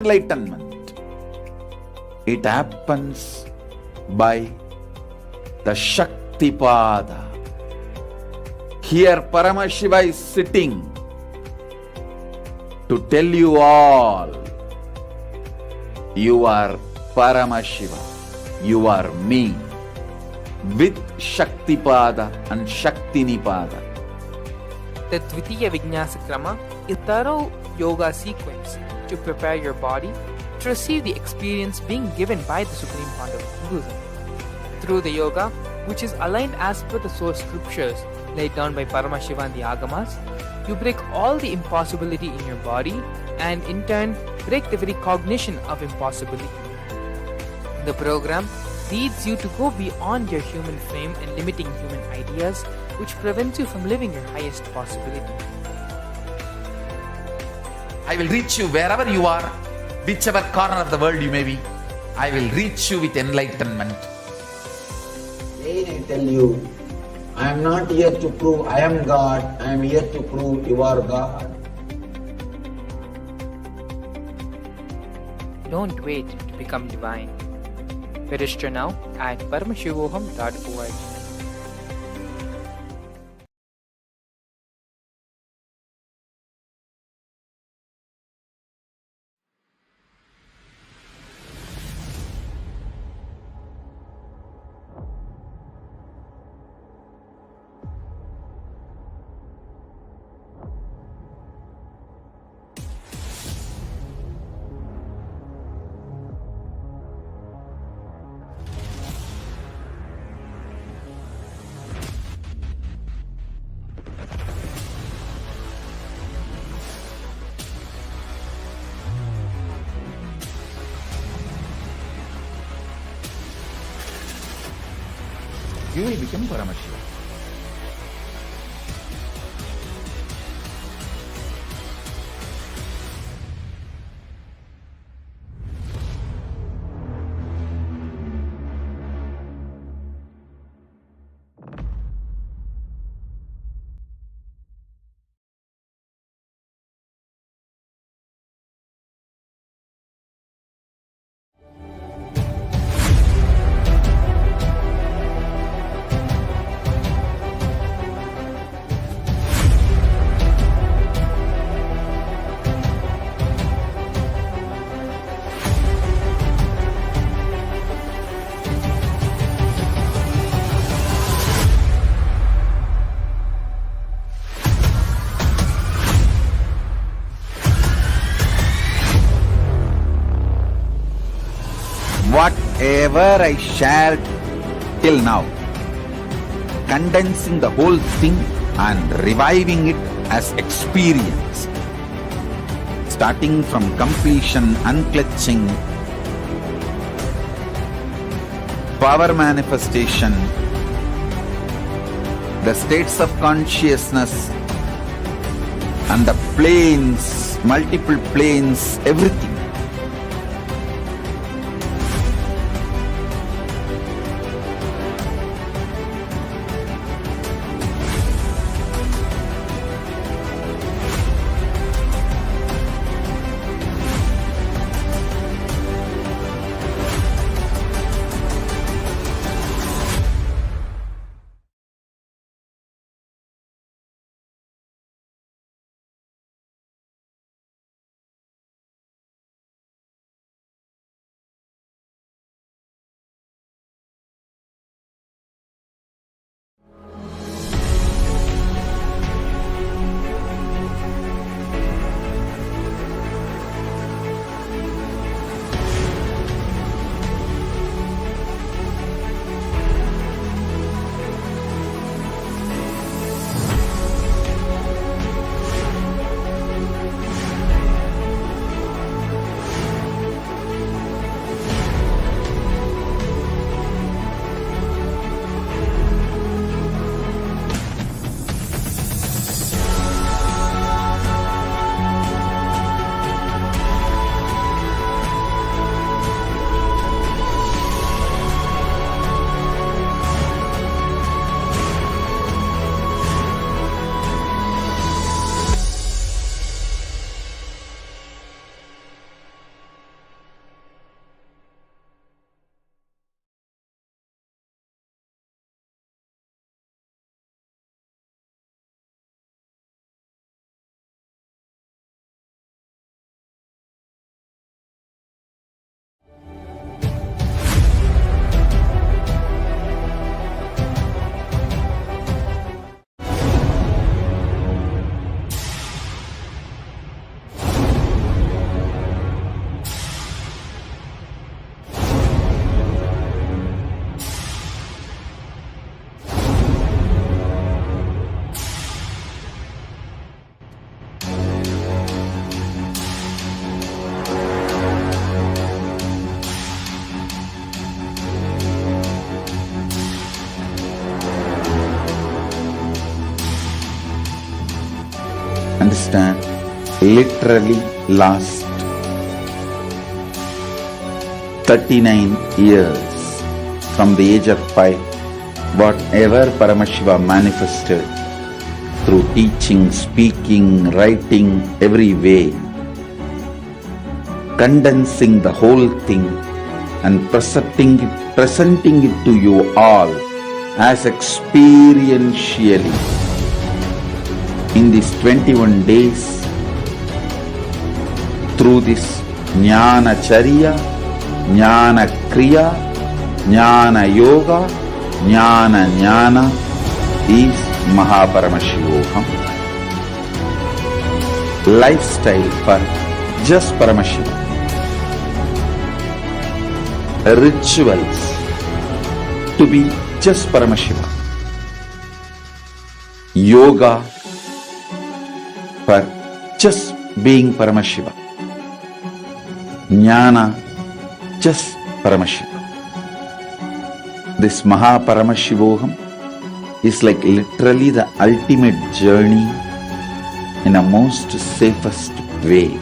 enlightenment. It happens by the Shaktipada. Here Paramashiva is sitting to tell you all, you are Paramashiva, you are me, with Shaktipada and Shaktinipada. The Dvitiya Vinyasa Krama is a thorough yoga sequence to prepare your body to receive the experience being given by the Supreme Founder of Hinduism. Through the yoga, which is aligned as per the source scriptures laid down by Paramashiva and the Agamas, you break all the impossibility in your body and in turn break the very cognition of impossibility. The program leads you to go beyond your human frame and limiting human ideas, which prevents you from living your highest possibility. I will reach you wherever you are, whichever corner of the world you may be. I will reach you with enlightenment. Again I tell you, I am not here to prove I am God, I am here to prove you are God. Don't wait to become divine. Register now at paramashivoham.org. You will become Paramashiva. Whatever I shared till now, condensing the whole thing and reviving it as experience, starting from completion, unclutching, power manifestation, the states of consciousness and the planes, multiple planes, everything. understand? Literally last 39 years from the age of 5, whatever Paramashiva manifested through teaching, speaking, writing, every way, condensing the whole thing and presenting it to you all as experientially in these 21 days through this Jnana Charya, Jnana Kriya, Jnana Yoga, Jnana is Mahaparamashivoham. Lifestyle for just Paramashiva. Rituals to be just Paramashiva. Yoga for just being Paramashiva. Jnana just Paramashiva. This Mahaparamashivoham is like literally the ultimate journey in a most safest way.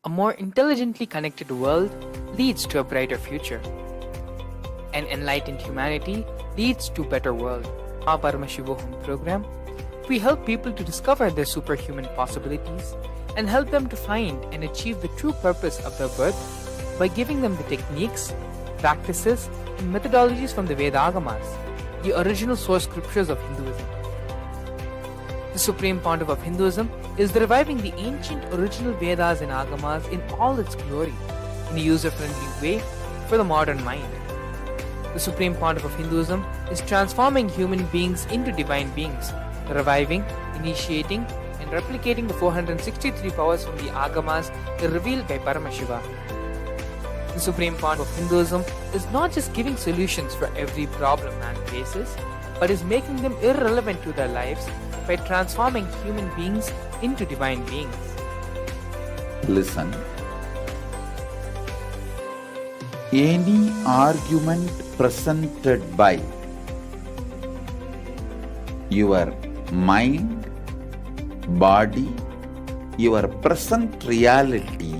A more intelligently connected world leads to a brighter future. An enlightened humanity leads to a better world. Our Paramashivoham program, we help people to discover their superhuman possibilities and help them to find and achieve the true purpose of their birth by giving them the techniques, practices, and methodologies from the Vedagamas, the original source scriptures of Hinduism. The Supreme Pontiff of Hinduism is reviving the ancient original Vedas and Agamas in all its glory, in a user-friendly way for the modern mind. The Supreme Pontiff of Hinduism is transforming human beings into divine beings, reviving, initiating, and replicating the 463 powers from the Agamas revealed by Paramashiva. The Supreme Pontiff of Hinduism is not just giving solutions for every problem man faces, but is making them irrelevant to their lives by transforming human beings into divine beings. Listen. Any argument presented by your mind, body, your present reality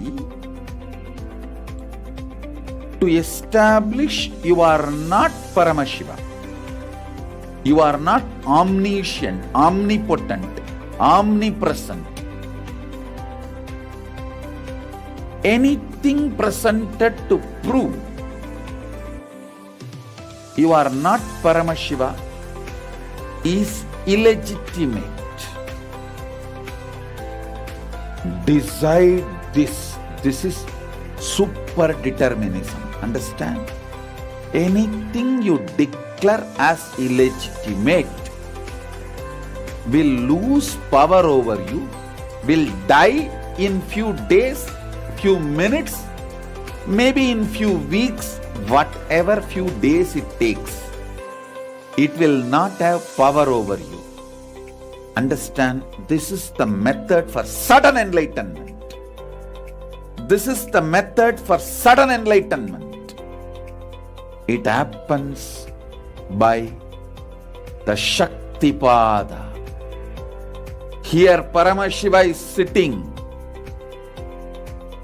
to establish you are not Paramashiva. You are not omniscient, omnipotent, omnipresent. Anything presented to prove you are not Paramashiva is illegitimate. Decide this. This is super determinism. Understand? Anything you declare as illegitimate will lose power over you, will die in few days, few minutes, maybe in few weeks, whatever few days it takes. It will not have power over you. Understand, this is the method for sudden enlightenment. This is the method for sudden enlightenment. It happens by the Shaktipada. Here Paramashiva is sitting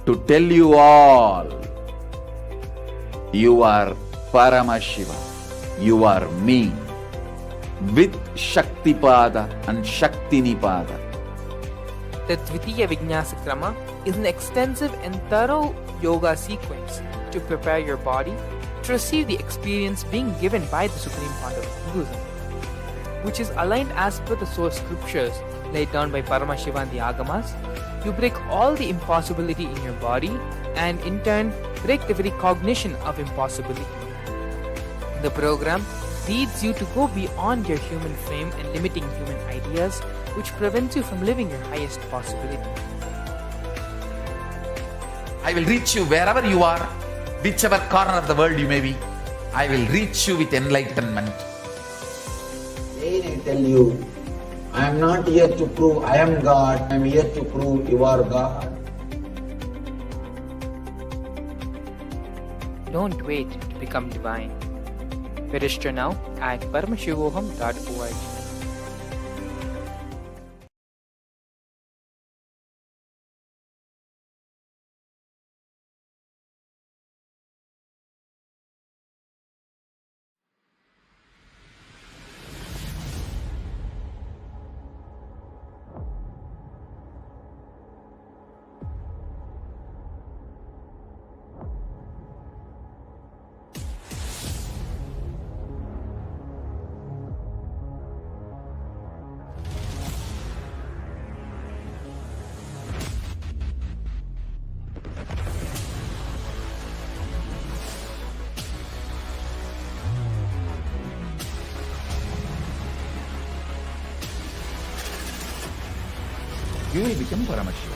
to tell you all, you are Paramashiva, you are me, with Shaktipada and Shaktinipada. The Dvitiya Vijnasa Krama is an extensive and thorough yoga sequence to prepare your body to receive the experience being given by the Supreme Pontiff of Hinduism, which is aligned as per the source scriptures laid down by Paramashiva and the Agamas. You break all the impossibility in your body and in turn break the very cognition of impossibility. The program leads you to go beyond your human frame and limiting human ideas, which prevents you from living your highest possibility. I will reach you wherever you are, whichever corner of the world you may be. I will reach you with enlightenment. Again I tell you, I am not here to prove I am God, I am here to prove you are God. Don't wait to become divine. Register now at paramashivoham.org. You will become Paramashivam.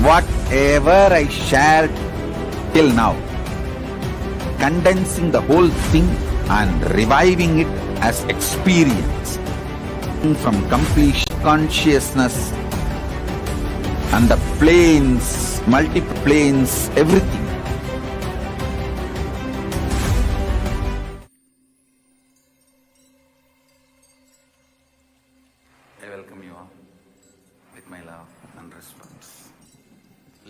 Whatever I shared till now, condensing the whole thing and reviving it as experience from complete consciousness and the planes, multiple planes, everything. I welcome you all with my love and response.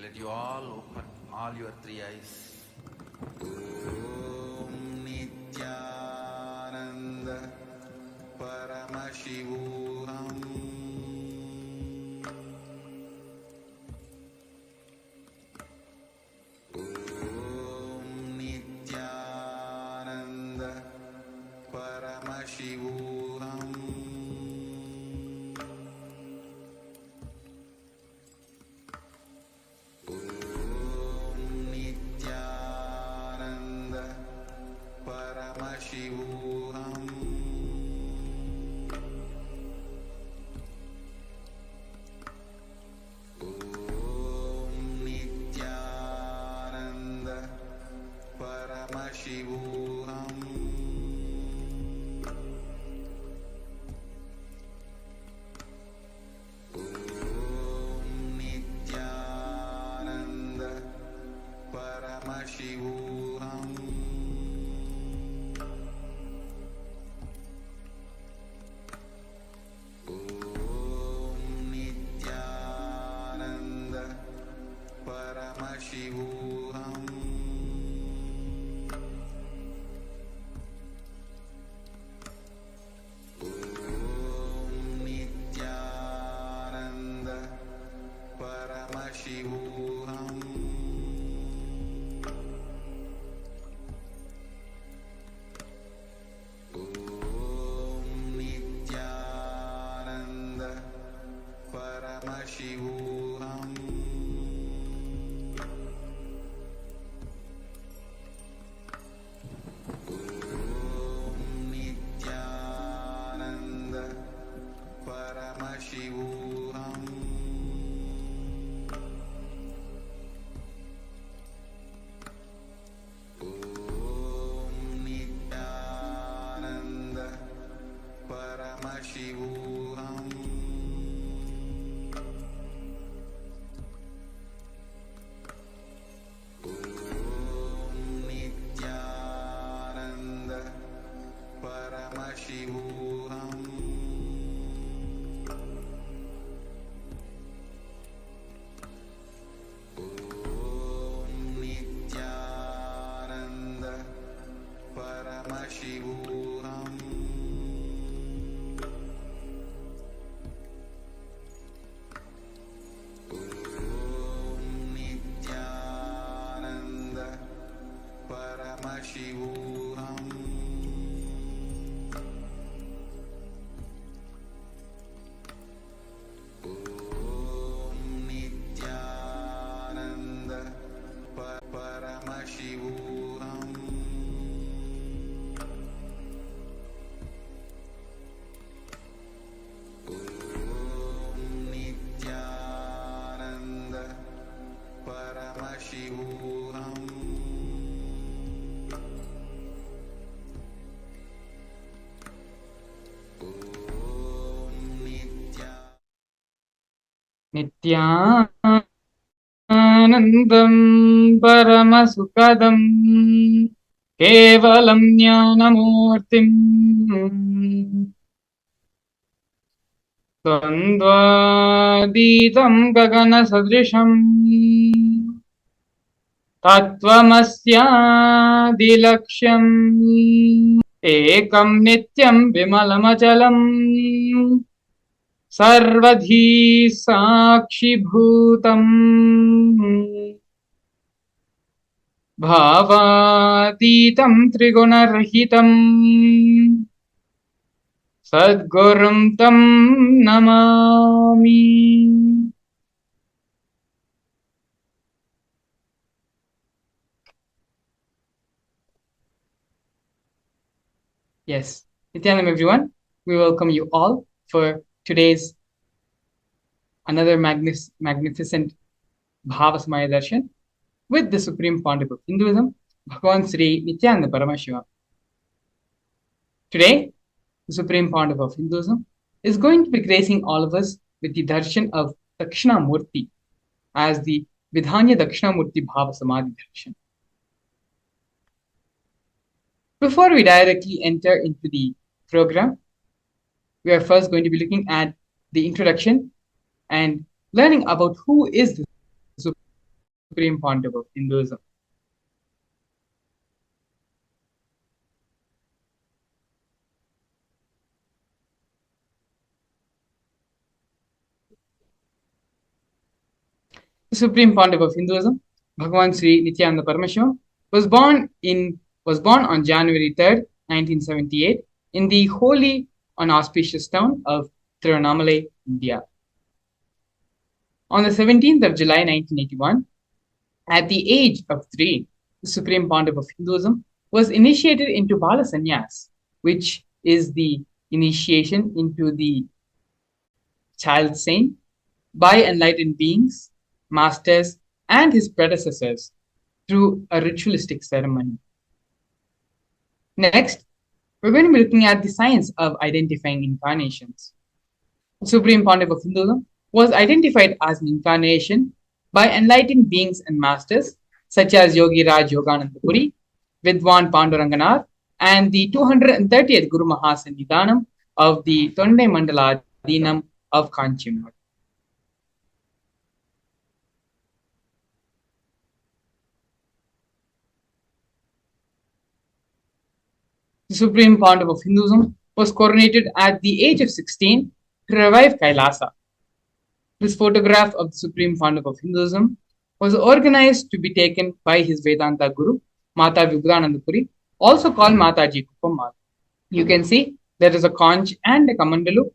Let you all open all your three eyes. Om Nithyananda Paramashivam. Om Nithyananda Paramashivam. Paramashivam. Om Nithyananda Paramashivam. Om Nithyananda Paramashivam. Paramashivam. Om Nithyananda Paramashivam. Om Nithyananda Paramashivam. Paramashivam. Nithyanandam Paramasukadam Kevalam Jnanamurtim Dvandvaditam Gagana Sadrisham Tattvamasyadilaksham Ekam Nityam Vimalamachalam Sarvadhi Sakshibhutam Bhavatitam Trigunarhitam Sadgurum Tam Namami. Yes, Nithyanam everyone, we welcome you all for today's another magnificent Bhava Darshan with the Supreme Pontiff of Hinduism, Bhagavan Sri Nithyananda Paramashivam. Today, the Supreme Pontiff of Hinduism is going to be gracing all of us with the darshan of Dakshinamurthy as the Vidhanya Dakshinamurthy Bhava Samadhi darshan. Before we directly enter into the program, we are first going to be looking at the introduction and learning about who is the Supreme Pontiff of Hinduism. The Supreme Pontiff of Hinduism, Bhagavan Sri Nithyananda Paramashivam, was born on January 3rd, 1978, in the holy and auspicious town of Tiruvannamalai, India. On the 17th of July 1981, at the age of 3, the Supreme Pontiff of Hinduism was initiated into Bala Sannyas, which is the initiation into the child saint by enlightened beings, masters, and his predecessors through a ritualistic ceremony. Next, we're going to be looking at the science of identifying incarnations. The Supreme Pontiff of Hinduism was identified as an incarnation by enlightened beings and masters such as Yogi Raj Yogananda Puri, Vidwan Panduranganath, and the 230th Guru Mahasannidhanam of the Tondai Mandala Adinam of Kanchimath. The Supreme Pontiff of Hinduism was coronated at the age of 16 to revive Kailasa. This photograph of the Supreme Pontiff of Hinduism was organized to be taken by his Vedanta Guru, Mata Vibhudananda Puri, also called Mataji Kupammal. You can see there is a conch and a kamandalu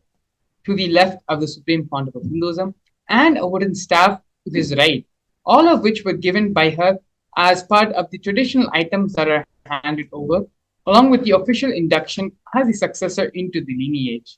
to the left of the Supreme Pontiff of Hinduism and a wooden staff to his right, all of which were given by her as part of the traditional items that are handed over, along with the official induction as the successor into the lineage.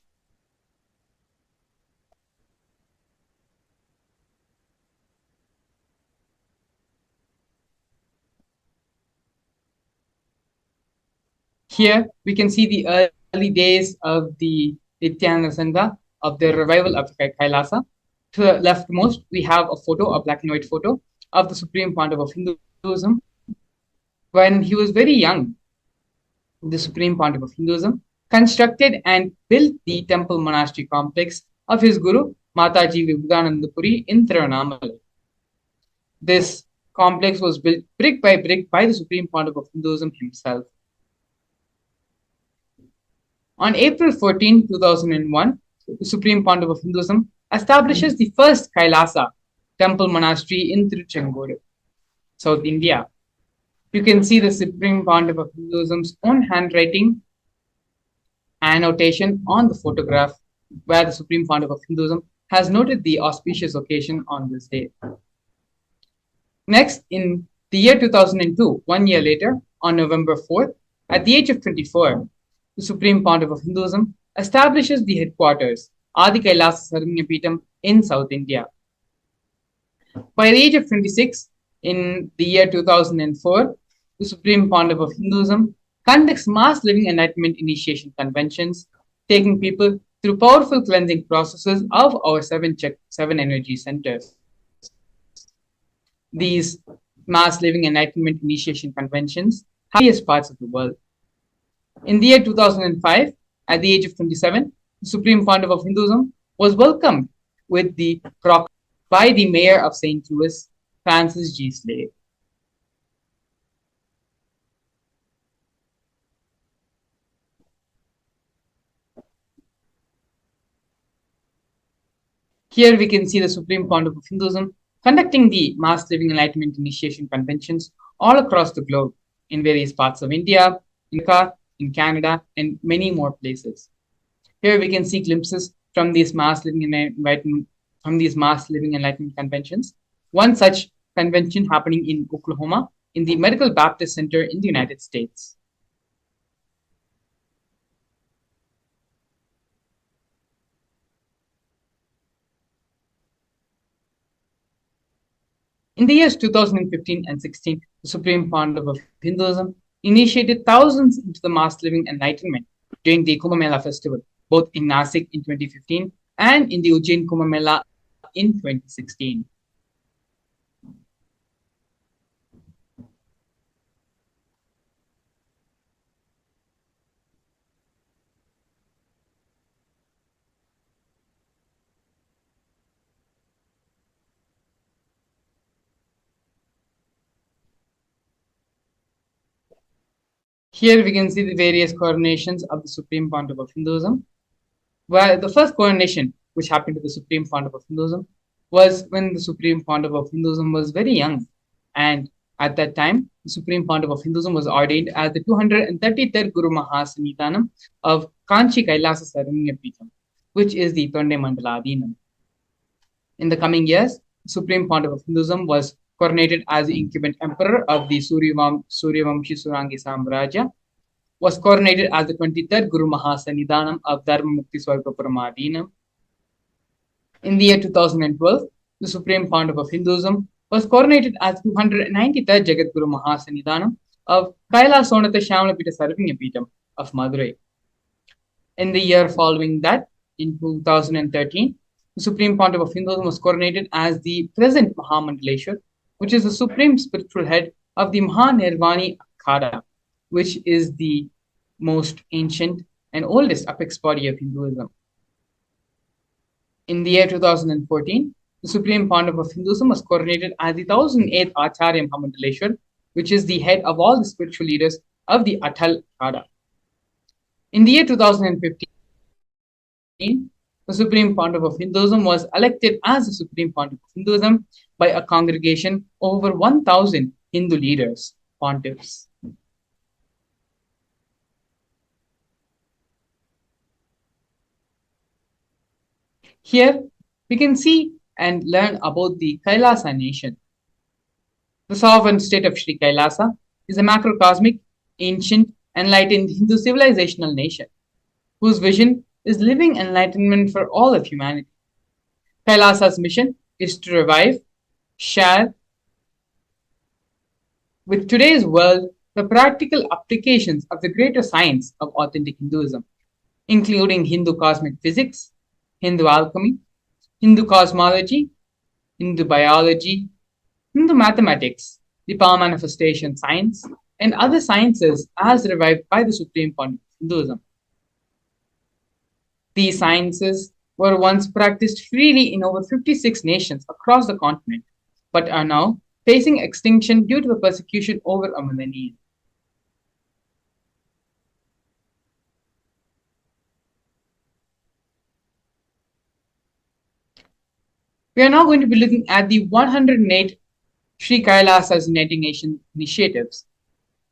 Here we can see the early days of the Nithyananda Sangha, of the revival of Kailasa. To the leftmost, we have a photo, a black and white photo of the Supreme Pontiff of Hinduism. When he was very young, the Supreme Pontiff of Hinduism constructed and built the temple monastery complex of his Guru, Mataji Vibhudananda Puri in Tiruvannamalai. This complex was built brick by the Supreme Pontiff of Hinduism himself. On April 14, 2001, the Supreme Pontiff of Hinduism establishes the first Kailasa temple monastery in Tiruchengodu, South India. You can see the Supreme Pontiff of Hinduism's own handwriting annotation on the photograph, where the Supreme Pontiff of Hinduism has noted the auspicious occasion on this day. Next, in the year 2002, 1 year later, on November 4th, at the age of 24, the Supreme Pontiff of Hinduism establishes the headquarters, Adi Kailasa Sarvanya Peetham, in South India. By the age of 26, In the year 2004, the Supreme Pontiff of Hinduism conducts mass living enlightenment initiation conventions, taking people through powerful cleansing processes of our seven energy centers. These mass living enlightenment initiation conventions have various parts of the world. In the year 2005, at the age of 27, the Supreme Pontiff of Hinduism was welcomed with the proclamation by the Mayor of St. Louis, Francis G. Slade. Here we can see the Supreme Pontiff of Hinduism conducting the Mass Living Enlightenment Initiation Conventions all across the globe in various parts of India, in Canada, and many more places. Here we can see glimpses from these Mass Living Enlightenment Conventions. One such convention happening in Oklahoma in the Medical Baptist Center in the United States. In the years 2015 and 16, the Supreme Pontiff of Hinduism initiated thousands into the mass living enlightenment during the Kumbh Mela festival, both in Nasik in 2015 and in the Ujjain Kumbh Mela in 2016. Here we can see the various coronations of the Supreme Pontiff of Hinduism. Where the first coronation which happened to the Supreme Pontiff of Hinduism was when the Supreme Pontiff of Hinduism was very young. And at that time, the Supreme Pontiff of Hinduism was ordained as the 233rd Guru Mahasannidhanam of Kanchi Kailasa Sarvanya Peetham, which is the Tonde Mandaladinam. In the coming years, the Supreme Pontiff of Hinduism was coronated as the incumbent emperor of the Suryavamshi Surangi Samrajya, was coronated as the 23rd Guru Mahasannidhanam of Dharma Mukti Swargaparamadinam. In the year 2012, the Supreme Pontiff of Hinduism was coronated as 293rd Jagat Guru Mahasannidhanam of Kailasonatha Shyamalapita Sarvanya Peetham of Madurai. In the year following that, in 2013, the Supreme Pontiff of Hinduism was coronated as the present Mahamandaleshwar, which is the supreme spiritual head of the Mahanirvani Akhada, which is the most ancient and oldest apex body of Hinduism. In the year 2014, the Supreme Pontiff of Hinduism was coronated as the 1008th Acharya Mahamandaleshwar, which is the head of all the spiritual leaders of the Atal Akhada. In the year 2015, the Supreme Pontiff of Hinduism was elected as the Supreme Pontiff of Hinduism by a congregation of over 1,000 Hindu leaders, pontiffs. Here, we can see and learn about the Kailasa nation. The sovereign state of Sri Kailasa is a macrocosmic, ancient, enlightened Hindu civilizational nation, whose vision is living enlightenment for all of humanity. Kailasa's mission is to revive, share with today's world the practical applications of the greater science of authentic Hinduism, including Hindu cosmic physics, Hindu alchemy, Hindu cosmology, Hindu biology, Hindu mathematics, the power manifestation science, and other sciences as revived by the Supreme Pontiff of Hinduism. These sciences were once practiced freely in over 56 nations across the continent, but are now facing extinction due to the persecution over a millennium. We are now going to be looking at the 108 Sri Kailasa's Uniting Nation initiatives.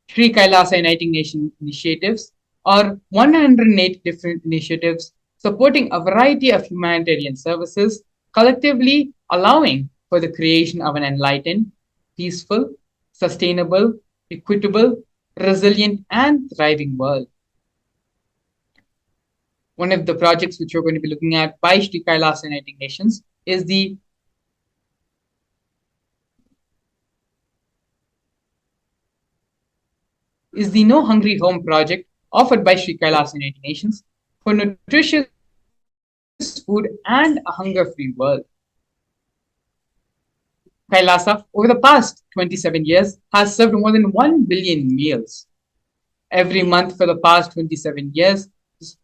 Sri Kailasa Uniting Nation initiatives are 108 different initiatives supporting a variety of humanitarian services, collectively allowing for the creation of an enlightened, peaceful, sustainable, equitable, resilient, and thriving world. One of the projects which we're going to be looking at by Sri Kailasa Uniting Nations is the is the No Hungry Home project offered by Sri Kailas United Nations for nutritious food and a hunger-free world. Kailasa, over the past 27 years, has served more than 1 billion meals. Every month for the past 27 years,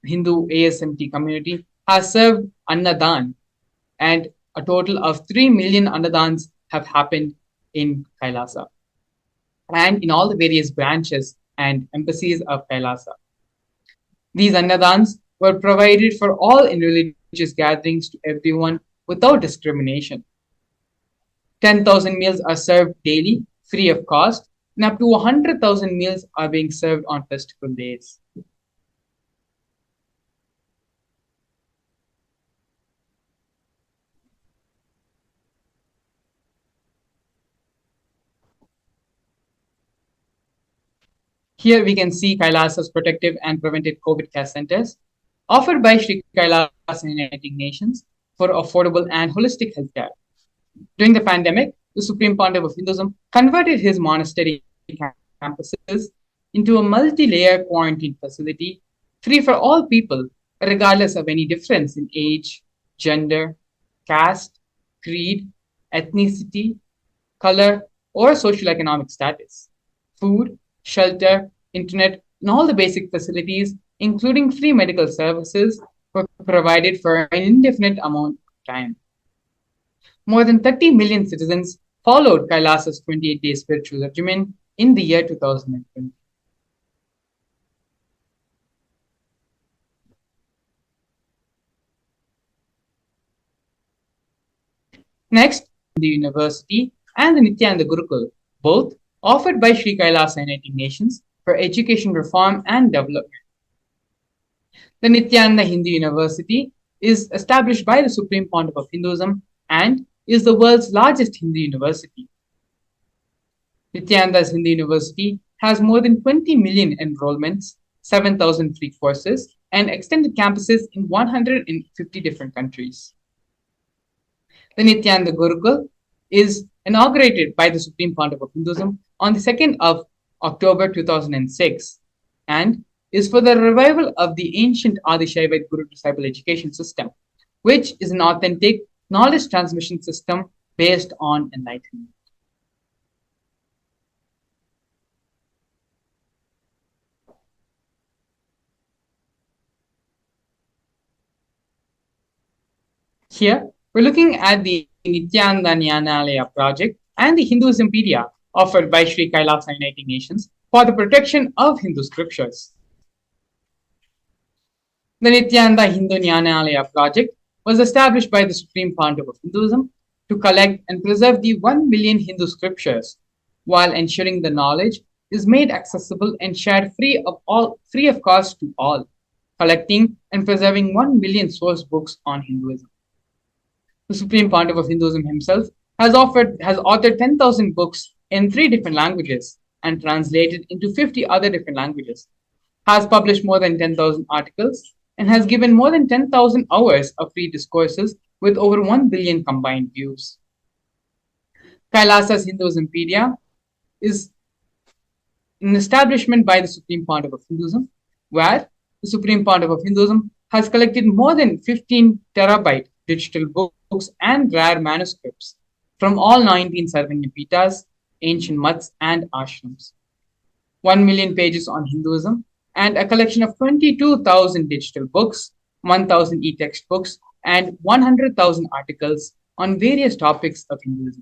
Hindu ASMT community has served Annadan, and a total of 3 million Annadans have happened in Kailasa and in all the various branches and embassies of Kailasa. These Annadans were provided for all in religious gatherings to everyone without discrimination. 10,000 meals are served daily, free of cost, and up to 100,000 meals are being served on festival days. Here we can see Kailasa's protective and preventive COVID care centers offered by Sri Kailas United Nations for affordable and holistic healthcare. During the pandemic, the Supreme Pontiff of Hinduism converted his monastery campuses into a multi-layer quarantine facility free for all people, regardless of any difference in age, gender, caste, creed, ethnicity, color, or socioeconomic status. Food, shelter, internet, and all the basic facilities, including free medical services, were provided for an indefinite amount of time. More than 30 million citizens followed Kailasa's 28-day spiritual regimen in the year 2020. Next, the university and the Nithyananda Gurukul, both offered by Sri Kailasa United Nations for education reform and development. The Nithyananda Hindu University is established by the Supreme Pontiff of Hinduism and is the world's largest Hindu university. Nithyananda's Hindu University has more than 20 million enrollments, 7,000 free courses, and extended campuses in 150 different countries. The Nithyananda Gurukul is inaugurated by the Supreme Pontiff of Hinduism on the 2nd of October 2006 and is for the revival of the ancient Adi-Shaivite Guru disciple education system, which is an authentic knowledge transmission system based on enlightenment. Here, we're looking at the Nithyananda Jnanalaya project and the Hinduismpedia offered by Sri Kailasa United Nations for the protection of Hindu scriptures. The Nithyananda Hindu Jnanalaya project was established by the Supreme Pontiff of Hinduism to collect and preserve the 1 million Hindu scriptures while ensuring the knowledge is made accessible and shared free of cost to all, collecting and preserving 1 million source books on Hinduism. The Supreme Pontiff of Hinduism himself has authored 10,000 books in 3 different languages and translated into 50 other different languages, has published more than 10,000 articles, and has given more than 10,000 hours of free discourses with over 1 billion combined views. Kailasa's Hinduismpedia is an establishment by the Supreme Pontiff of Hinduism, where the Supreme Pontiff of Hinduism has collected more than 15 terabyte digital books and rare manuscripts from all 19 Sarvanyapitas, ancient mutts, and ashrams. 1 million pages on Hinduism, and a collection of 22,000 digital books, 1,000 e-text books, and 100,000 articles on various topics of Hinduism.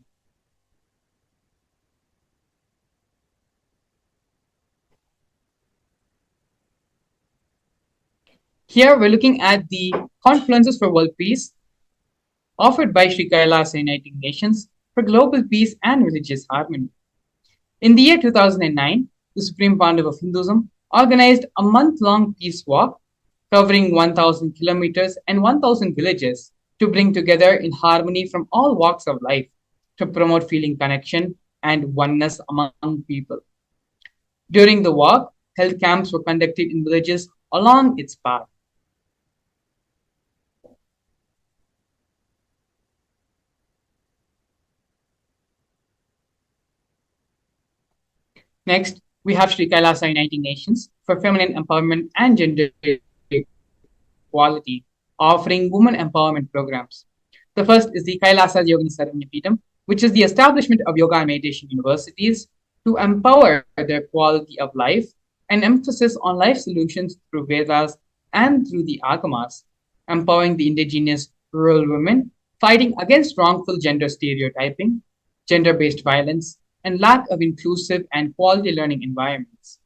Here we're looking at the Confluences for World Peace offered by Sri Kailasa United Nations for global peace and religious harmony. In the year 2009, the Supreme Pontiff of Hinduism organized a month-long peace walk covering 1,000 kilometers and 1,000 villages to bring together in harmony from all walks of life to promote feeling connection and oneness among people. During the walk, health camps were conducted in villages along its path. Next, we have Sri Kailasa Uniting Nations for Feminine Empowerment and Gender Equality, offering women empowerment programs. The first is the Kailasa Yogini Saranyapeetham, which is the establishment of yoga and meditation universities to empower their quality of life, and emphasis on life solutions through Vedas and through the Agamas, empowering the indigenous rural women, fighting against wrongful gender stereotyping, gender based violence, and lack of inclusive and quality learning environments.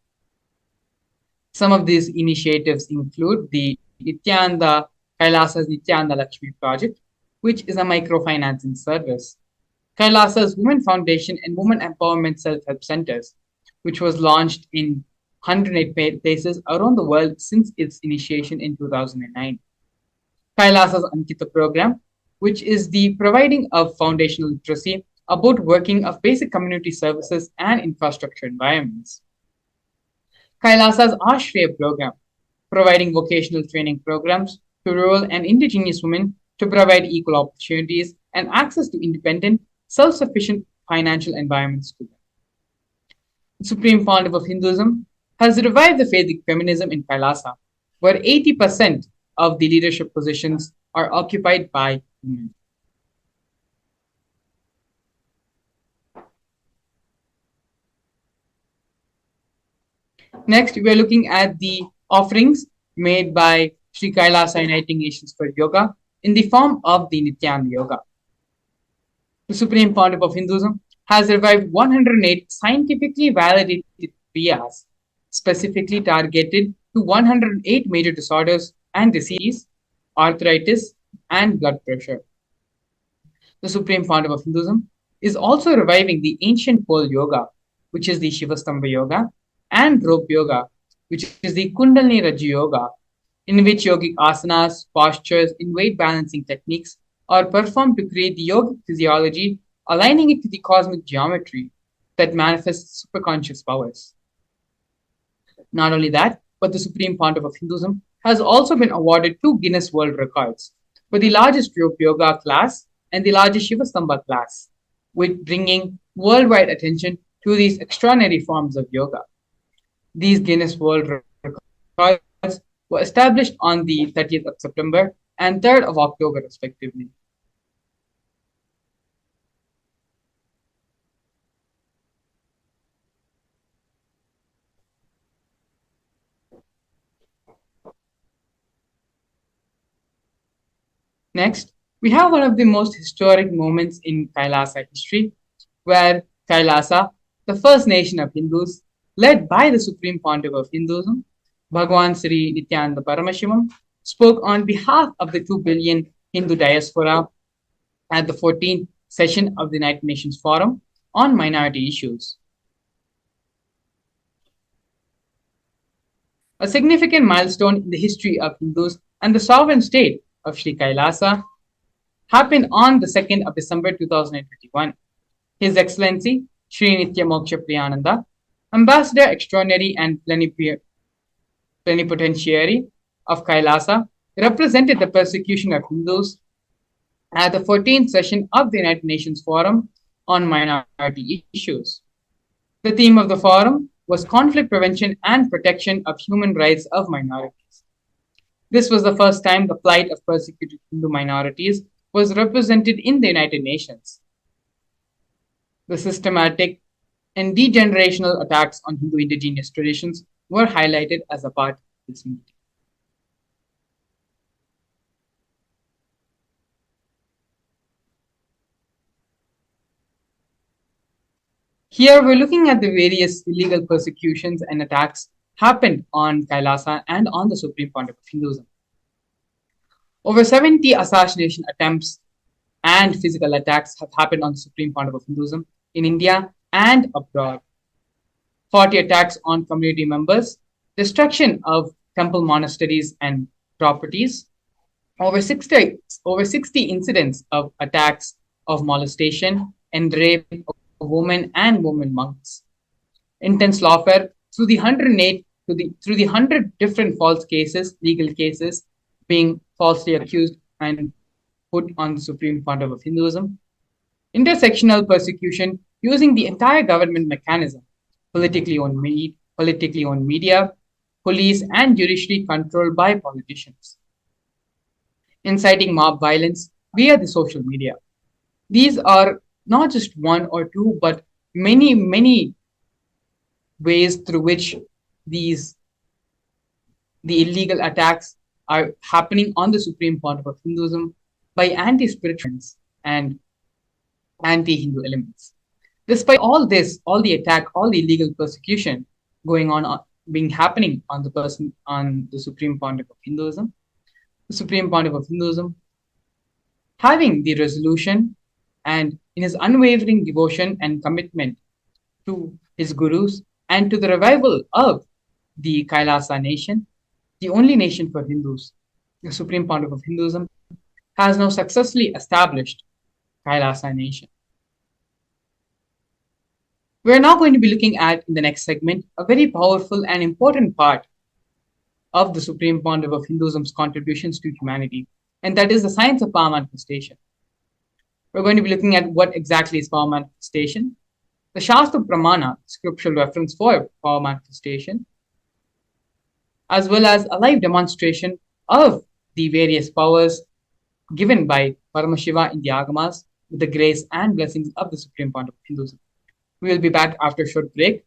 Some of these initiatives include the Nithyananda Kailasa's Nithyananda Lakshmi project, which is a microfinancing service. Kailasa's Women Foundation and Women Empowerment Self-Help Centers, which was launched in 108 places around the world since its initiation in 2009. Kailasa's Ankita program, which is the providing of foundational literacy about working of basic community services and infrastructure environments. Kailasa's Ashray program, providing vocational training programs to rural and indigenous women to provide equal opportunities and access to independent, self-sufficient financial environments to them. The Supreme Pontiff of Hinduism has revived the Vedic feminism in Kailasa, where 80% of the leadership positions are occupied by women. Next, we are looking at the offerings made by Sri Kailasa Uniting Nations for Yoga in the form of the Nityananda Yoga. The Supreme Pontiff of Hinduism has revived 108 scientifically validated kriyas, specifically targeted to 108 major disorders and diseases, arthritis, and blood pressure. The Supreme Pontiff of Hinduism is also reviving the ancient pole yoga, which is the Shivastambha yoga, and rope yoga, which is the Kundalini Raju yoga, in which yogic asanas, postures, and weight balancing techniques are performed to create the yogic physiology, aligning it to the cosmic geometry that manifests superconscious powers. Not only that, but the Supreme Pontiff of Hinduism has also been awarded 2 Guinness World Records for the largest rope yoga class and the largest Shivastambha class, with bringing worldwide attention to these extraordinary forms of yoga. These Guinness World Records were established on the 30th of September and 3rd of October, respectively. Next, we have one of the most historic moments in Kailasa history, where Kailasa, the first nation of Hindus, led by the Supreme Pontiff of Hinduism, Bhagavan Sri Nithyananda Paramashivam, spoke on behalf of the 2 billion Hindu diaspora at the 14th session of the United Nations Forum on Minority Issues. A significant milestone in the history of Hindus and the sovereign state of Sri Kailasa happened on the 2nd of December 2021. His Excellency Sri Nitya Moksha Priyananda, Ambassador Extraordinary and Plenipotentiary of Kailasa, represented the persecution of Hindus at the 14th session of the United Nations Forum on Minority Issues. The theme of the forum was conflict prevention and protection of human rights of minorities. This was the first time the plight of persecuted Hindu minorities was represented in the United Nations. The systematic and degenerational attacks on Hindu indigenous traditions were highlighted as a part of this meeting. Here we're looking at the various illegal persecutions and attacks happened on Kailasa and on the Supreme Pontiff of Hinduism. Over 70 assassination attempts and physical attacks have happened on the Supreme Pontiff of Hinduism in India and abroad. 40 attacks on community members, destruction of temple monasteries and properties, over 60 incidents of attacks of molestation and rape of women and women monks. Intense lawfare through the 100 different false cases, legal cases, being falsely accused and put on the Supreme Pontiff of Hinduism. Intersectional persecution using the entire government mechanism, politically owned media, police, and judiciary controlled by politicians, inciting mob violence via the social media. These are not just one or two, but many ways through which these the illegal attacks are happening on the supreme pontiff of Hinduism by anti-spiritualists and anti-Hindu elements. Despite all this, all the attack, all the illegal persecution going on being happening on the supreme pontiff of Hinduism, the supreme pontiff of Hinduism having the resolution and in his unwavering devotion and commitment to his gurus and to the revival of the Kailasa nation, the only nation for Hindus, the Supreme Pontiff of Hinduism, has now successfully established Kailasa nation. We are now going to be looking at, in the next segment, a very powerful and important part of the Supreme Pontiff of Hinduism's contributions to humanity, and that is the science of power manifestation. We're going to be looking at what exactly is power manifestation, the Shastra Pramana, scriptural reference for power manifestation, as well as a live demonstration of the various powers given by Paramashiva in the Agamas with the grace and blessings of the Supreme Pontiff of Hinduism. We will be back after a short break,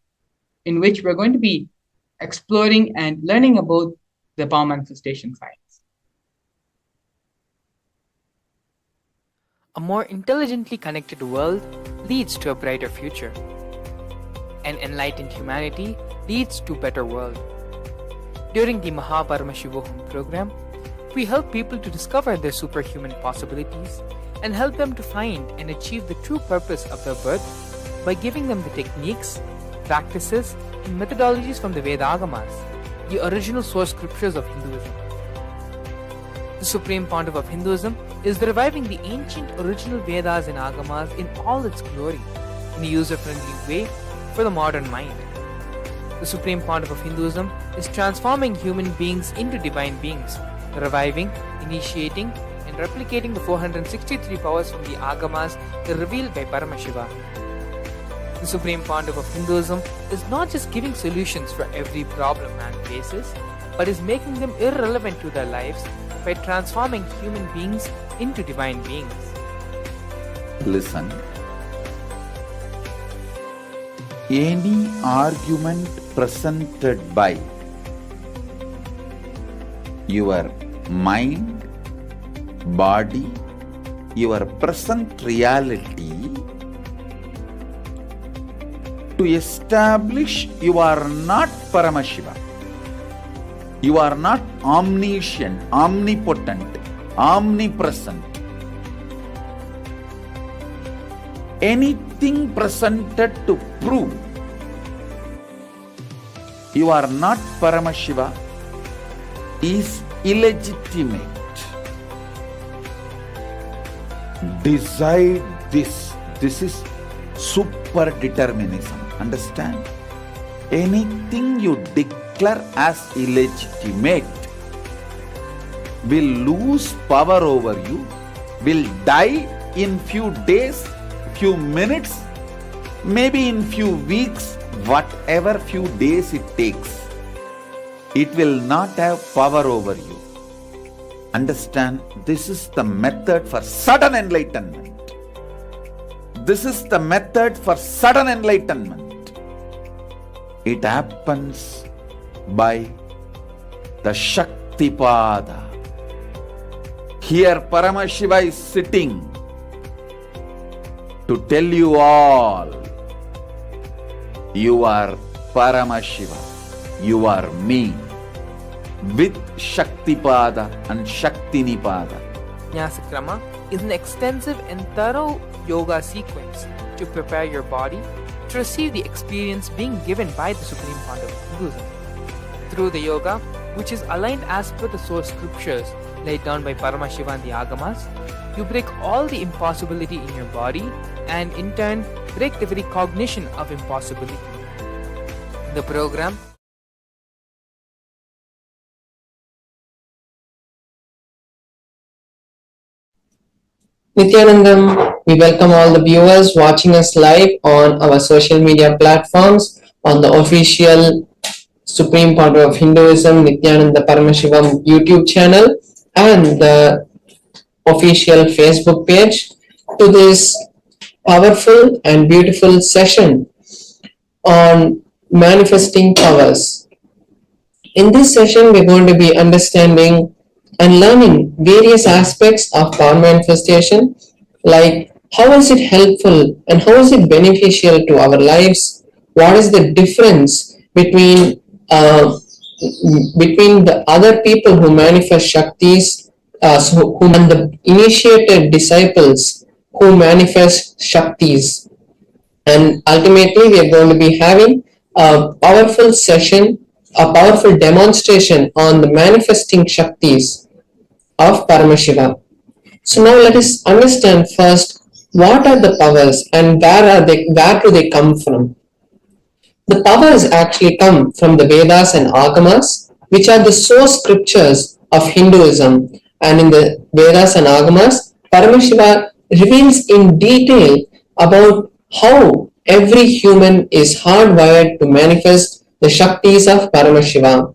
in which we're going to be exploring and learning about the power manifestation science. A more intelligently connected world leads to a brighter future. An enlightened humanity leads to a better world. During the Paramashivam program, we help people to discover their superhuman possibilities and help them to find and achieve the true purpose of their birth by giving them the techniques, practices, and methodologies from the Vedagamas, the original source scriptures of Hinduism. The Supreme Pontiff of Hinduism is reviving the ancient original Vedas and Agamas in all its glory, in a user-friendly way for the modern mind. The Supreme Pontiff of Hinduism is transforming human beings into divine beings, reviving, initiating, and replicating the 463 powers from the Agamas revealed by Paramashiva. The Supreme Pontiff of Hinduism is not just giving solutions for every problem man faces, but is making them irrelevant to their lives by transforming human beings into divine beings. Listen. Any argument presented by your mind, body, your present reality to establish you are not Paramashiva. You are not omniscient, omnipotent, omnipresent. Anything presented to prove you are not Paramashiva is illegitimate. Decide this. This is super determinism. Understand? Anything you declare as illegitimate will lose power over you, will die in few days, few minutes, maybe in few weeks, whatever few days it takes. It will not have power over you. Understand, this is the method for sudden enlightenment. This is the method for sudden enlightenment. It happens by the Shaktipada. Here Paramashiva is sitting to tell you all, you are Paramashiva, you are me, with Shaktipada and Shaktinipada. Vijnasakrama is an extensive and thorough yoga sequence to prepare your body to receive the experience being given by the Supreme Pontiff of Hinduism. Through the yoga, which is aligned as per the source scriptures laid down by Paramashiva and the Agamas, you break all the impossibility in your body and in turn break the very cognition of impossibility. The program Nithyanandam, we welcome all the viewers watching us live on our social media platforms on the official Supreme Founder of Hinduism, Nithyananda Paramashivam YouTube channel and the official Facebook page to this powerful and beautiful session on manifesting powers. In this session, we're going to be understanding and learning various aspects of power manifestation, like how is it helpful and how is it beneficial to our lives? What is the difference between the other people who manifest Shaktis and the initiated disciples who manifest Shaktis? And ultimately, we are going to be having a powerful session, a powerful demonstration on the manifesting Shaktis of Paramashiva. So now let us understand first what are the powers and where do they come from. The powers actually come from the Vedas and Agamas, which are the source scriptures of Hinduism. And in the Vedas and Agamas, Paramashiva reveals in detail about how every human is hardwired to manifest the Shaktis of Paramashiva.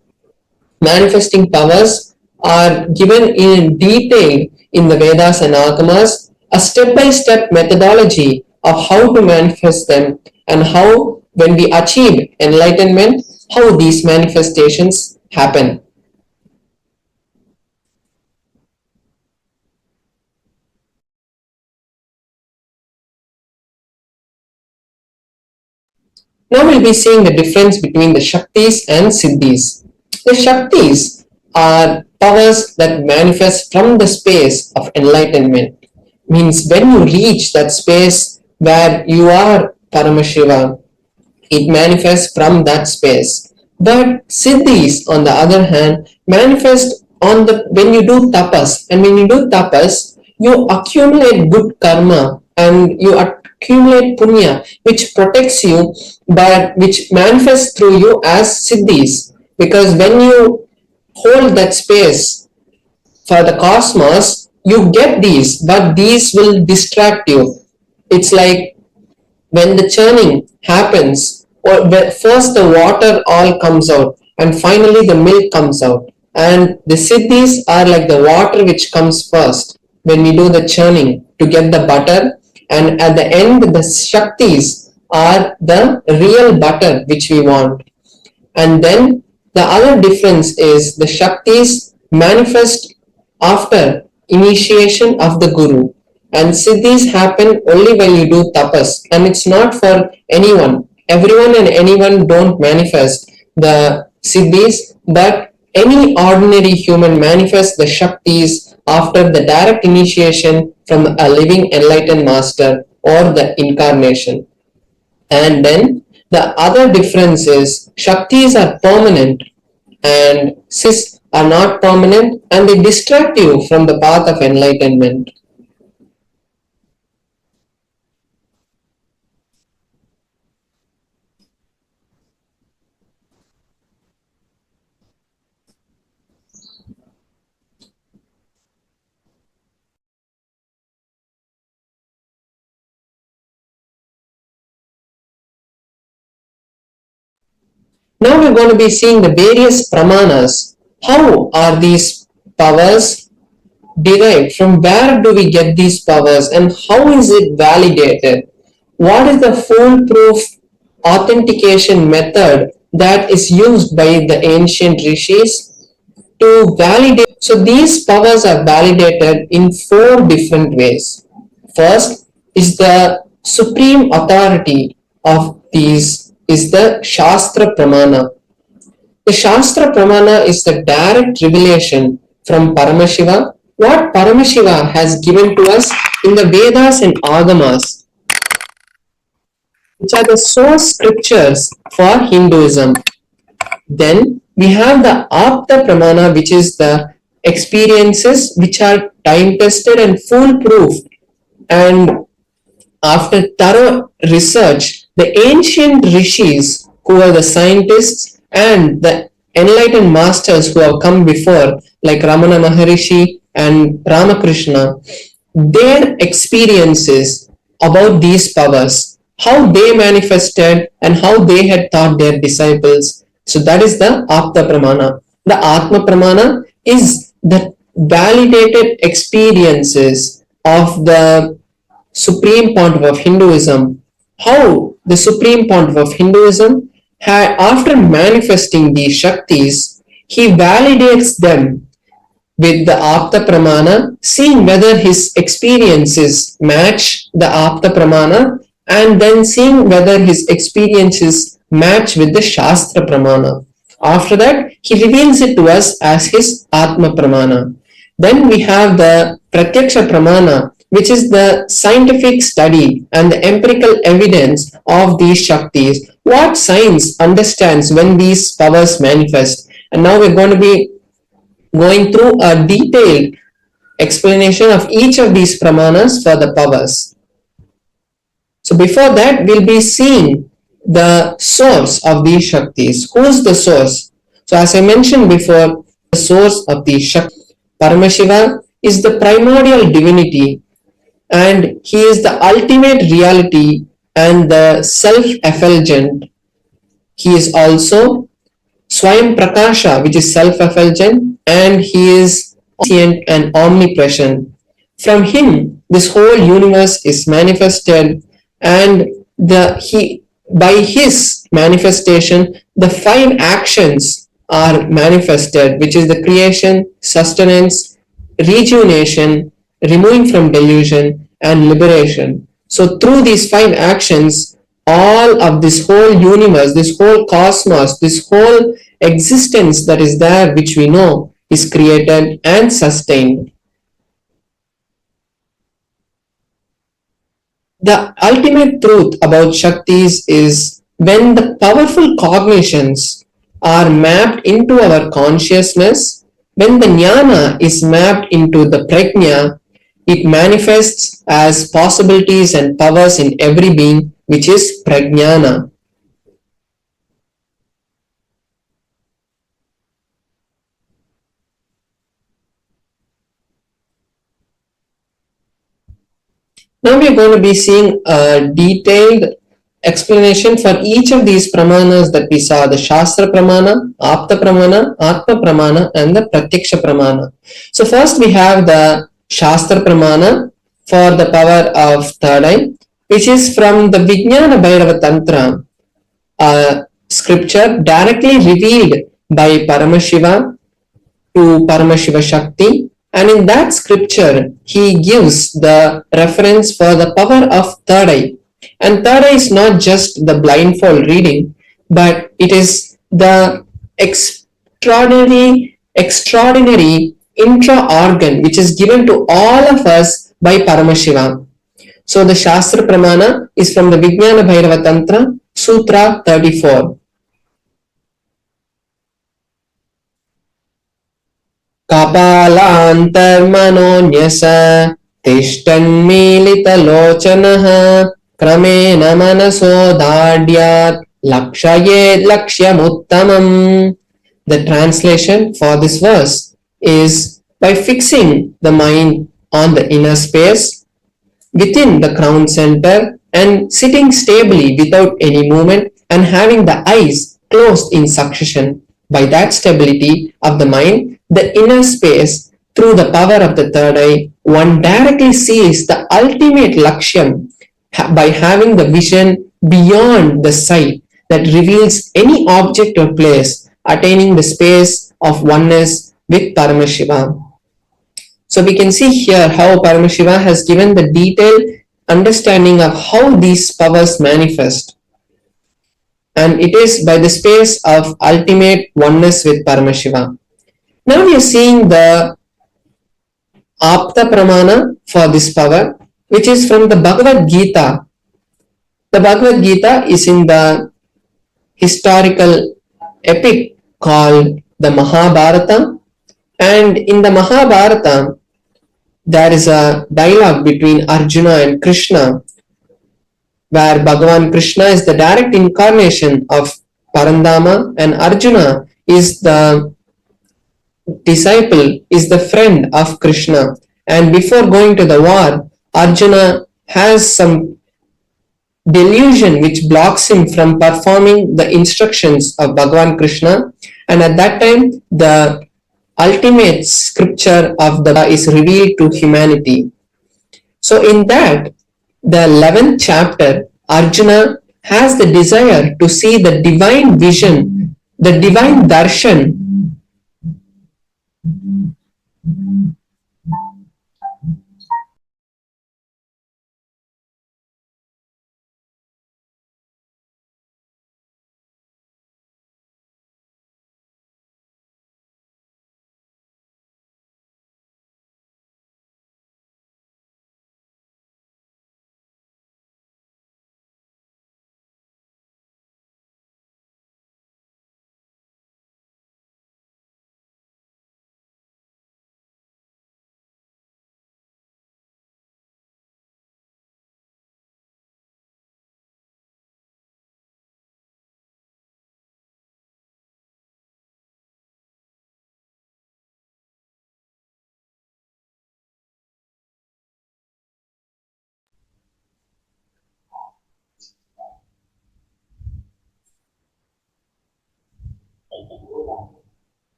Manifesting powers are given in detail in the Vedas and Agamas, a step-by-step methodology of how to manifest them and how, when we achieve enlightenment, how these manifestations happen. Now we'll be seeing the difference between the Shaktis and Siddhis. The Shaktis are powers that manifest from the space of enlightenment. Means when you reach that space where you are Paramashiva, it manifests from that space. But Siddhis, on the other hand, manifest when you do tapas. And when you do tapas, you accumulate good karma and you accumulate punya, which protects you, but which manifests through you as Siddhis. Because when you hold that space for the cosmos, you get these, but these will distract you. It's like when the churning happens, or first the water all comes out, and finally the milk comes out. And the Siddhis are like the water which comes first when we do the churning to get the butter, and at the end the Shaktis are the real butter which we want. And then the other difference is the Shaktis manifest after initiation of the Guru, and Siddhis happen only when you do tapas, and it's not for anyone. Everyone and anyone don't manifest the Siddhis, but any ordinary human manifests the Shaktis after the direct initiation from a living enlightened master or the incarnation. And then the other difference is Shaktis are permanent and Siddhis are not permanent, and they distract you from the path of enlightenment. Now we're going to be seeing the various pramanas. How are these powers derived? From where do we get these powers and how is it validated? What is the foolproof authentication method that is used by the ancient rishis to validate? So these powers are validated in 4 different ways. First is the supreme authority of these is the Shastra Pramana. The Shastra Pramana is the direct revelation from Paramashiva, what Paramashiva has given to us in the Vedas and Agamas, which are the source scriptures for Hinduism. Then we have the Apta Pramana, which is the experiences which are time tested and foolproof. And after thorough research, the ancient rishis who are the scientists and the enlightened masters who have come before, like Ramana Maharishi and Ramakrishna, their experiences about these powers how they manifested and how they had taught their disciples. So that is the Apta Pramana. The Atma Pramana is the validated experiences of the Supreme Pontiff of Hinduism. How the Supreme Pontiff of Hinduism had, after manifesting these Shaktis, he validates them with the Apta Pramana, seeing whether his experiences match the Apta Pramana, and then seeing whether his experiences match with the Shastra Pramana. After that, he reveals it to us as his Atma Pramana. Then we have the Pratyaksha Pramana, which is the scientific study and the empirical evidence of these Shaktis. What science understands when these powers manifest? And now we're going to be going through a detailed explanation of each of these pramanas for the powers. So before that, we'll be seeing the source of these Shaktis. Who is the source? So as I mentioned before, the source of these Shaktis, Paramashiva, is the primordial divinity, and he is the ultimate reality and the self-effulgent. He is also Swayam Prakasha, which is self-effulgent, and he is omniscient and omnipresent. From him, this whole universe is manifested, and by his manifestation, the 5 actions are manifested, which is the creation, sustenance, rejuvenation, removing from delusion, and liberation. So through these 5 actions, all of this whole universe, this whole cosmos, this whole existence that is there, which we know, is created and sustained. The ultimate truth about Shaktis is when the powerful cognitions are mapped into our consciousness, when the jnana is mapped into the prajna, it manifests as possibilities and powers in every being, which is prajnana. Now we are going to be seeing a detailed explanation for each of these pramanas that we saw: the Shastra Pramana, Apta Pramana, Atma Pramana, and the Pratyaksha Pramana. So first we have the Shastra Pramana for the power of third eye, which is from the Vijnana Bhairava Tantra, a scripture directly revealed by Paramashiva to Paramashiva Shakti. And in that scripture, he gives the reference for the power of third eye. And third eye is not just the blindfold reading, but it is the extraordinary intra-organ which is given to all of us by Paramashiva. So the Shastra Pramana is from the Vijnana Bhairava Tantra, Sutra 34. Kapalantarmanonyasa tishtanmilitalochanaha kramena manaso dhadyat lakshayed lakshyamuttamam. The translation for this verse is: by fixing the mind on the inner space within the crown center and sitting stably without any movement and having the eyes closed in succession, by that stability of the mind, the inner space, through the power of the third eye, one directly sees the ultimate lakshyam by having the vision beyond the sight that reveals any object or place, attaining the space of oneness with Paramashiva. So we can see here how Paramashiva has given the detailed understanding of how these powers manifest. And it is by the space of ultimate oneness with Paramashiva. Now we are seeing the Apta Pramana for this power, which is from the Bhagavad Gita. The Bhagavad Gita is in the historical epic called the Mahabharata, and in the Mahabharata there is a dialogue between Arjuna and Krishna, where Bhagavan Krishna is the direct incarnation of Parandama and Arjuna is the disciple, is the friend of Krishna. And before going to the war, Arjuna has some delusion which blocks him from performing the instructions of Bhagavan Krishna. And at that time, the ultimate scripture of the Bhava is revealed to humanity. So in that, the 11th chapter, Arjuna has the desire to see the divine vision, the divine darshan.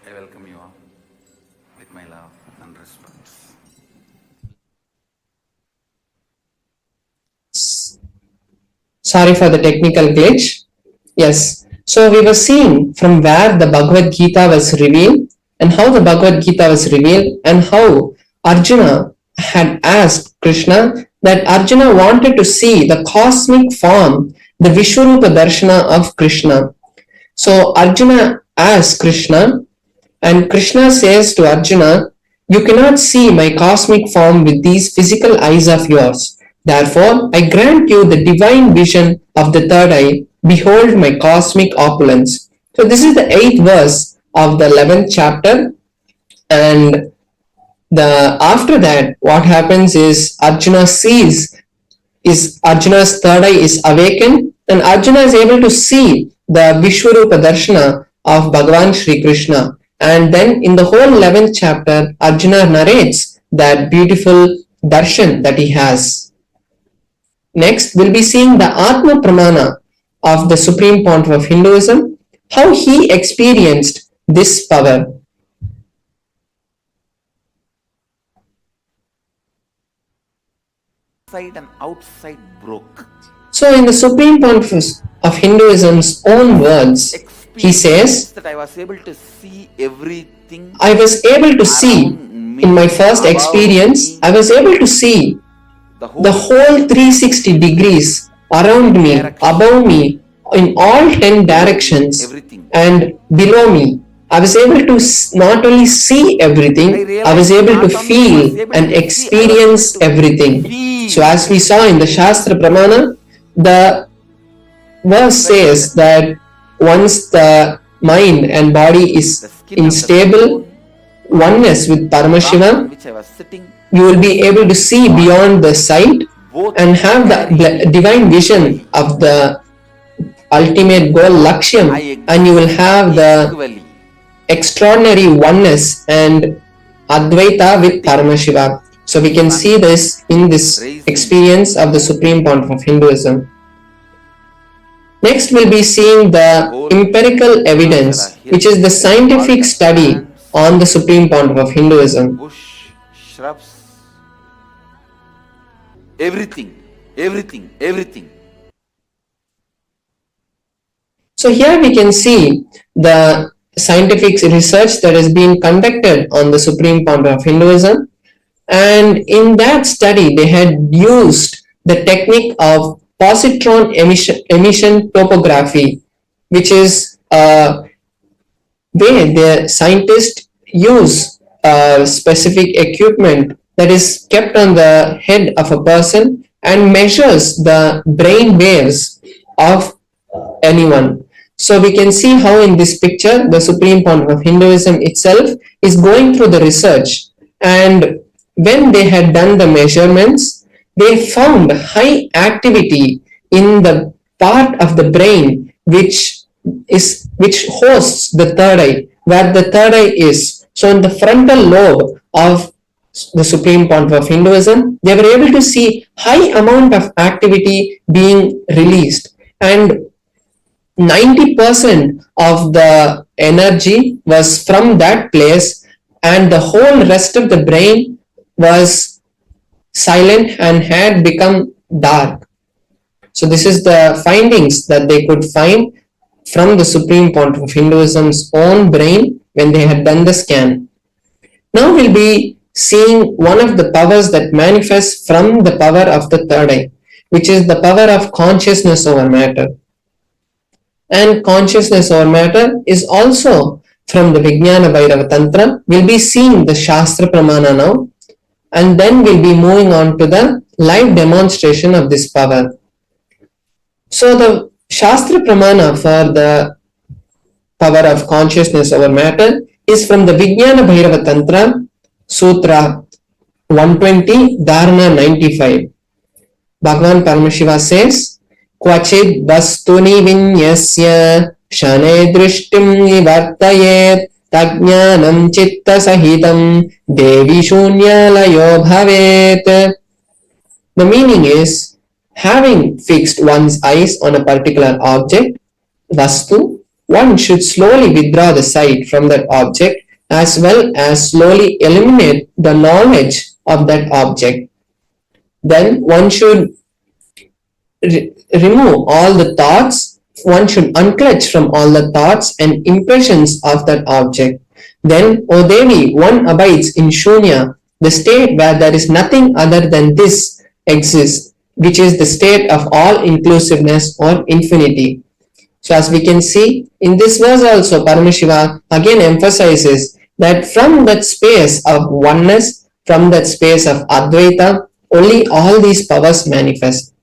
I welcome you all with my love and respect. Sorry for the technical glitch. Yes. So we were seeing from where the Bhagavad Gita was revealed and how the Bhagavad Gita was revealed and how Arjuna had asked Krishna that Arjuna wanted to see the cosmic form, the Vishwarupa Darshana of Krishna. So Arjuna asked Krishna, and Krishna says to Arjuna, "You cannot see my cosmic form with these physical eyes of yours. Therefore, I grant you the divine vision of the third eye. Behold my cosmic opulence." So this is the 8th verse of the 11th chapter. And after that, what happens is Arjuna sees, Arjuna's third eye is awakened, and Arjuna is able to see the Vishwarupa Darshana of Bhagavan Sri Krishna. And then in the whole 11th chapter, Arjuna narrates that beautiful darshan that he has. Next, we'll be seeing the Atma Pramana of the Supreme Pontiff of Hinduism, how he experienced this power. Inside and outside broke. So in the Supreme Pontiff of Hinduism's own words, he says, that I was able to see everything. I was able to see, in my first experience, I was able to see the whole 360 degrees around me, above me, in all 10 directions, and below me. I was able to not only see everything, I was able to feel and experience everything. So as we saw in the Shastra Pramana, the verse says that once the mind and body is in stable oneness with Paramashivam, you will be able to see beyond the sight and have the divine vision of the ultimate goal, Lakshyam, and you will have the extraordinary oneness and Advaita with Paramashiva. So we can see this in this experience of the Supreme Pontiff of Hinduism. Next, we'll be seeing the empirical evidence, which is the scientific study on the Supreme Pontiff of Hinduism. Bush, shrubs, everything. So here we can see the scientific research that has been conducted on the Supreme Pontiff of Hinduism. And in that study, they had used the technique of positron emission topography, which is where the scientists use specific equipment that is kept on the head of a person and measures the brain waves of anyone. So we can see how in this picture the Supreme Pontiff of Hinduism itself is going through the research, and when they had done the measurements, they found high activity in the part of the brain which hosts the third eye, where the third eye is. So in the frontal lobe of the Supreme Pontiff of Hinduism, they were able to see high amount of activity being released, and 90% of the energy was from that place, and the whole rest of the brain was silent and had become dark. So this is the findings that they could find from the Supreme Pontiff of Hinduism's own brain when they had done the scan. Now we'll be seeing one of the powers that manifests from the power of the third eye, which is the power of consciousness over matter. And consciousness over matter is also from the Vijnana Bhairava Tantra. We'll be seeing the Shastra Pramana now, and then we'll be moving on to the live demonstration of this power. So the Shastra Pramana for the power of consciousness over matter is from the Vijnana Bhairava Tantra, Sutra 120, Dharana 95. Bhagavan Paramashiva says, Kvachid vastuni vinyasya shane drishtim nivartayet tajnanam chitta sahitam devi shunyalayo bhavet. The meaning is, having fixed one's eyes on a particular object, vastu, one should slowly withdraw the sight from that object as well as slowly eliminate the knowledge of that object. Then one should remove all the thoughts, one should unclutch from all the thoughts and impressions of that object. Then, O Devi, one abides in Shunya, the state where there is nothing other than this exists, which is the state of all inclusiveness or infinity. So as we can see, in this verse also, Paramashiva again emphasizes that from that space of oneness, from that space of Advaita, only all these powers manifest.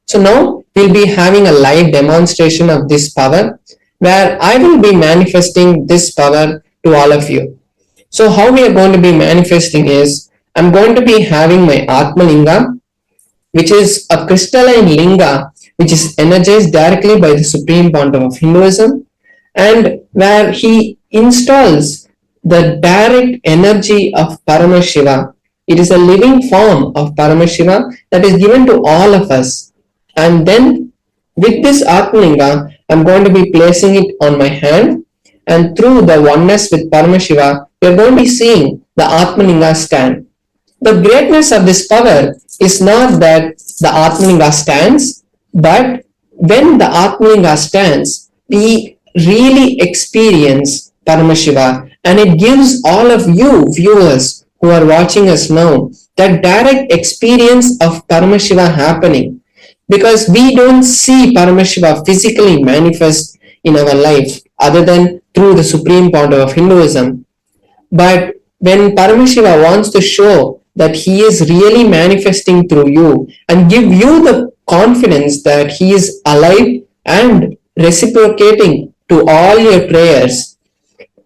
So now we'll be having a live demonstration of this power, where I will be manifesting this power to all of you. So how we are going to be manifesting is, I'm going to be having my Atma Linga, which is a crystalline linga, which is energized directly by the Supreme Pontiff of Hinduism, and where he installs the direct energy of Paramashiva. It is a living form of Paramashiva that is given to all of us. And then with this Atmalinga, I'm going to be placing it on my hand, and through the oneness with Paramashiva, we are going to be seeing the Atmalinga stand. The greatness of this power is not that the Atmalinga stands, but when the Atmalinga stands, we really experience Paramashiva, and it gives all of you viewers who are watching us now that direct experience of Paramashiva happening, because we don't see Paramashiva physically manifest in our life other than through the Supreme Pontiff of Hinduism. But when Paramashiva wants to show that he is really manifesting through you and give you the confidence that he is alive and reciprocating to all your prayers,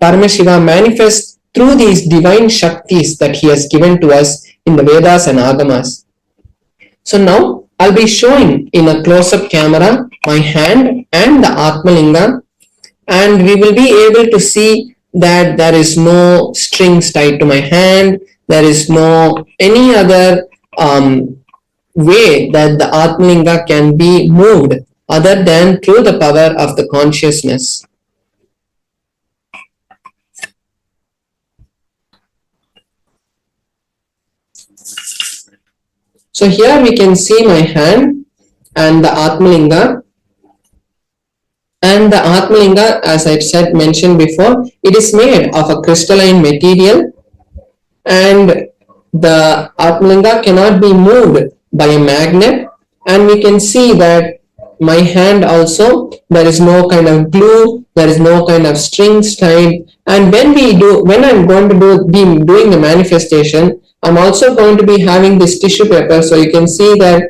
Paramashiva manifests through these divine Shaktis that he has given to us in the Vedas and Agamas. So now I'll be showing in a close-up camera my hand and the Atmalinga, and we will be able to see that there is no strings tied to my hand, there is no any other way that the Atmalinga can be moved other than through the power of the consciousness. So here we can see my hand and the Atmalinga. And the Atmalinga, as I said, mentioned before, it is made of a crystalline material, and the Atmalinga cannot be moved by a magnet. And we can see that my hand also, there is no kind of glue, there is no kind of strings tied. And when I'm going to be doing the manifestation, I'm also going to be having this tissue paper. So you can see that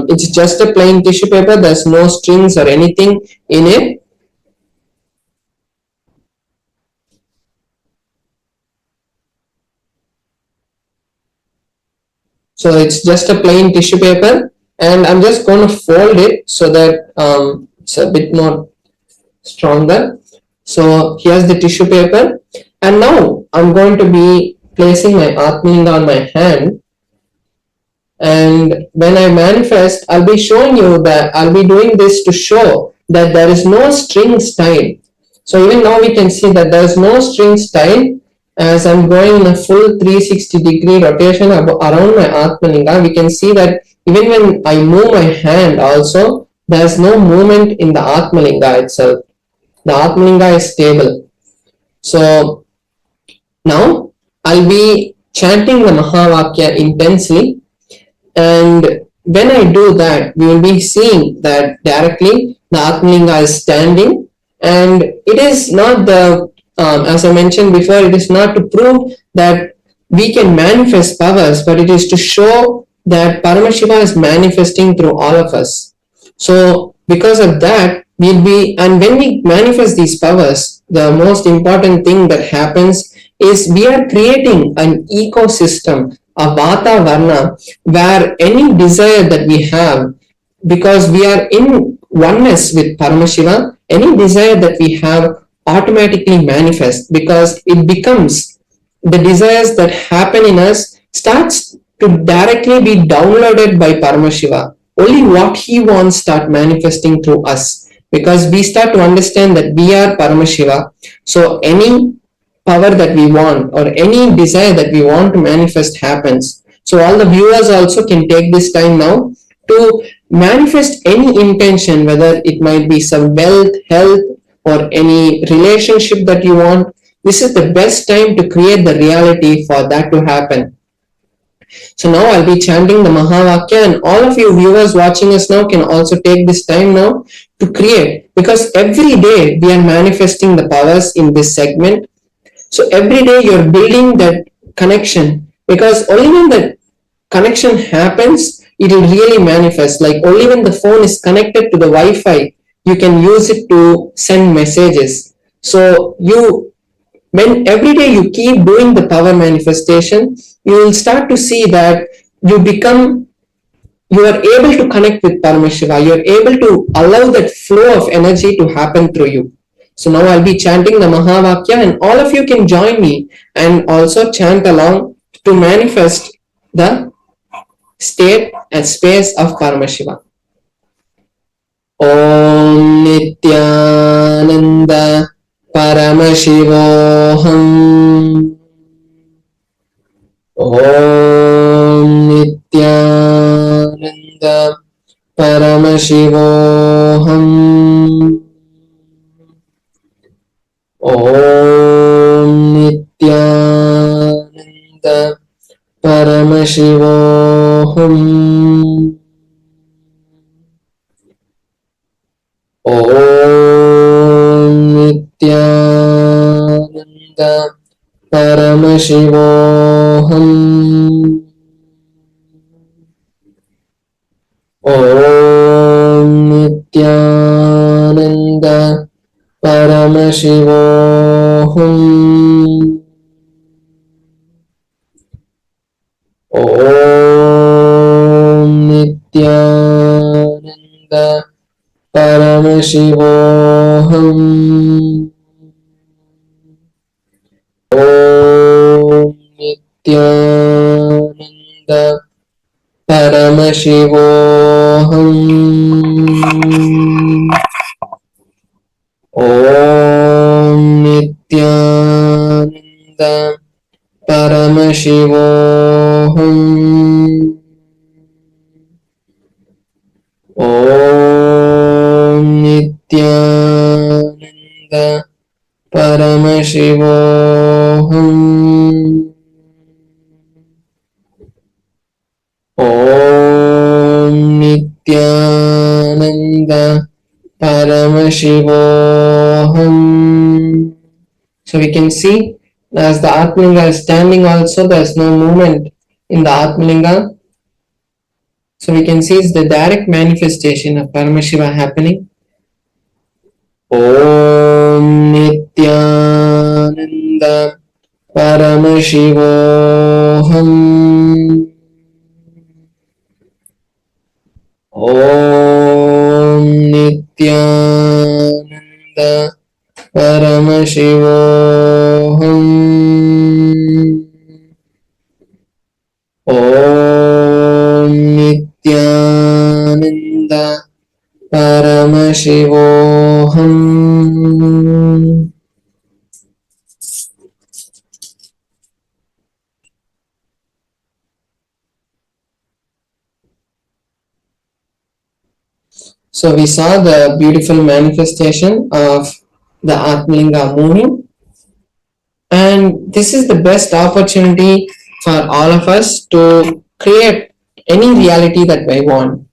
it's just a plain tissue paper. There's no strings or anything in it. So it's just a plain tissue paper, and I'm just going to fold it so that it's a bit more stronger. So here's the tissue paper, and now I'm going to be placing my Atmalinga on my hand. And when I manifest, I'll be showing you that I'll be doing this to show that there is no strings tied. So even now we can see that there is no strings tied. As I'm going in a full 360-degree rotation around my Atmalinga, we can see that even when I move my hand also, there's no movement in the Atmalinga itself. The Atmalinga is stable. So now I'll be chanting the Mahavakya intensely, and when I do that, we will be seeing that directly the Atmalinga is standing, and it is not the, as I mentioned before, it is not to prove that we can manifest powers, but it is to show that Paramashiva is manifesting through all of us. So because of that, we'll be, and when we manifest these powers, the most important thing that happens is we are creating an ecosystem, a Vata Varna, where any desire that we have, because we are in oneness with Paramashiva, any desire that we have automatically manifests, because it becomes, the desires that happen in us starts to directly be downloaded by Paramashiva. Only what he wants start manifesting through us, because we start to understand that we are Paramashiva. So any power that we want or any desire that we want to manifest happens. So all the viewers also can take this time now to manifest any intention, whether it might be some wealth, health, or any relationship that you want. This is the best time to create the reality for that to happen. So now I'll be chanting the Mahavakya, and all of you viewers watching us now can also take this time now to create, because every day we are manifesting the powers in this segment. So every day you're building that connection, because only when the connection happens, it will really manifest. Like only when the phone is connected to the Wi-Fi, you can use it to send messages. So when every day you keep doing the power manifestation, you will start to see that you are able to connect with Paramashiva. You are able to allow that flow of energy to happen through you. So now I'll be chanting the Mahavakya, and all of you can join me and also chant along to manifest the state and space of Paramashiva. Om Nithyananda Paramashivoham. Om Nithyananda Paramashivoham. Om Nithyananda Paramashivoham. Om Nithyananda Paramashivoham. Om Nithyananda Paramashivoham. Om Nithyananda Paramashivoham. Om Nithyananda Paramashivoham. Om Nithyananda Paramashivoham. Om Nithyananda Paramashivoham. Om Nithyananda Paramashivoham. So we can see as the Atmalinga is standing also, there is no movement in the Atmalinga. So we can see it's the direct manifestation of Paramashiva happening. Om Nithyananda Paramashivoham. Om Nithyananda Paramashivoham. Paramashivoham. Om Nithyananda Paramashivoham. So we saw the beautiful manifestation of the Atmalinga moving, and this is the best opportunity for all of us to create any reality that we want.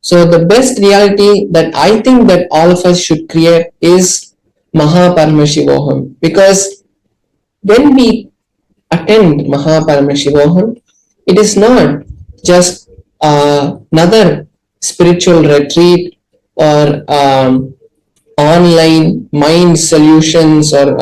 So the best reality that I think that all of us should create is Paramashivoham, because when we attend Paramashivoham, it is not just another spiritual retreat or online mind solutions or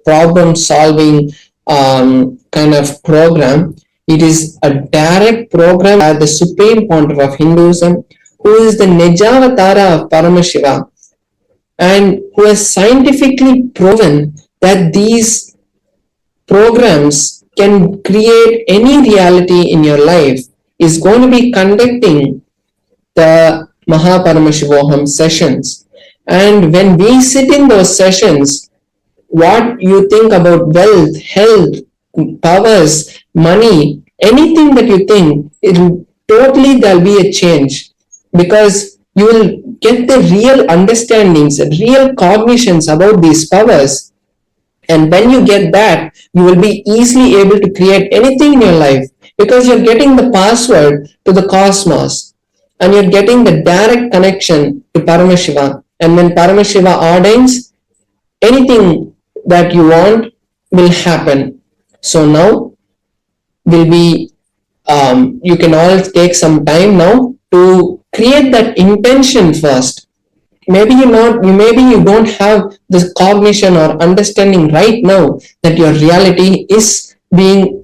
problem solving kind of program. It is a direct program by the Supreme Pontiff of Hinduism, who is the Nijavatara of Paramashiva, and who has scientifically proven that these programs can create any reality in your life, is going to be conducting the Paramashivoham sessions. And when we sit in those sessions, what you think about wealth, health, powers, money, anything that you think, totally there'll be a change, because you will get the real understandings, real cognitions about these powers. And when you get that, you will be easily able to create anything in your life, because you're getting the password to the cosmos and you're getting the direct connection to Paramashiva. And when Paramashiva ordains, anything that you want will happen. So now will be, you can all take some time now to create that intention first. Maybe you don't have this cognition or understanding right now that your reality is being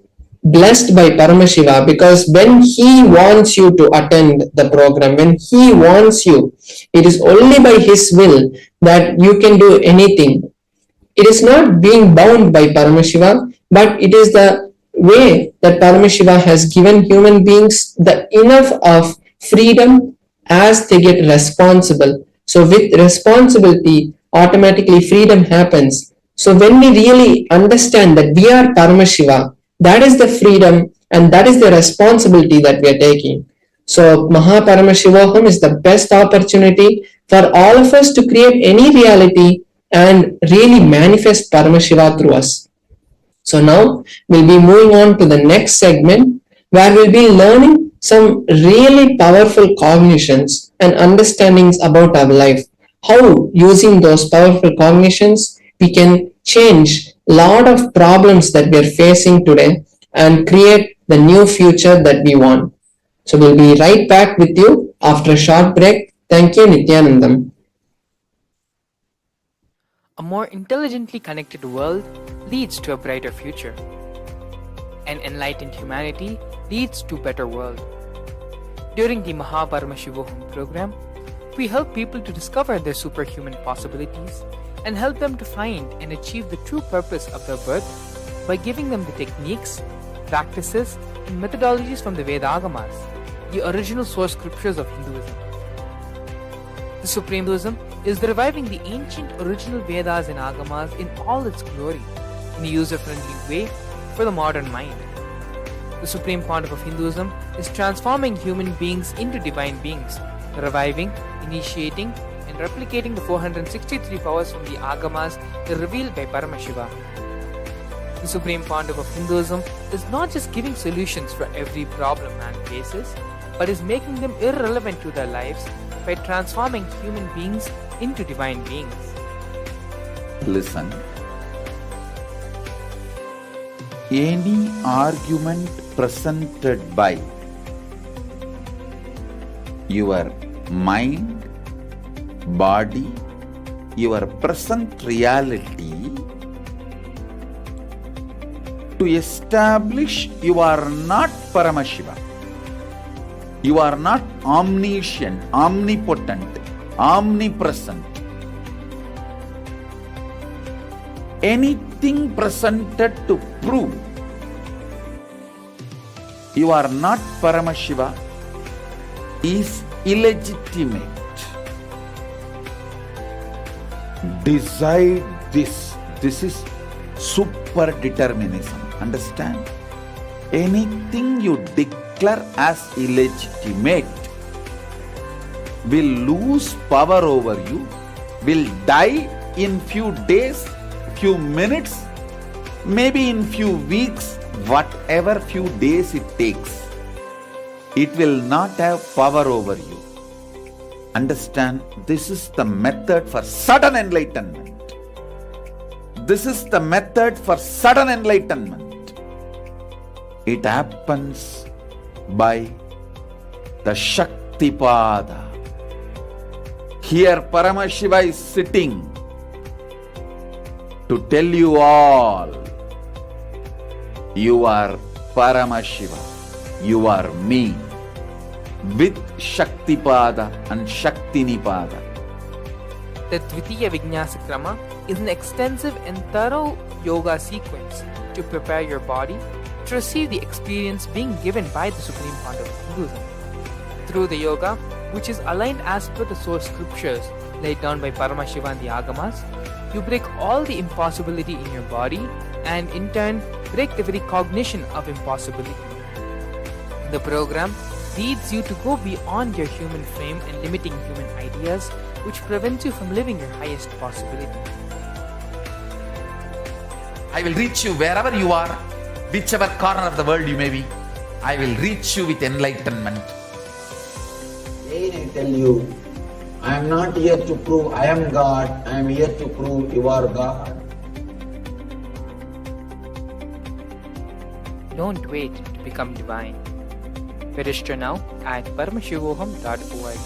blessed by Paramashiva, because when he wants you to attend the program, when he wants you, it is only by his will that you can do anything. It is not being bound by Paramashiva, but it is the way that Paramashiva has given human beings the enough of freedom as they get responsible. So with responsibility, automatically freedom happens. So when we really understand that we are Paramashiva, that is the freedom and that is the responsibility that we are taking. So Paramashivoham is the best opportunity for all of us to create any reality and really manifest Paramashiva through us. So now we'll be moving on to the next segment, where we'll be learning some really powerful cognitions and understandings about our life. How using those powerful cognitions we can change a lot of problems that we are facing today and create the new future that we want. So we'll be right back with you after a short break. Thank you, Nithyanandam. A more intelligently connected world leads to a brighter future. An enlightened humanity leads to a better world. During the Paramashivoham program, we help people to discover their superhuman possibilities and help them to find and achieve the true purpose of their birth by giving them the techniques, practices, and methodologies from the Vedagamas, the original source scriptures of Hinduism. The Supreme Hinduism is reviving the ancient original Vedas and Agamas in all its glory, in a user-friendly way for the modern mind. The Supreme Pontiff of Hinduism is transforming human beings into divine beings, reviving, initiating, and replicating the 463 powers from the Agamas revealed by Paramashiva. The Supreme Pontiff of Hinduism is not just giving solutions for every problem man faces, but is making them irrelevant to their lives by transforming human beings into divine beings. Listen. Any argument presented by your mind, body, your present reality to establish you are not Paramashiva. You are not omniscient, omnipotent, omnipresent. anything presented to prove you are not Paramashiva is illegitimate. Decide this. This is super determinism. Understand? Anything you declare as illegitimate will lose power over you, will die in few days, few minutes, maybe in few weeks, whatever few days it takes. It will not have power over you. Understand, this is the method for sudden enlightenment. This is the method for sudden enlightenment. It happens by the Shaktipada. Here Paramashiva is sitting to tell you all, you are Paramashiva, you are me, with Shaktipada and Shaktinipada. The Dvitiya Vinyasa Krama is an extensive and thorough yoga sequence to prepare your body to receive the experience being given by the Supreme Founder of Hinduism. Through the yoga, which is aligned as per the source scriptures laid down by Paramashiva and the Agamas, you break all the impossibility in your body and in turn break the very cognition of impossibility. The program leads you to go beyond your human frame and limiting human ideas, which prevents you from living your highest possibility. I will reach you wherever you are, whichever corner of the world you may be. I will reach you with enlightenment. Again I tell you, I am not here to prove I am God, I am here to prove you are God. Don't wait to become divine. Register now at paramashivoham.org.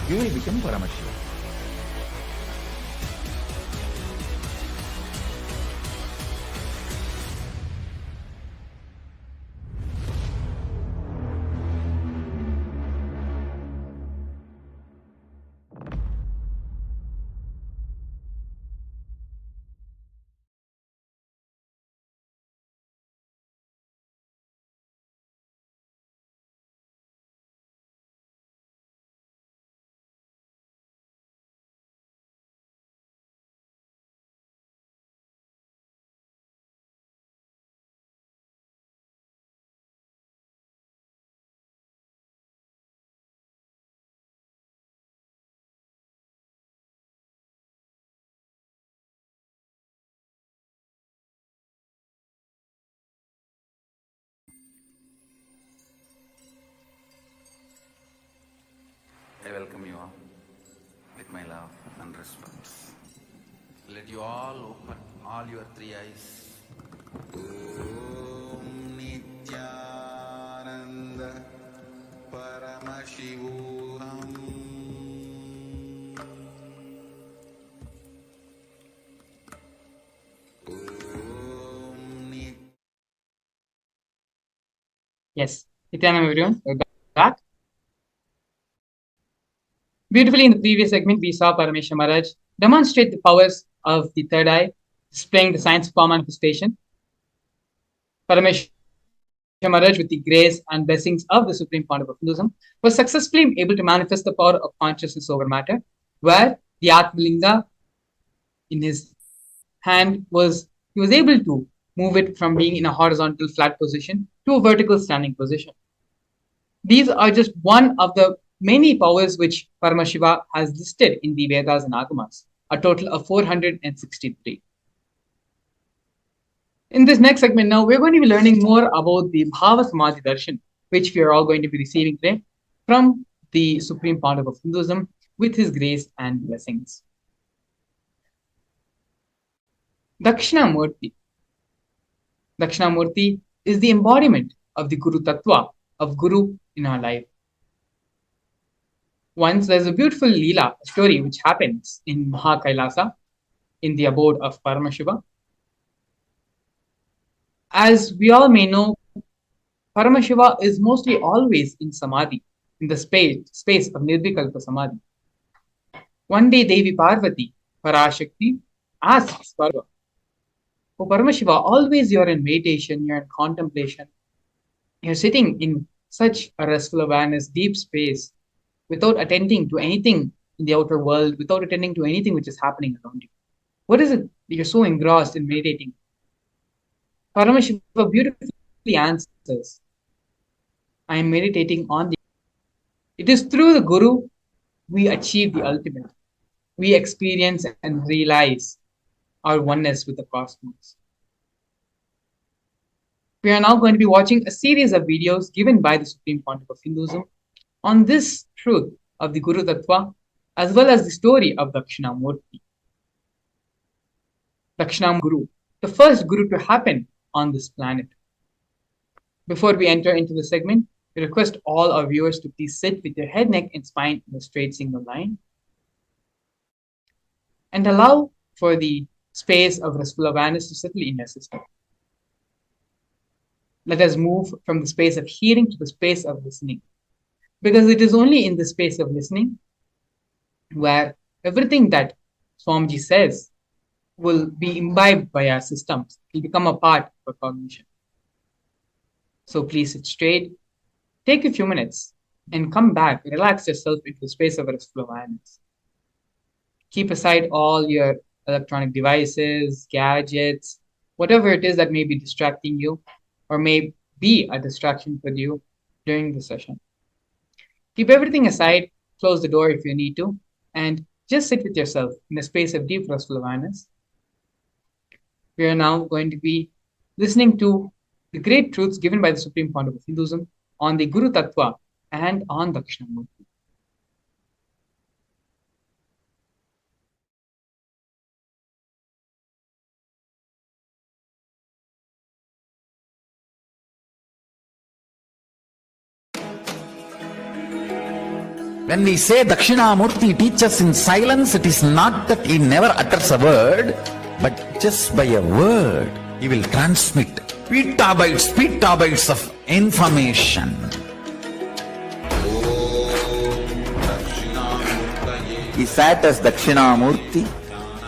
You will become Paramashiva. I welcome you all with my love and respect. Let you all open all your three eyes. Om Nithyananda Paramashivam. Yes, Nithyananda everyone, we're back. Beautifully, in the previous segment, we saw Paramashivam Maharaj demonstrate the powers of the third eye displaying the science of power manifestation. Paramashivam, with the grace and blessings of the Supreme Founder of Hinduism, was successfully able to manifest the power of consciousness over matter, where the Atmalinga in his hand he was able to move it from being in a horizontal flat position to a vertical standing position. These are just one of the many powers which Paramashiva has listed in the Vedas and Agamas, a total of 463. In this next segment now, we're going to be learning more about the Bhava Samadhi Darshan, which we are all going to be receiving today from the Supreme Founder of Hinduism with his grace and blessings. Dakshinamurthy. Dakshinamurthy is the embodiment of the Guru Tattva, of Guru in our life. Once there's a beautiful Leela story which happens in Mahakailasa, in the abode of Paramashiva. As we all may know, Paramashiva is mostly always in Samadhi, in the space of Nirvikalpa Samadhi. One day Devi Parvati, Parashakti, asks Parva, "Oh Paramashiva, always you're in meditation, you're in contemplation, you're sitting in such a restful awareness, deep space, without attending to anything in the outer world, without attending to anything which is happening around you. What is it that you're so engrossed in meditating?" Paramashiva beautifully answers, "I am meditating on the..." It is through the Guru we achieve the ultimate. We experience and realize our oneness with the cosmos. We are now going to be watching a series of videos given by the Supreme Founder of Hinduism on this truth of the Guru Tattva, as well as the story of Dakshinamurthy. Dakshinamurthy Guru, the first Guru to happen on this planet. Before we enter into the segment, we request all our viewers to please sit with your head, neck, and spine in a straight single line, and allow for the space of restful awareness to settle in your system. Let us move from the space of hearing to the space of listening, because it is only in the space of listening where everything that Swamiji says will be imbibed by our systems, will become a part of our cognition. So please sit straight, take a few minutes, and come back, relax yourself into the space of restful awareness. Keep aside all your electronic devices, gadgets, whatever it is that may be distracting you or may be a distraction for you during the session. Keep everything aside, close the door if you need to, and just sit with yourself in a space of deep restful awareness. We are now going to be listening to the great truths given by the Supreme Founder of Hinduism on the Guru Tattva and on Dakshinamurthy. When we say Dakshinamurthy teaches in silence, it is not that he never utters a word, but just by a word, he will transmit petabytes of information. He sat as Dakshinamurthy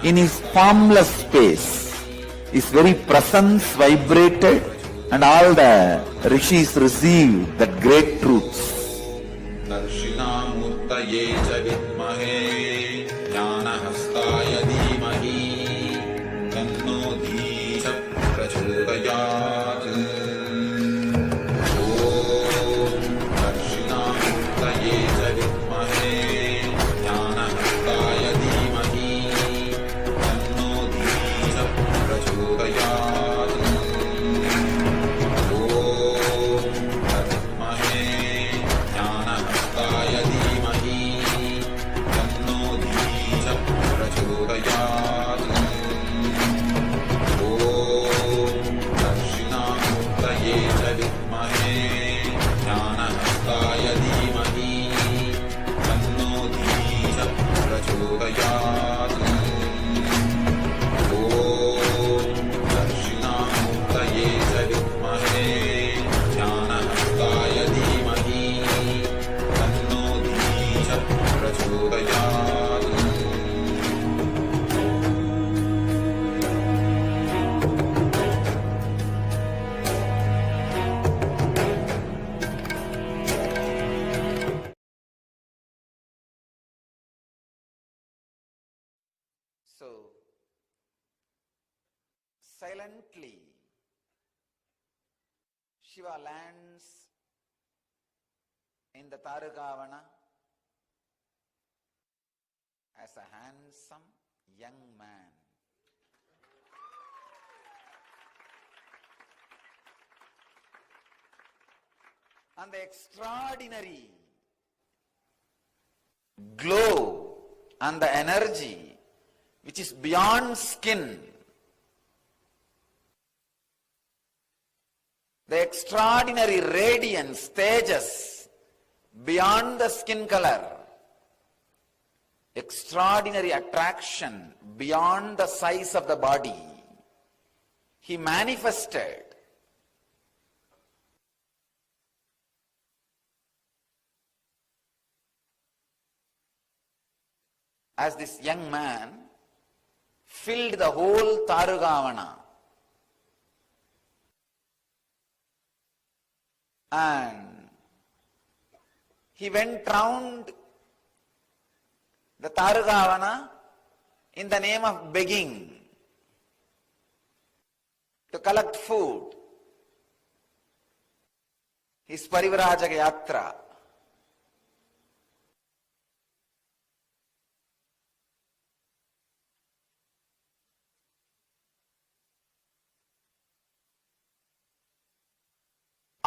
in his formless space. His very presence vibrated, and all the rishis received that great truths. Dakshinamurtaye cha vidmahe jnanahastaya dhimahi tanno dheecha prachodayat. Om Dakshinamurtaye cha vidmahe jnanahastaya dhimahi tanno dheecha prachodayat. Om Silently, Shiva lands in the Tarugavana as a handsome young man. And the extraordinary glow and the energy which is beyond skin, the extraordinary radiance, tejas, beyond the skin color, extraordinary attraction beyond the size of the body, he manifested as this young man filled the whole Tarugavana. And he went round the Tarugavana in the name of begging to collect food. His Parivrajaka Yatra.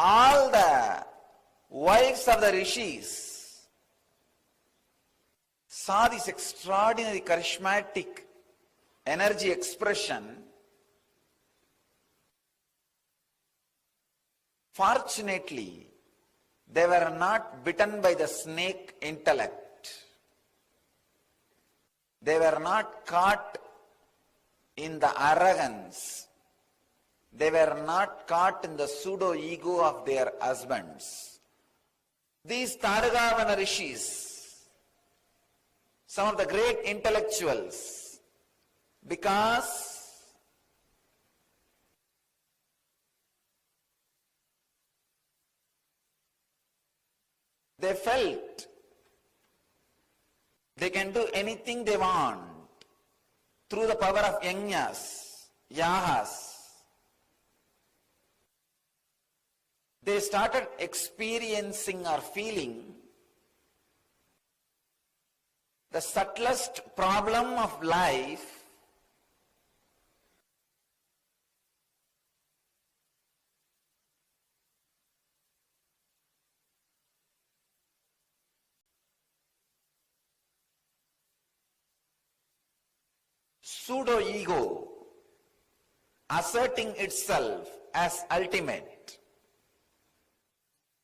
All the wives of the rishis saw this extraordinary charismatic energy expression. Fortunately, they were not bitten by the snake intellect. They were not caught in the arrogance. They were not caught in the pseudo-ego of their husbands. These Tarugavana rishis, some of the great intellectuals, because they felt they can do anything they want through the power of yajnas, yahas. They started experiencing or feeling the subtlest problem of life pseudo-ego asserting itself as ultimate.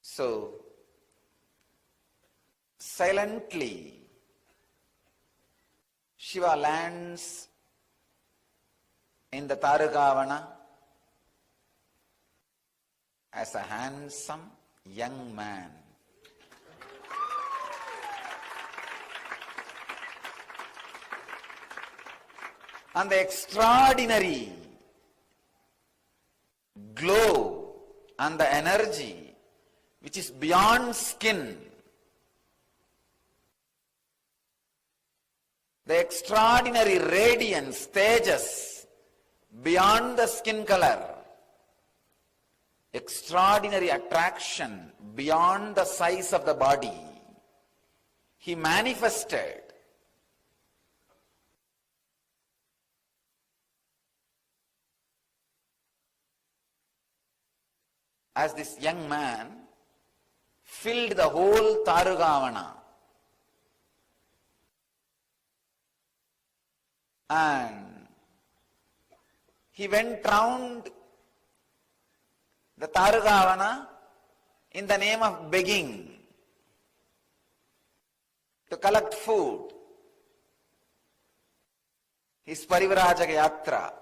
So, silently, Shiva lands in the Tarugavana as a handsome young man. And the extraordinary glow and the energy which is beyond skin, the extraordinary radiance, tejas, beyond the skin color, extraordinary attraction beyond the size of the body, he manifested as this young man filled the whole Tarugavana. And he went round the Tarugavana in the name of begging to collect food. His Parivrajaka Yatra.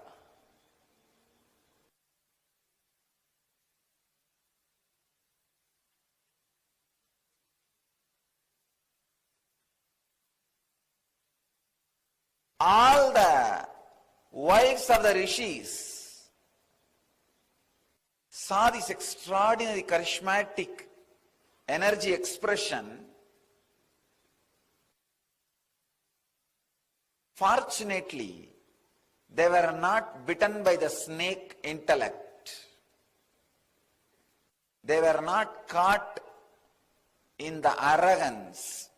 All the wives of the rishis saw this extraordinary charismatic energy expression. Fortunately, They were not bitten by the snake intellect. They were not caught in the arrogance.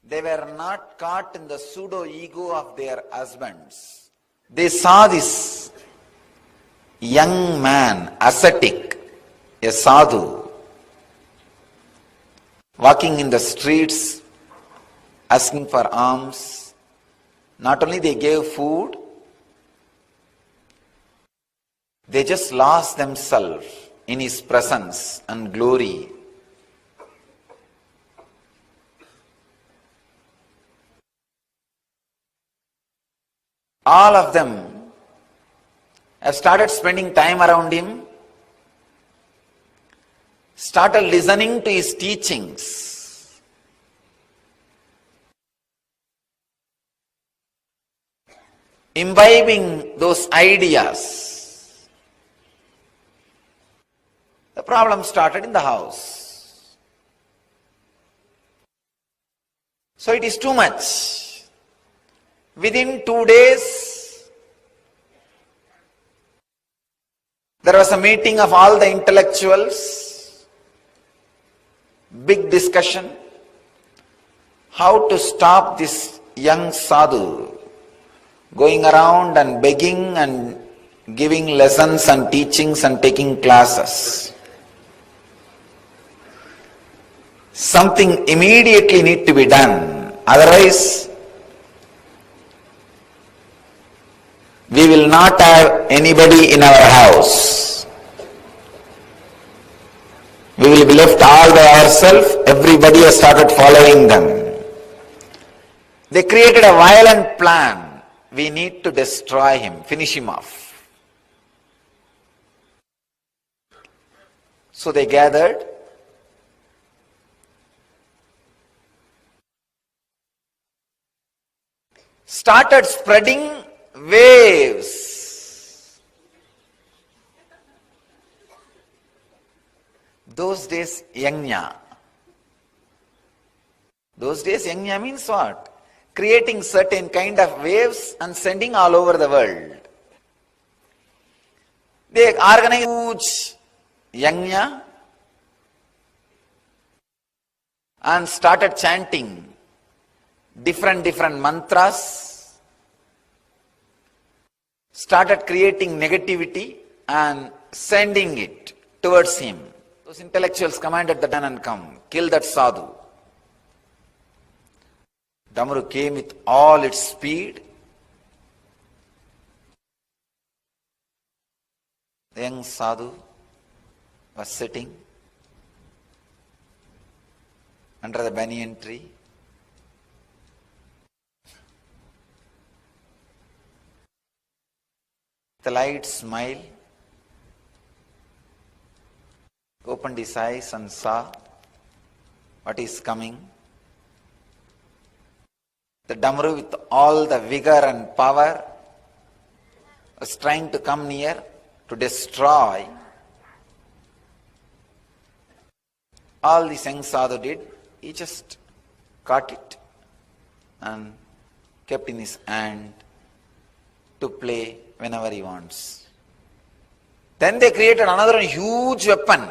They were not caught in the pseudo-ego of their husbands. They saw this young man, ascetic, a sadhu, walking in the streets, asking for alms. Not only they gave food, they just lost themselves in his presence and glory. All of them have started spending time around him, started listening to his teachings. Imbibing those ideas. The problem started in the house. So it is too much. Within 2 days, there was a meeting of all the intellectuals, big discussion, how to stop this young sadhu going around and begging and giving lessons and teachings and taking classes. Something immediately need to be done, otherwise we will not have anybody in our house. We will be left all by ourselves. Everybody has started following them. They created a violent plan. We need to destroy him, finish him off. So they gathered. Started spreading waves. Those days, yajna. Those days, yajna means what? Creating certain kind of waves and sending all over the world. They organized huge yajna and started chanting different mantras. Started creating negativity and sending it towards him. Those intellectuals commanded the man and come, kill that sadhu. Damaru came with all its speed. The young sadhu was sitting under the banyan tree. The light smile, opened his eyes and saw what is coming. The Damaru with all the vigor and power was trying to come near to destroy. All this young sadhu did, he just caught it and kept in his hand to play whenever he wants. Then they created another huge weapon.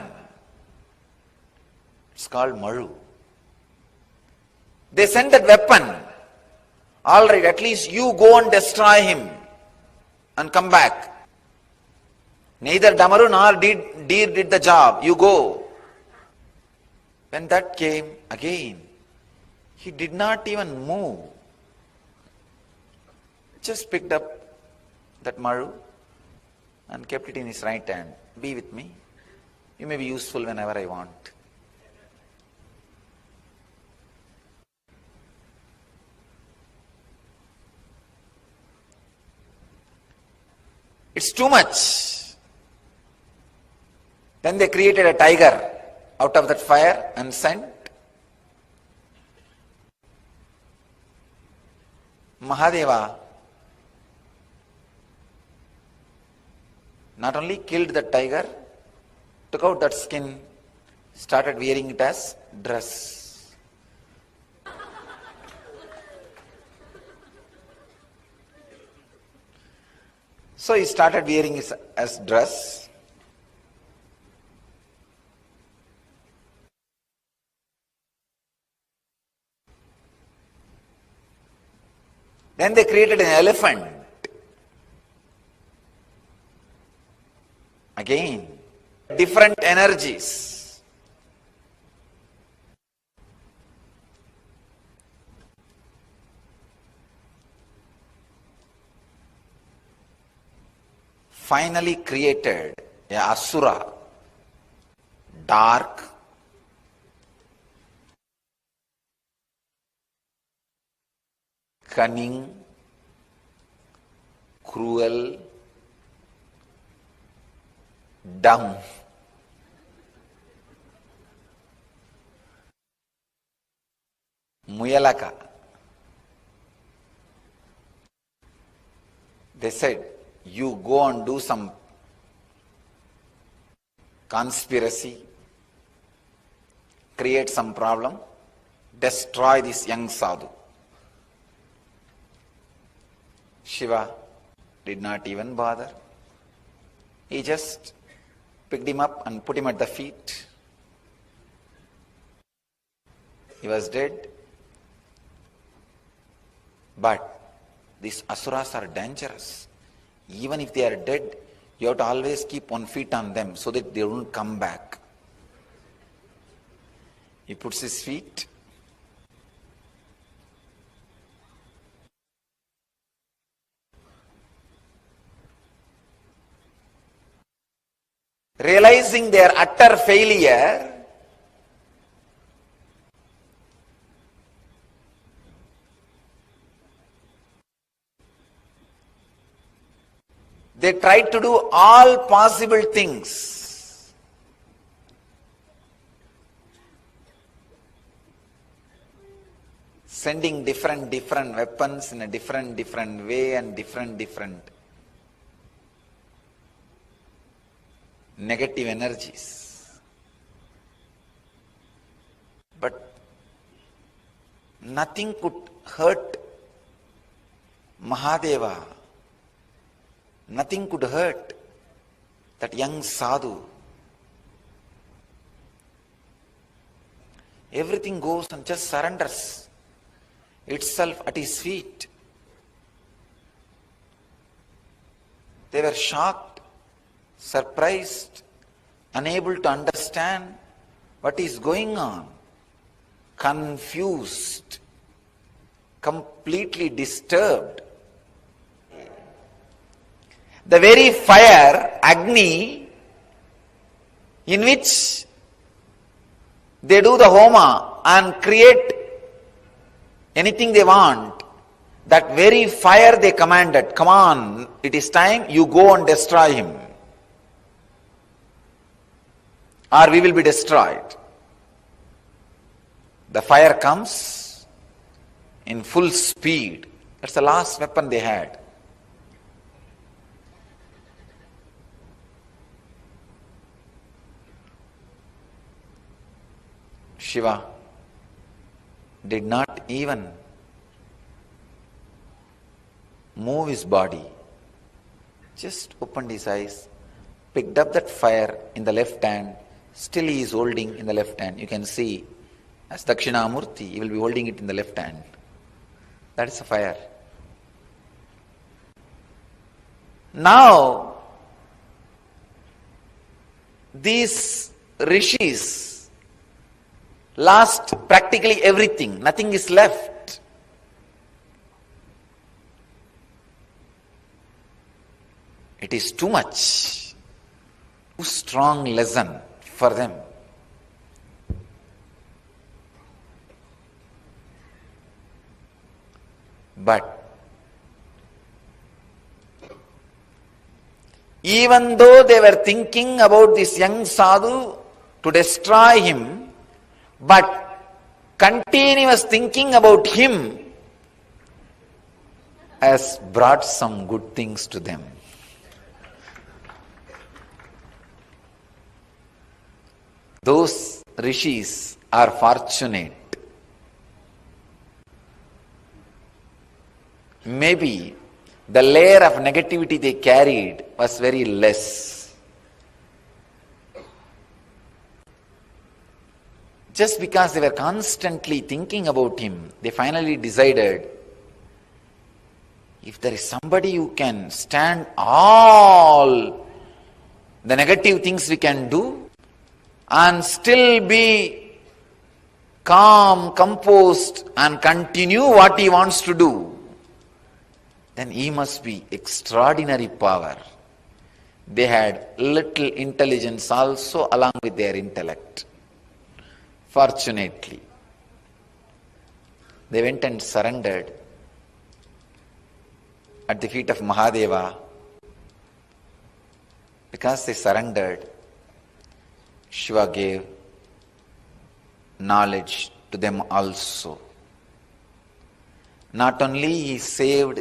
It's called Maru. They sent that weapon. All right, at least you go and destroy him and come back. Neither Damaru nor Deer did the job. You go. When that came again, he did not even move. Just picked up that Maru and kept it in his right hand. Be with me. You may be useful whenever I want. It's too much. Then they created a tiger out of that fire and sent. Mahadeva not only killed the tiger, took out that skin, started wearing it as dress. So he started wearing his as dress. Then they created an elephant. Again, different energies. Finally created a asura, dark, cunning, cruel, dumb. Muyalaka. They said, you go and do some conspiracy, create some problem, destroy this young sadhu. Shiva did not even bother. He just picked him up and put him at the feet. He was dead. But these asuras are dangerous. Even if they are dead, you have to always keep 1 foot on them so that they don't come back. He puts his feet. Realizing their utter failure, they tried to do all possible things. Sending different weapons in a different way and different negative energies. But nothing could hurt Mahadeva. Nothing could hurt that young sadhu. Everything goes and just surrenders itself at his feet. They were shocked, surprised, unable to understand what is going on, confused, completely disturbed. The very fire, Agni, in which they do the homa and create anything they want, that very fire they commanded, come on, it is time, you go and destroy him, or we will be destroyed. The fire comes in full speed. That's the last weapon they had. Shiva did not even move his body, just opened his eyes, picked up that fire in the left hand, still he is holding in the left hand. You can see, as Dakshinamurthy, he will be holding it in the left hand. That is the fire. Now, these rishis lost practically everything. Nothing is left. It is too much. Too strong lesson for them. But even though they were thinking about this young sadhu to destroy him, but continuous thinking about him has brought some good things to them. Those rishis are fortunate. Maybe the layer of negativity they carried was very less. Just because they were constantly thinking about him, they finally decided, if there is somebody who can stand all the negative things we can do and still be calm, composed and continue what he wants to do, then he must be extraordinary power. They had little intelligence also along with their intellect. Fortunately, they went and surrendered at the feet of Mahadeva. Because they surrendered, Shiva gave knowledge to them also. Not only he saved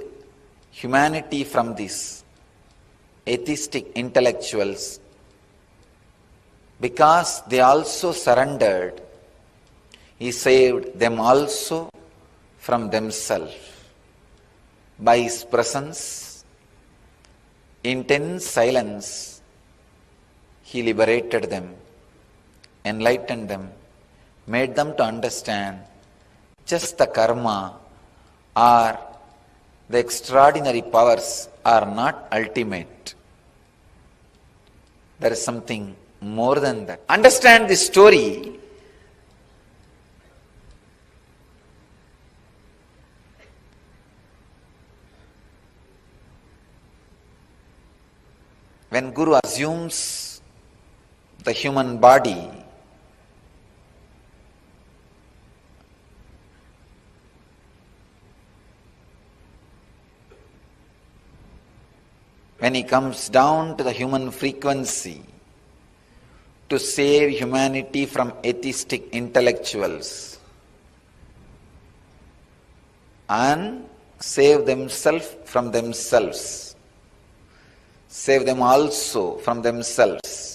humanity from these atheistic intellectuals, because they also surrendered, he saved them also from themselves. By his presence, intense silence, he liberated them, enlightened them, made them to understand just the karma or the extraordinary powers are not ultimate. There is something more than that. Understand this story. When Guru assumes the human body, when he comes down to the human frequency to save humanity from atheistic intellectuals and save themselves from themselves, save them also from themselves.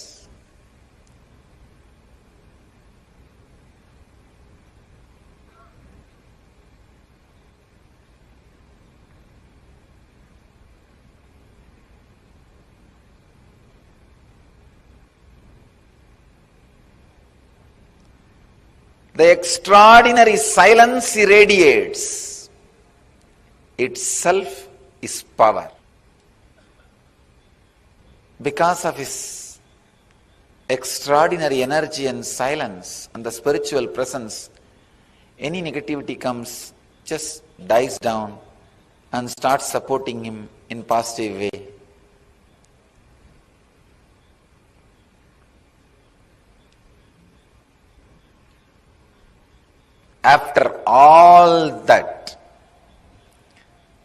The extraordinary silence he radiates itself is power. Because of his extraordinary energy and silence and the spiritual presence, any negativity comes, just dies down and starts supporting him in positive way. After all that,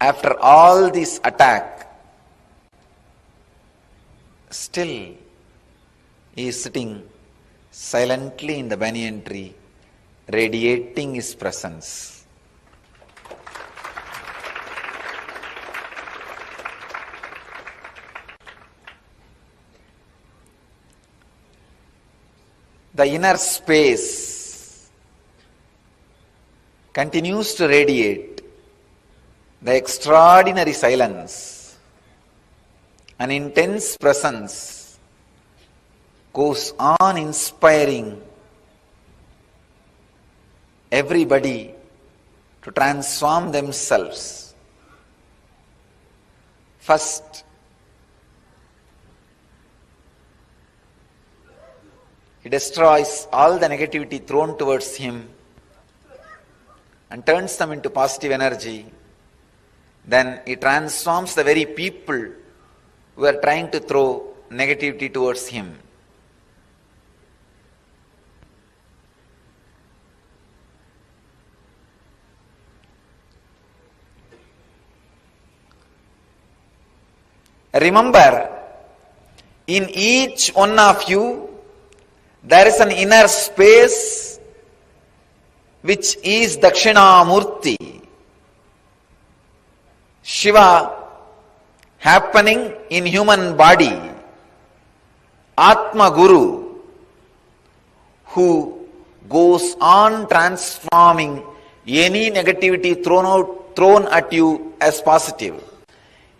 after all this attack, still he is sitting silently in the banyan tree, radiating his presence. The inner space continues to radiate the extraordinary silence. An intense presence goes on inspiring everybody to transform themselves. First, he destroys all the negativity thrown towards him and turns them into positive energy. Then he transforms the very people who are trying to throw negativity towards him. Remember, in each one of you, there is an inner space which is Dakshinamurthy. Shiva happening in human body. Atma Guru, who goes on transforming any negativity thrown at you as positive.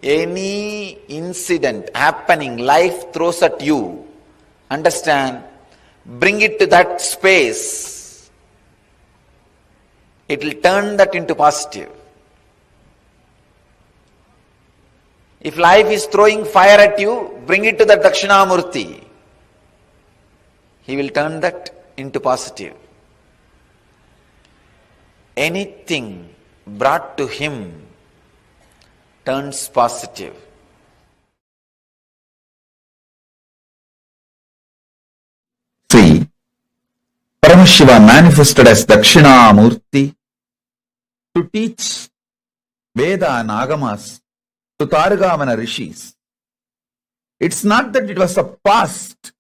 Any incident happening, life throws at you, understand, bring it to that space. It will turn that into positive. If life is throwing fire at you, bring it to the Dakshinamurthy. He will turn that into positive. Anything brought to him turns positive. See, Paramashiva manifested as Dakshinamurthy to teach Veda and Agamas to Targamana rishis. It's not that it was a past.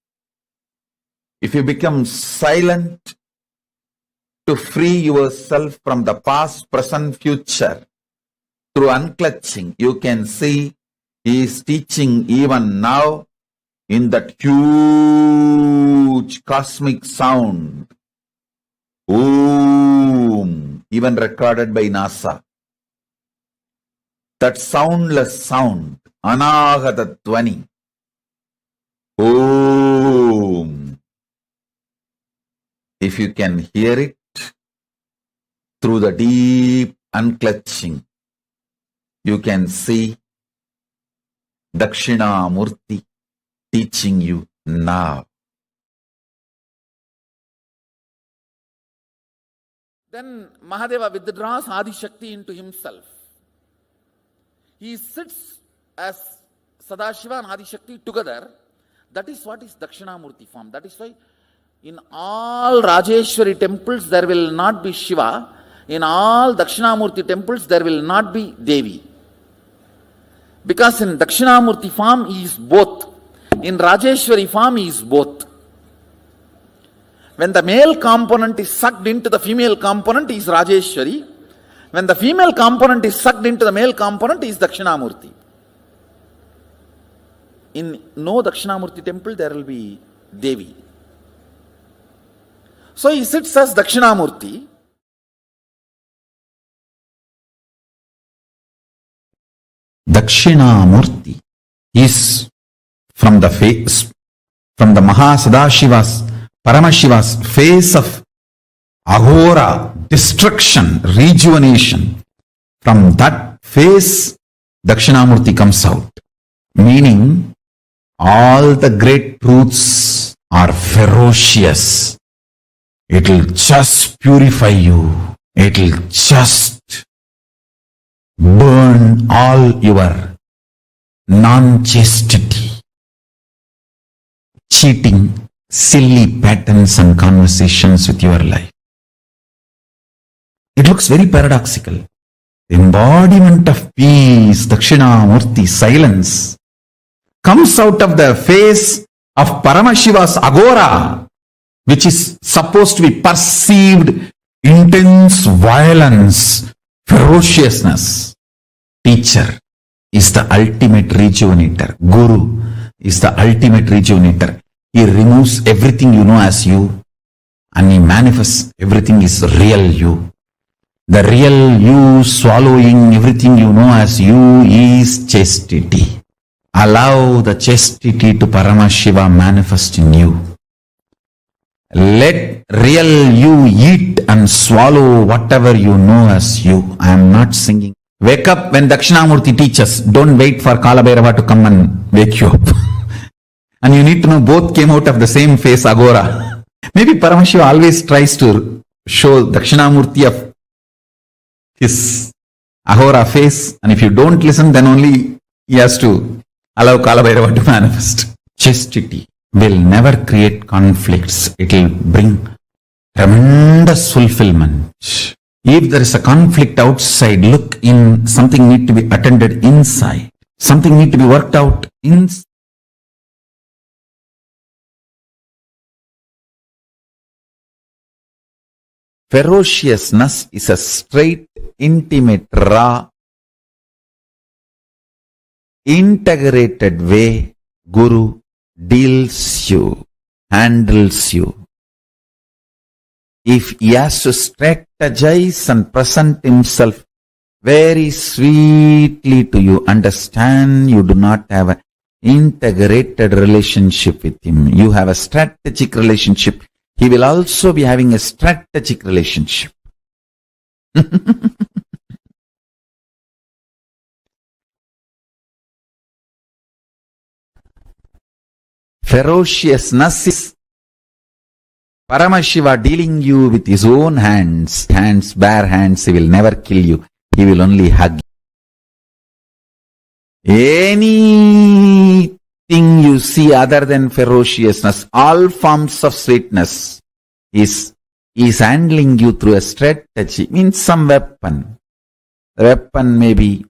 If you become silent to free yourself from the past, present, future, through unclutching, you can see he is teaching even now in that huge cosmic sound. Om, even recorded by NASA. That soundless sound, Anahata Dhvani. Om. If you can hear it through the deep unclutching, you can see Dakshinamurthy teaching you now. Then Mahadeva withdraws Adi Shakti into himself. He sits as Sadashiva and Adi Shakti together. That is what is Dakshinamurthy form. That is why in all Rajeshwari temples there will not be Shiva. In all Dakshinamurthy temples there will not be Devi. Because in Dakshinamurthy form he is both. In Rajeshwari form he is both. When the male component is sucked into the female component, he is Rajeshwari. When the female component is sucked into the male component, he is Dakshinamurthy. In no Dakshinamurthy temple there will be Devi. So he sits as Dakshinamurthy. Dakshinamurthy is from the face, from the Mahasadashiva's, Paramashiva's face of Ahora, destruction, rejuvenation. From that face, Dakshinamurthy comes out. Meaning, all the great truths are ferocious. It will just purify you. It will just burn all your non-chastity, cheating, silly patterns and conversations with your life. It looks very paradoxical. The embodiment of peace, Dakshinamurthy, silence, comes out of the face of Paramashiva's agora, which is supposed to be perceived intense violence, ferociousness. Teacher is the ultimate rejuvenator. Guru is the ultimate rejuvenator. He removes everything you know as you and he manifests everything is real you. The real you swallowing everything you know as you is chastity. Allow the chastity to Paramashiva manifest in you. Let real you eat and swallow whatever you know as you. I am not singing. Wake up when Dakshinamurthy teaches. Don't wait for Kalabhairava to come and wake you up. And you need to know both came out of the same face, Agora. Maybe Paramashiva always tries to show Dakshinamurthy of his Ahora face. And if you don't listen, then only he has to allow Kalabhairava to manifest. Chastity will never create conflicts. It will bring tremendous fulfillment. If there is a conflict outside, look in. Something need to be attended inside. Something need to be worked out inside. Ferociousness is a straight, intimate, raw, integrated way Guru deals you, handles you. If he has to strategize and present himself very sweetly to you. Understand, you do not have an integrated relationship with him. You have a strategic relationship. He will also be having a strategic relationship. Ferociousness is Paramashiva dealing you with his own hands, bare hands. He will never kill you. He will only hug you. Anything you see other than ferociousness, all forms of sweetness, is handling you through a strategy, means some weapon. The weapon may be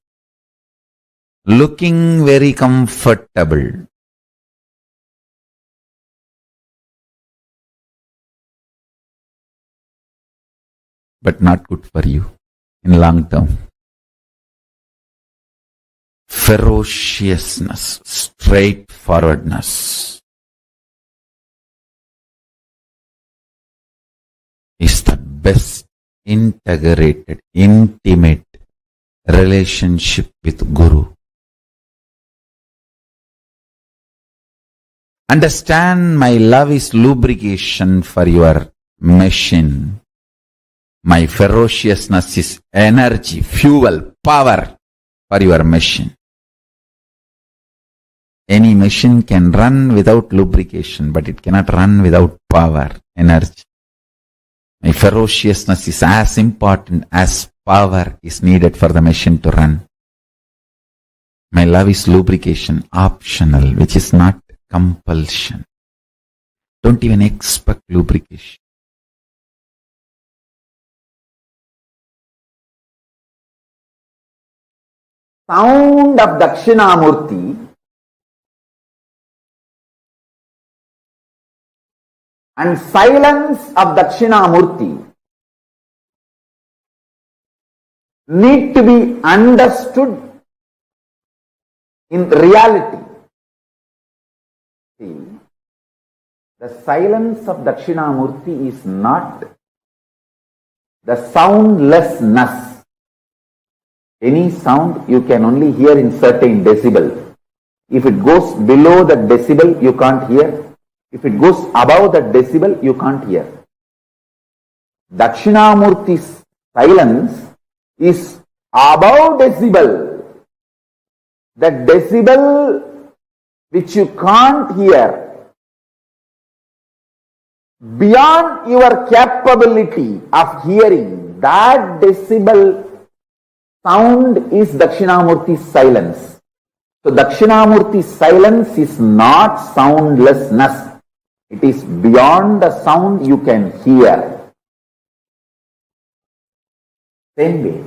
looking very comfortable, but not good for you in long term. Ferociousness, straightforwardness is the best integrated, intimate relationship with Guru. Understand, my love is lubrication for your machine. My ferociousness is energy, fuel, power for your machine. Any machine can run without lubrication, but it cannot run without power, energy. My ferociousness is as important as power is needed for the machine to run. My love is lubrication, optional, which is not compulsion. Don't even expect lubrication. Sound of Dakshinamurthy and silence of Dakshinamurthy need to be understood in reality. See, the silence of Dakshinamurthy is not the soundlessness. Any sound you can only hear in certain decibel. If it goes below that decibel, you can't hear. If it goes above that decibel, you can't hear. Dakshinamurthy's silence is above decibel. That decibel which you can't hear, beyond your capability of hearing, that decibel sound is Dakshinamurthy's silence. So Dakshinamurthy's silence is not soundlessness. It is beyond the sound you can hear. Same way.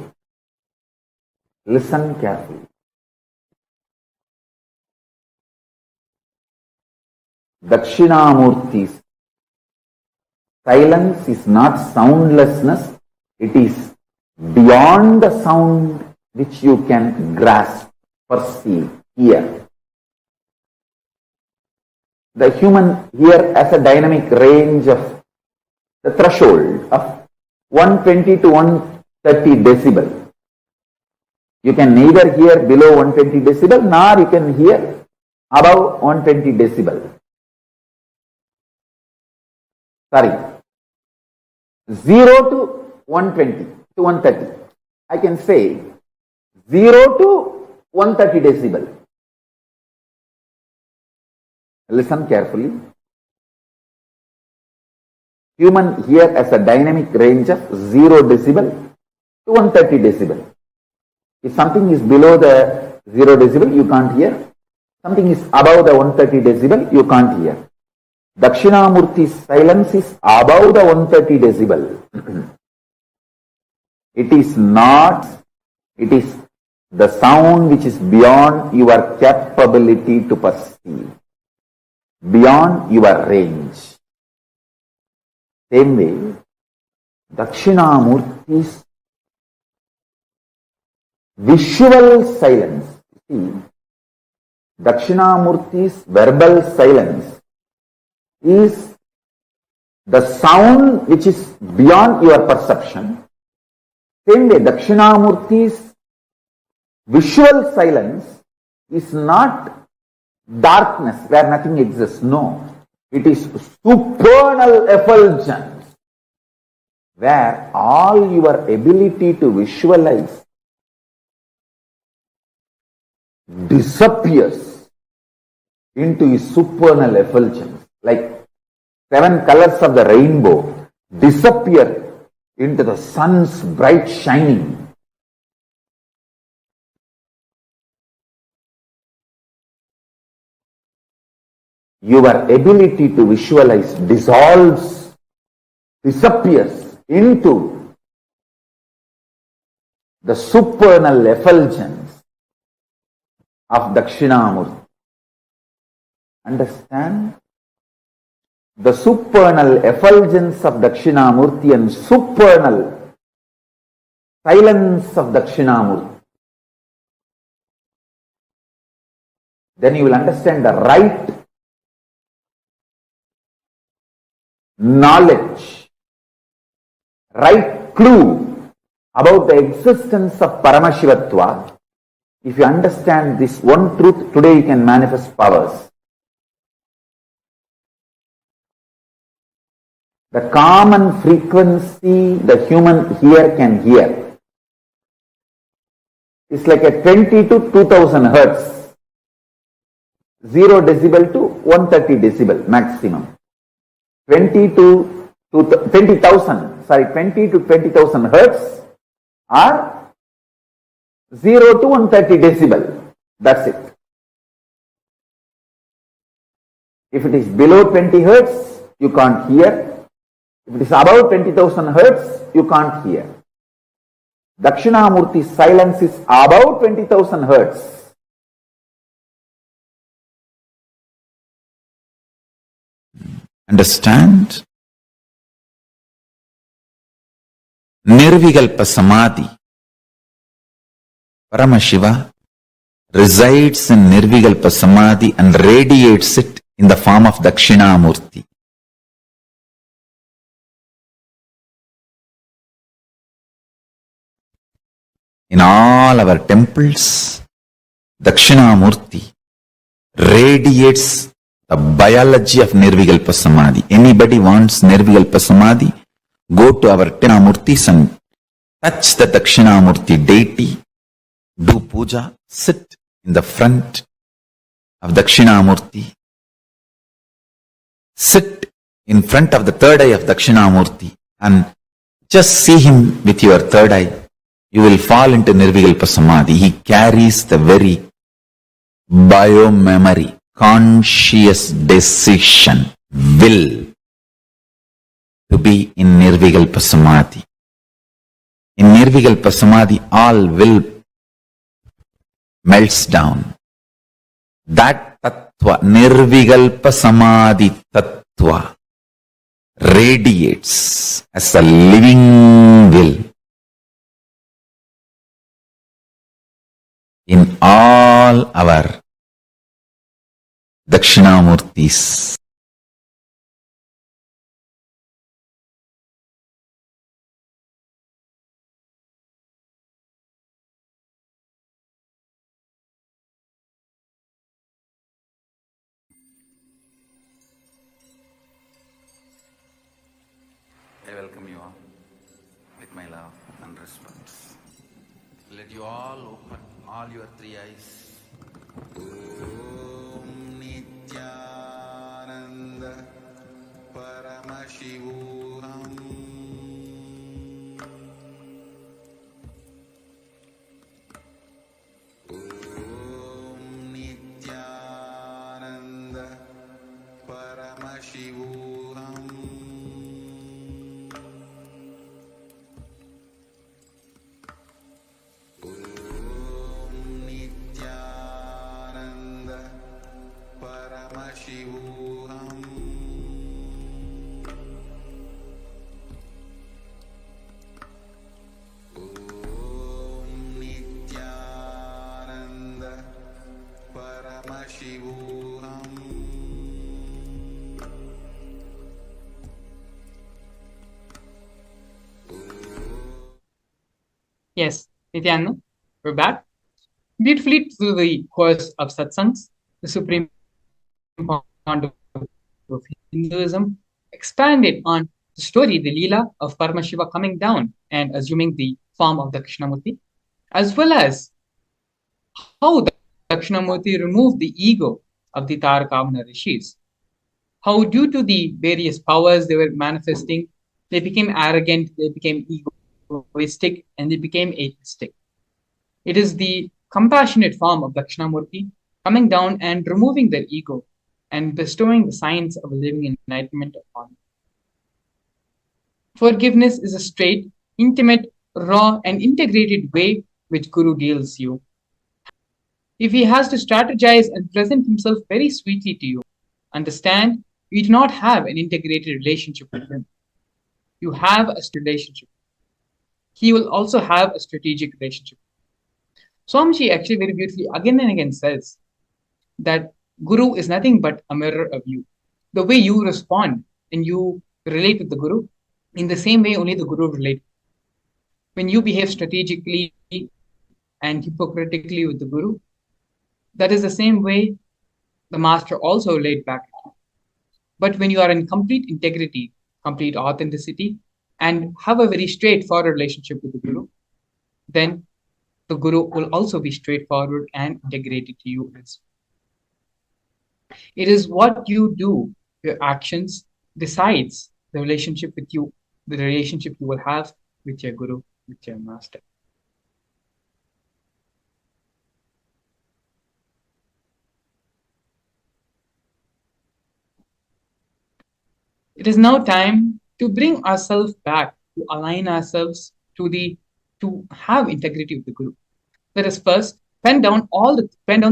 Listen carefully. Dakshinamurthy's silence is not soundlessness. It is beyond the sound which you can grasp, perceive, hear. The human here has a dynamic range of the threshold of 120 to 130 decibel. You can neither hear below 120 decibel nor you can hear above 120 decibel. Sorry, 0 to 120 to 130. I can say 0 to 130 decibel. Listen carefully. Human here has a dynamic range of 0 decibel to 130 decibel. If something is below the 0 decibel, you can't hear. Something is above the 130 decibel, you can't hear. Dakshinamurthy's silence is above the 130 decibel. It is not, it is the sound which is beyond your capability to perceive, beyond your range. Same way, Dakshinamurthy's visual silence, see, Dakshinamurthy's verbal silence is the sound which is beyond your perception. Same way, Dakshinamurthy's Visual silence is not darkness where nothing exists. No. It is supernal effulgence where all your ability to visualize disappears into a supernal effulgence. Like 7 colors of the rainbow disappear into the sun's bright shining. Your ability to visualize dissolves, disappears into the supernal effulgence of Dakshinamurthy. Understand? The supernal effulgence of Dakshinamurthy and supernal silence of Dakshinamurthy. Then you will understand the right knowledge, right clue about the existence of Paramashivatva. If you understand this one truth, today you can manifest powers. The common frequency the human ear can hear is like a 20 to 2000 hertz, 0 decibel to 130 decibel maximum. 20 to 20,000 hertz or 0 to 130 decibel. That's it. If it is below 20 hertz, you can't hear. If it is above 20,000 hertz, you can't hear. Dakshinamurthi's silence is above 20,000 hertz. Understand? Nirvikalpa Samadhi. Paramashiva resides in Nirvikalpa Samadhi and radiates it in the form of Dakshinamurthy. In all our temples, Dakshinamurthy radiates the biology of Nirvikalpa Samadhi. Anybody wants Nirvikalpa Samadhi, go to our Dakshinamurthis and touch the Dakshinamurthy deity, do puja, sit in the front of Dakshinamurthy, sit in front of the third eye of Dakshinamurthy and just see him with your third eye. You will fall into Nirvikalpa Samadhi. He carries the very bio-memory, conscious decision, will to be in Nirvikalpa Samadhi. In Nirvikalpa Samadhi, all will melts down. That tattva, Nirvikalpa Samadhi tattva, radiates as a living will in all our Dakshinamurthis. I welcome you all with my love and respect. Let you all open all your 3 eyes. Om Nithyananda Paramashivam. Om Nithyananda Paramashivam. Yes, Nithyananda, we're back. Beautifully through the course of satsangs, the supreme founder of Hinduism expanded on the story, the Leela of Paramashiva coming down and assuming the form of Dakshinamurthy, as well as how Dakshinamurthy removed the ego of the Tarakavana rishis. How, due to the various powers they were manifesting, they became arrogant, they became egoistic, and they became atheistic. It is the compassionate form of Dakshinamurti coming down and removing their ego and bestowing the science of living enlightenment upon them. Forgiveness is a straight, intimate, raw, and integrated way which Guru deals you. If he has to strategize and present himself very sweetly to you, understand you do not have an integrated relationship with him. You have a relationship. He will also have a strategic relationship. Swamiji actually very beautifully again and again says that Guru is nothing but a mirror of you. The way you respond and you relate with the Guru, in the same way only the Guru relate. When you behave strategically and hypocritically with the Guru, that is the same way the Master also relate back at you. But when you are in complete integrity, complete authenticity, and have a very straightforward relationship with the Guru, then the Guru will also be straightforward and integrated to you as well. It is what you do, your actions, decides the relationship with you, the relationship you will have with your Guru, with your Master. It is now time to bring ourselves back, to align ourselves to have integrity with the Guru. Let us first pen down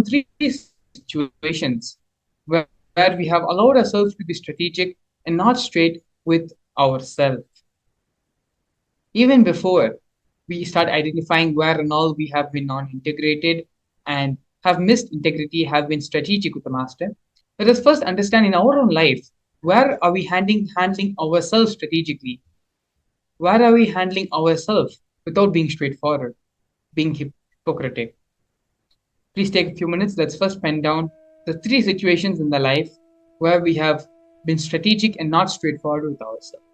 three situations where we have allowed ourselves to be strategic and not straight with ourselves. Even before we start identifying where and all we have been non-integrated and have missed integrity, have been strategic with the Master, let us first understand in our own life, where are we handling ourselves strategically? Where are we handling ourselves without being straightforward, being hypocritic? Please take a few minutes. Let's first pen down the three situations in the life where we have been strategic and not straightforward with ourselves.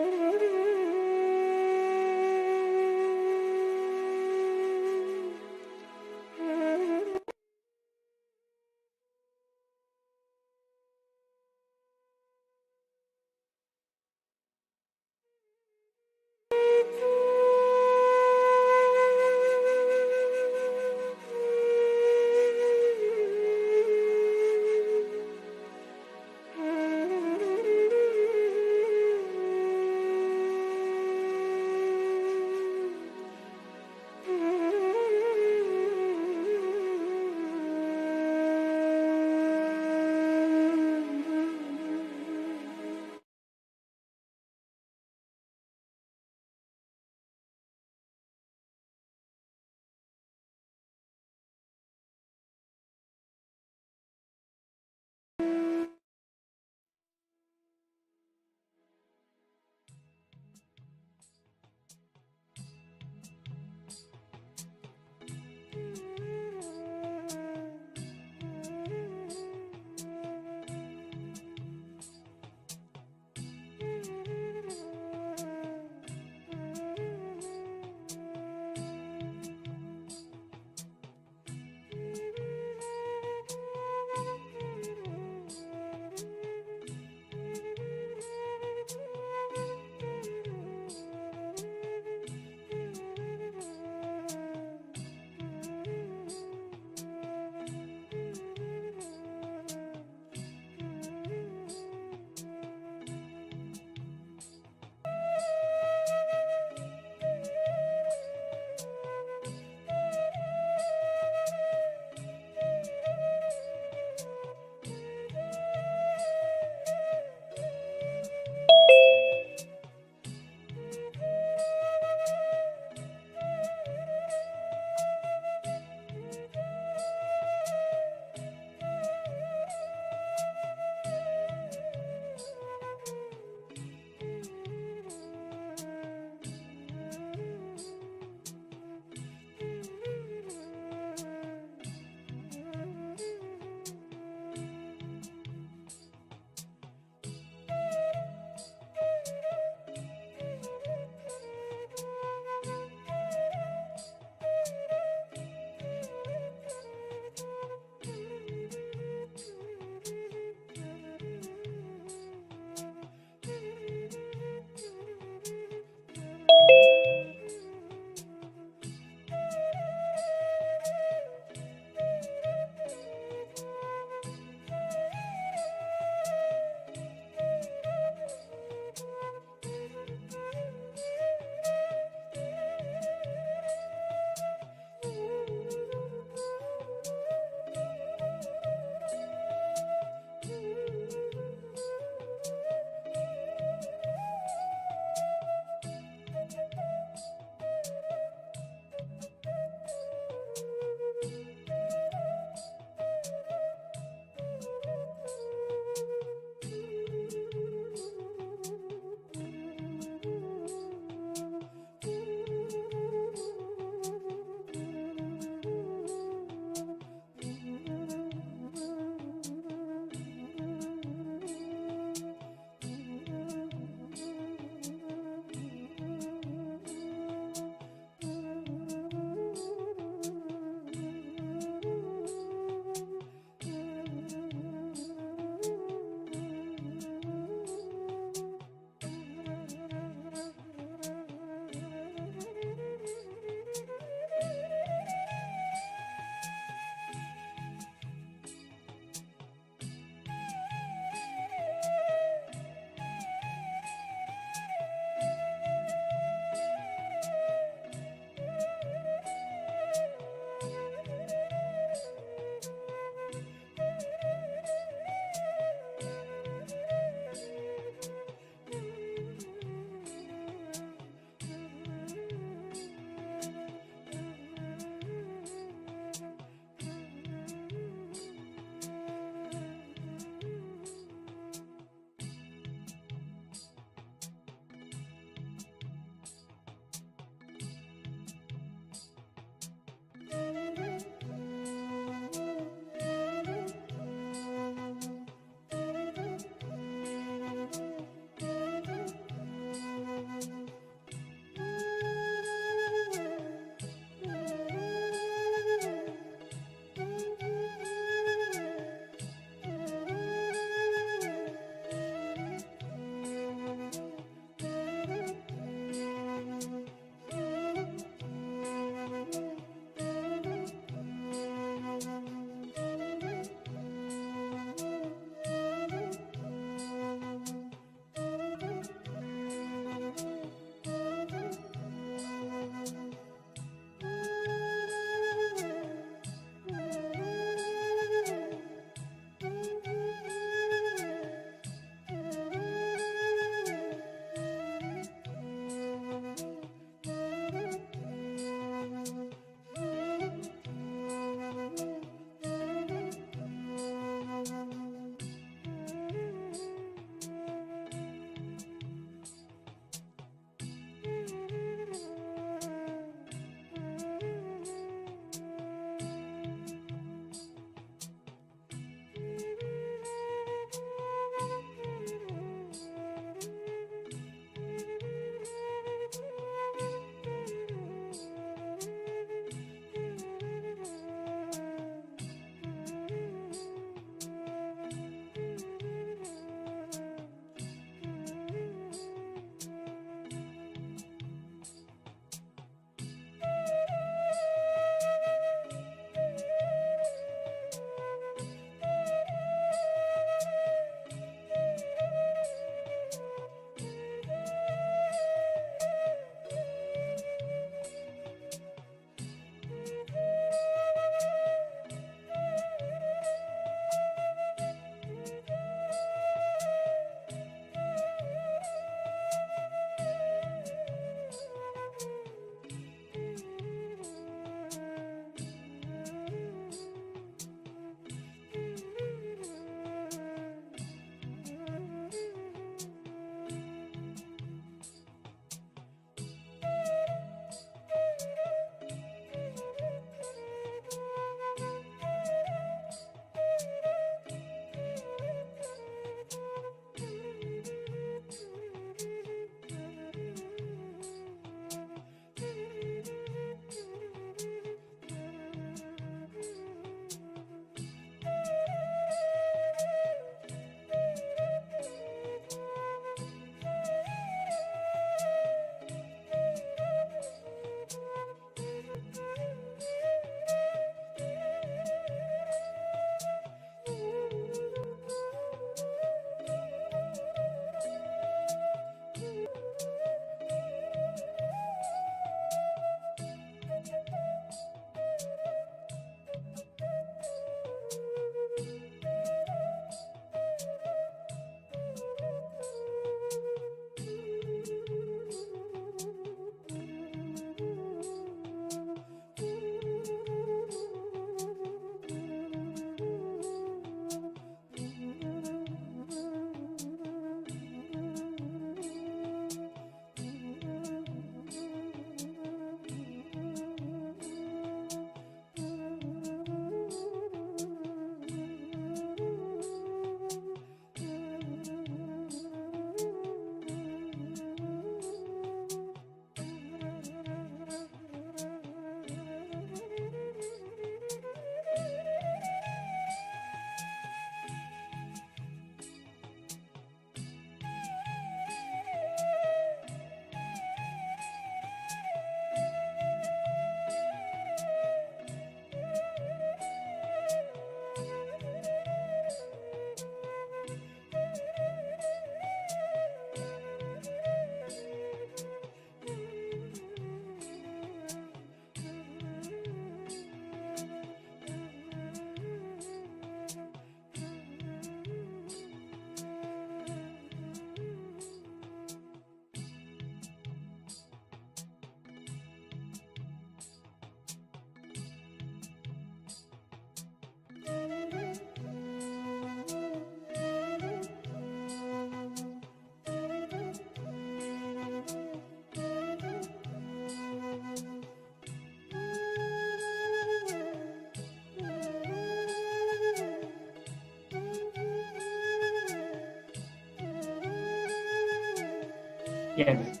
Yes.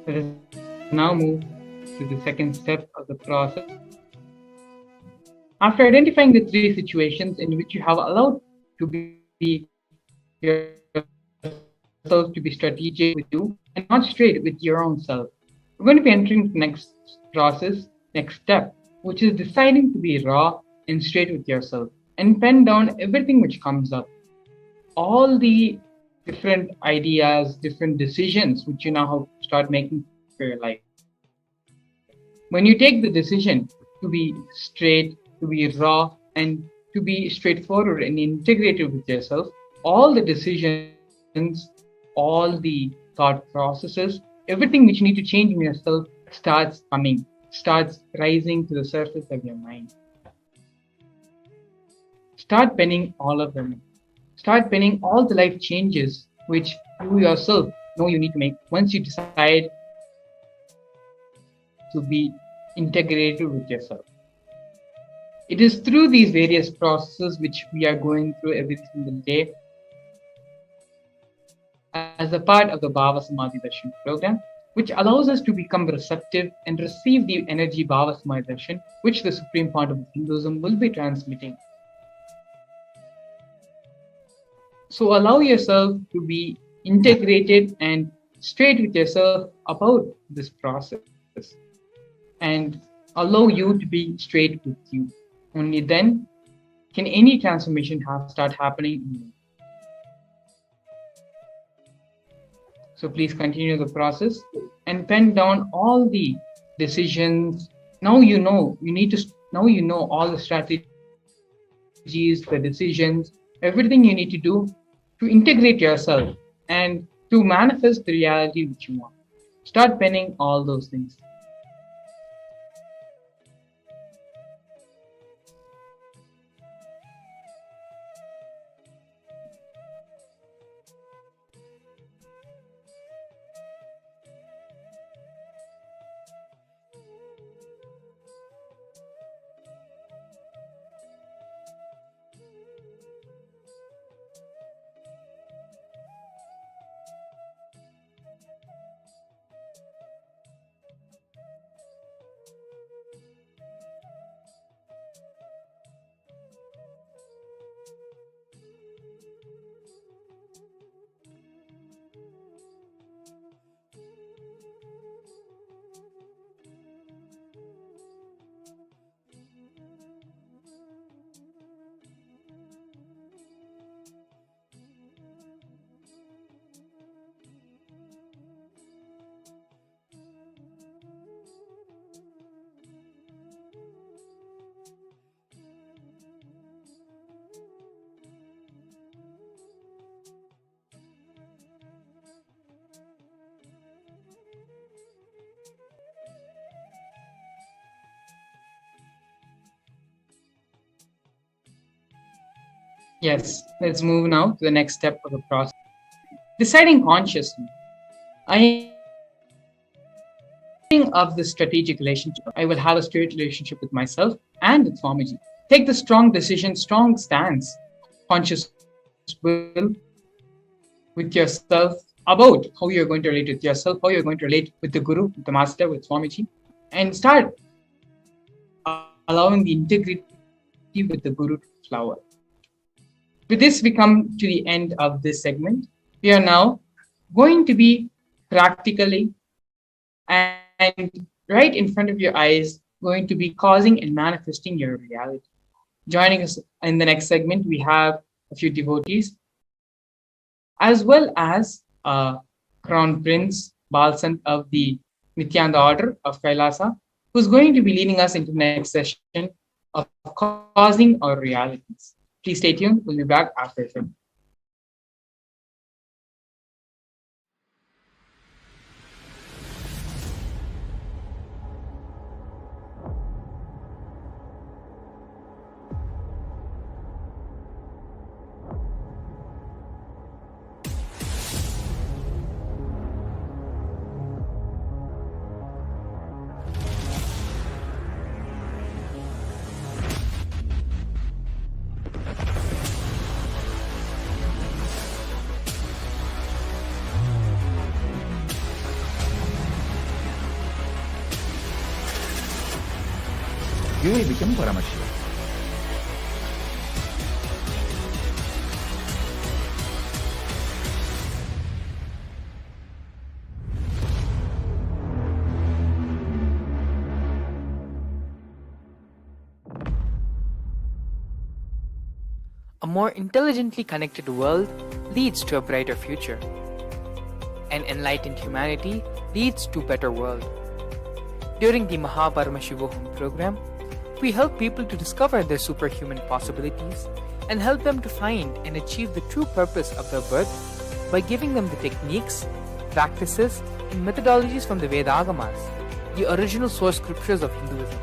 Let us now move to the second step of the process. After identifying the three situations in which you have allowed to be yourself to be strategic with you and not straight with your own self, we're going to be entering the next process, next step, which is deciding to be raw and straight with yourself and pen down everything which comes up. All the different ideas, different decisions which you now have to start making for your life. When you take the decision to be straight, to be raw, and to be straightforward and integrated with yourself, all the decisions, all the thought processes, everything which you need to change in yourself starts coming, starts rising to the surface of your mind. Start penning all of them. Start penning all the life changes which you yourself know you need to make once you decide to be integrated with yourself. It is through these various processes which we are going through every single day as a part of the Bhava Samadhi Darshan program, which allows us to become receptive and receive the energy Bhava Samadhi Darshan, which the Supreme Fount of Hinduism will be transmitting. So allow yourself to be integrated and straight with yourself about this process and allow you to be straight with you. Only then can any transformation start happening in you. So please continue the process and pen down all the decisions. Now you know all the strategies, the decisions, everything you need to do to integrate yourself and to manifest the reality which you want. Start penning all those things. Yes, let's move now to the next step of the process. Deciding consciously. I am of the strategic relationship. I will have a straight relationship with myself and with Swamiji. Take the strong decision, strong stance, conscious will with yourself about how you're going to relate with yourself, how you're going to relate with the Guru, with the Master, with Swamiji, and start allowing the integrity with the Guru to flower. With this, we come to the end of this segment. We are now going to be practically and right in front of your eyes, going to be causing and manifesting your reality. Joining us in the next segment, we have a few devotees, as well as Crown Prince Balsant of the Nithyananda order of Kailasa, who's going to be leading us into the next session of causing our realities. Please stay tuned. We'll be back after this. you will become Paramashivam. A more intelligently connected world leads to a brighter future. An enlightened humanity leads to a better world. During the Paramashivam program, we help people to discover their superhuman possibilities and help them to find and achieve the true purpose of their birth by giving them the techniques, practices, and methodologies from the Vedagamas, the original source scriptures of Hinduism.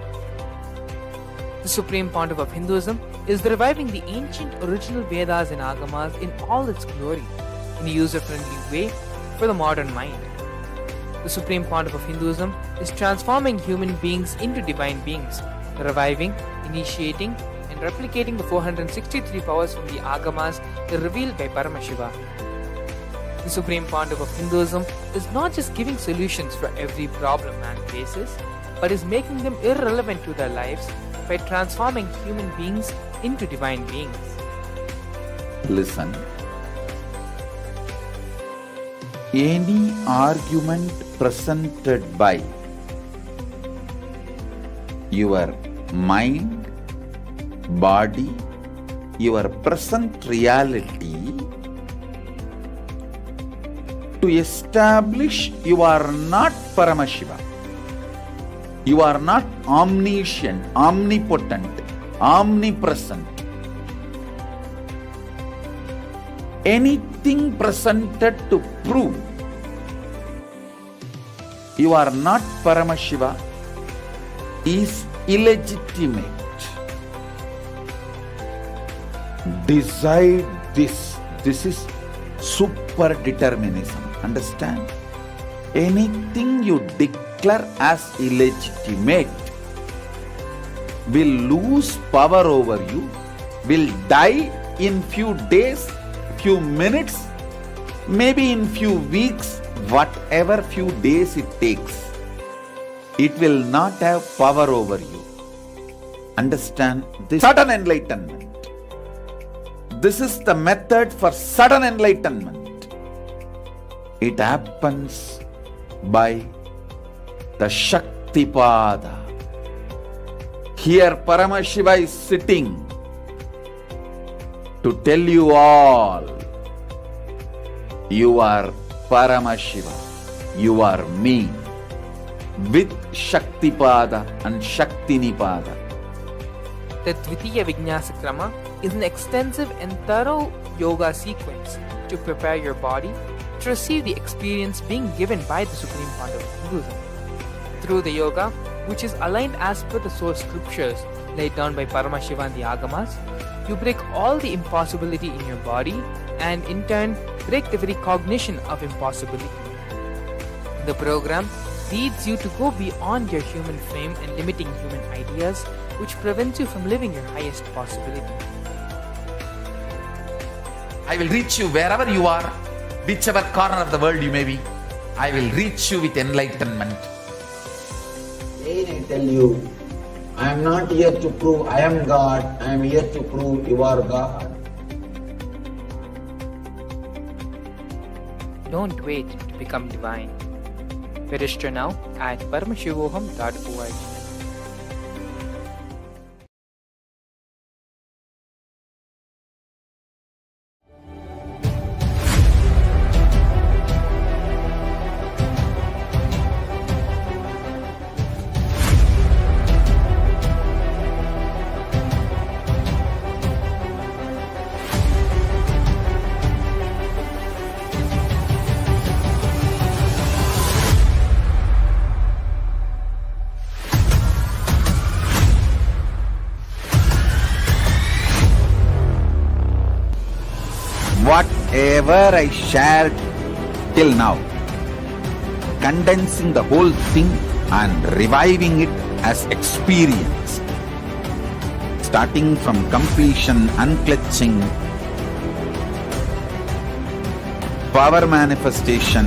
The Supreme Pontiff of Hinduism is reviving the ancient original Vedas and Agamas in all its glory, in a user-friendly way for the modern mind. The Supreme Pontiff of Hinduism is transforming human beings into divine beings, reviving, initiating, and replicating the 463 powers from the Agamas revealed by Paramashiva. The Supreme Pontiff of Hinduism is not just giving solutions for every problem man faces, but is making them irrelevant to their lives by transforming human beings into divine beings. Listen. Any argument presented by your mind, body, your present reality to establish you are not Paramashiva. You are not omniscient, omnipotent, omnipresent. Anything presented to prove you are not Paramashiva is illegitimate. Decide this. This is super determinism. Understand? Anything you declare as illegitimate will lose power over you, will die in few days, few minutes, maybe in few weeks, whatever few days it takes. It will not have power over you. Understand this sudden enlightenment. This is the method for sudden enlightenment. It happens by the Shaktipada. Here Paramashiva is sitting to tell you all, you are Paramashiva, you are me, with Shaktipada and Shaktinipada. The Dvitiya Vijnasa Krama is an extensive and thorough yoga sequence to prepare your body to receive the experience being given by the Supreme Pontiff of Hinduism. Through the yoga, which is aligned as per the source scriptures laid down by Paramashiva and the Agamas, you break all the impossibility in your body and in turn break the very cognition of impossibility. The program leads you to go beyond your human frame and limiting human ideas, which prevents you from living your highest possibility. I will reach you wherever you are, whichever corner of the world you may be. I will reach you with enlightenment. Again I tell you, I am not here to prove I am God, I am here to prove you are God. Don't wait to become divine. Register now at paramashivoham.org. Whatever I shared till now, condensing the whole thing and reviving it as experience, starting from completion, unclutching, power manifestation,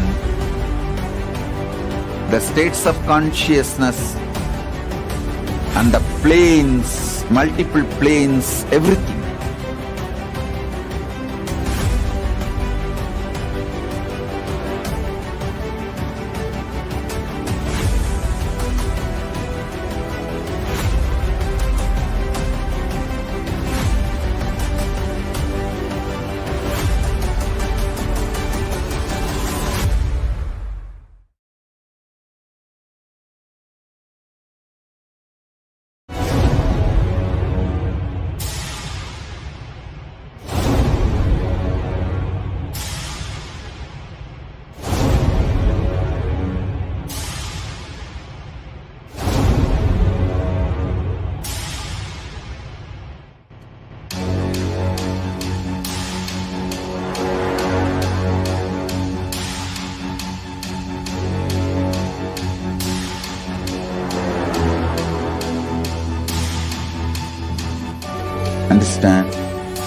the states of consciousness, and the planes, multiple planes, everything. Understand?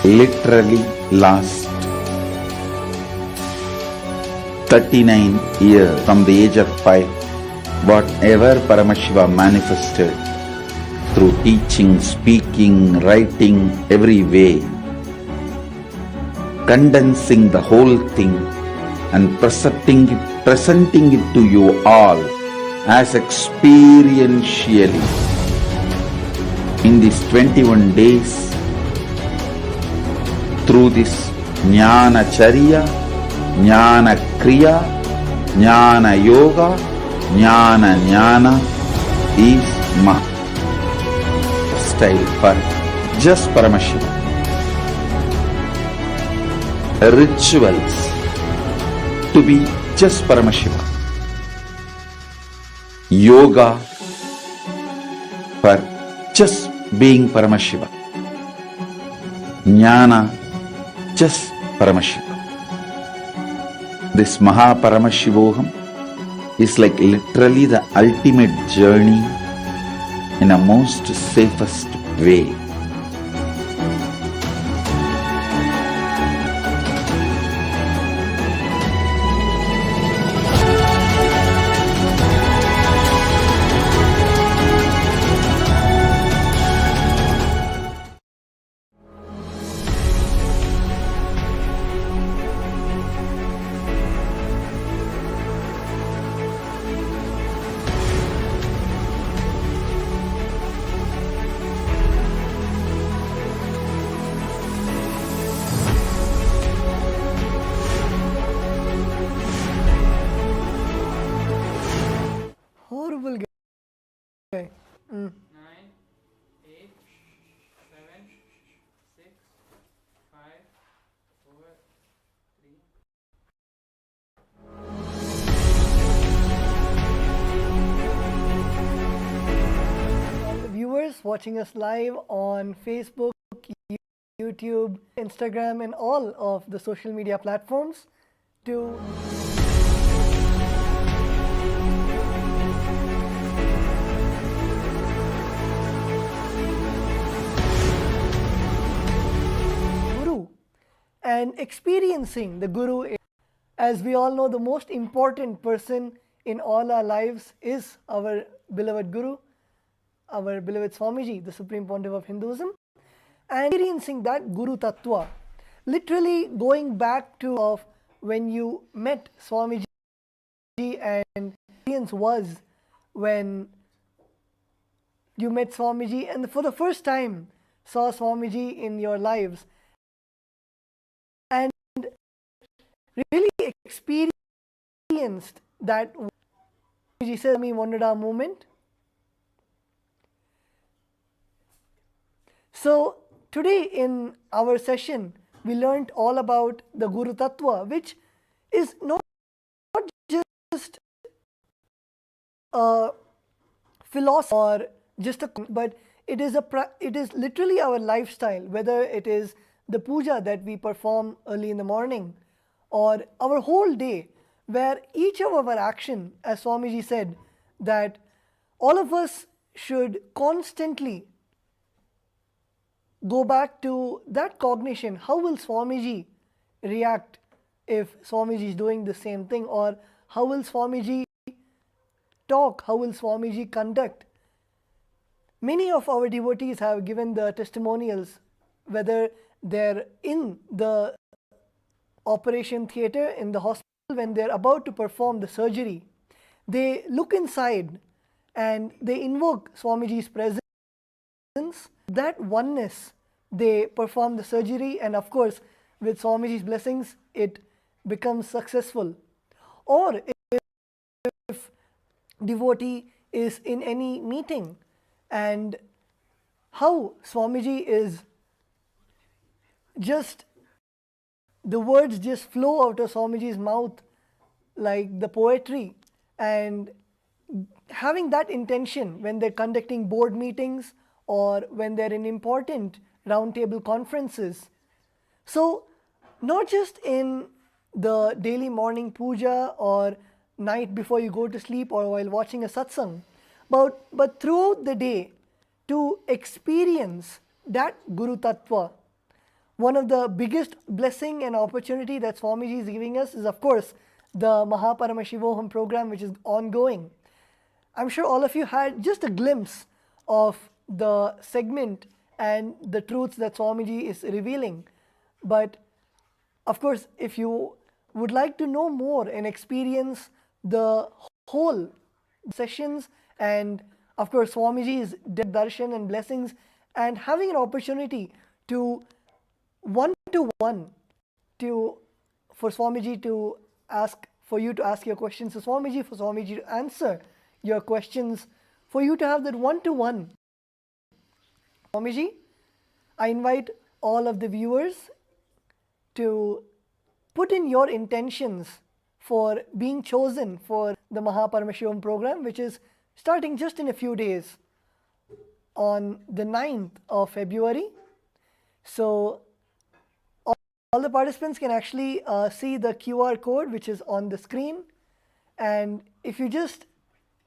Literally last 39 years from the age of 5, whatever Paramashiva manifested through teaching, speaking, writing, every way, condensing the whole thing and presenting it to you all as experientially in these 21 days through this Jnana Charya, Jnana Kriya, Jnana Yoga, Jnana is my style for just Paramashivam. Rituals to be just Paramashivam. Yoga for just being Paramashivam. Jnana just Paramashivam. This Maha Paramashivoham is like literally the ultimate journey in a most safest way. Horrible guy. 9, 8, 7, 6, 5, 4, 3. All the viewers watching us live on Facebook, YouTube, Instagram, and all of the social media platforms to Guru and experiencing the Guru. As we all know, the most important person in all our lives is our beloved Guru, our beloved Swamiji, the Supreme Pontiff of Hinduism, and experiencing that Guru Tattva, literally going back to of when you met Swamiji, and experience was when you met Swamiji and for the first time saw Swamiji in your lives and really experienced that Swamiji says me Monada moment. So today in our session we learnt all about the Guru Tattva, which is not just a philosophy or just a, but it is literally our lifestyle, whether it is the puja that we perform early in the morning or our whole day, where each of our action, as Swamiji said, that all of us should constantly go back to that cognition. How will Swamiji react if Swamiji is doing the same thing, or how will Swamiji talk, how will Swamiji conduct? Many of our devotees have given the testimonials, whether they're in the operation theater in the hospital when they're about to perform the surgery. They look inside and they invoke Swamiji's presence. That oneness, they perform the surgery, and of course, with Swamiji's blessings, it becomes successful. Or if devotee is in any meeting and how Swamiji is just, the words just flow out of Swamiji's mouth like the poetry, and having that intention when they're conducting board meetings or when they're in important roundtable conferences. So not just in the daily morning puja or night before you go to sleep or while watching a satsang, but throughout the day to experience that Guru Tattva. One of the biggest blessing and opportunity that Swamiji is giving us is, of course, the Paramashivam program, which is ongoing. I'm sure all of you had just a glimpse of the segment and the truths that Swamiji is revealing. But of course, if you would like to know more and experience the whole sessions, and of course Swamiji's darshan and blessings, and having an opportunity to one-to-one for Swamiji to ask, for you to ask your questions to Swamiji, for Swamiji to answer your questions, for you to have that one-to-one. Swamiji, I invite all of the viewers to put in your intentions for being chosen for the Paramashivam program, which is starting just in a few days on the 9th of February. So all the participants can actually see the QR code which is on the screen, and if you just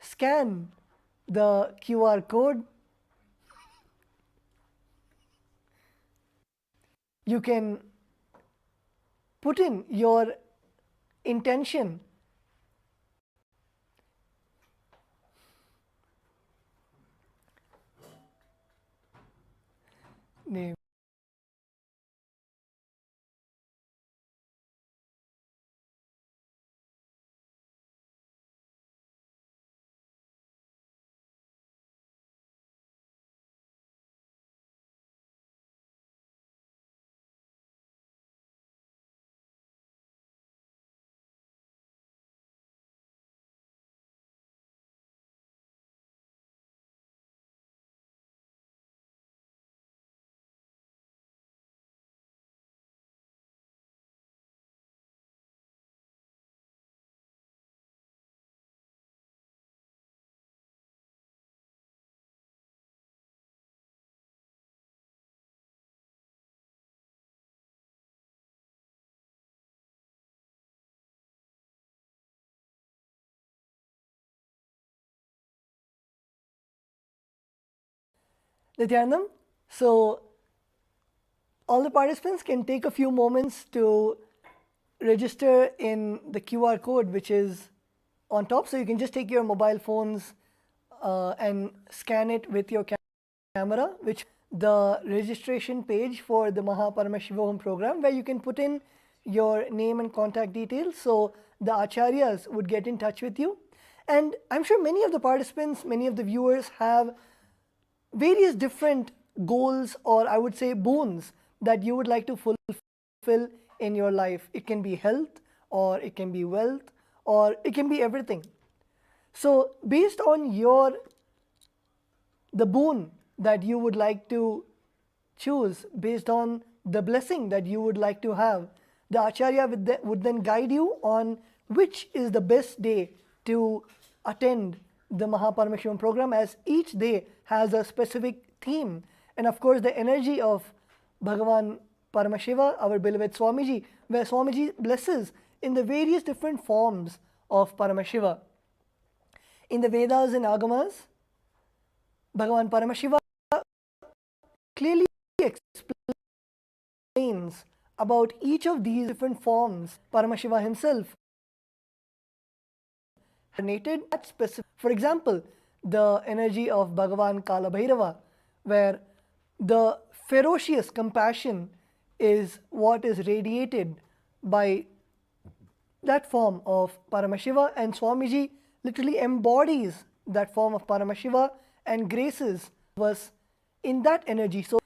scan the QR code, you can put in your intention. Name. Nithyanandam, so all the participants can take a few moments to register in the QR code which is on top. So you can just take your mobile phones and scan it with your camera, which the registration page for the Paramashivam program, where you can put in your name and contact details, so the acharyas would get in touch with you. And I'm sure many of the participants, many of the viewers have various different goals, or I would say boons, that you would like to fulfill in your life. It can be health, or it can be wealth, or it can be everything. So based on the boon that you would like to choose, based on the blessing that you would like to have, the Acharya would then guide you on which is the best day to attend the Paramashivam program, as each day has a specific theme. And of course the energy of Bhagavan Paramashiva, our beloved Swamiji, where Swamiji blesses in the various different forms of Paramashiva. In the Vedas and Agamas, Bhagavan Paramashiva clearly explains about each of these different forms. Paramashiva himself incarnated at specific. For example, the energy of Bhagavan Kala Bhairava, where the ferocious compassion is what is radiated by that form of Paramashiva, and Swamiji literally embodies that form of Paramashiva and graces was in that energy. So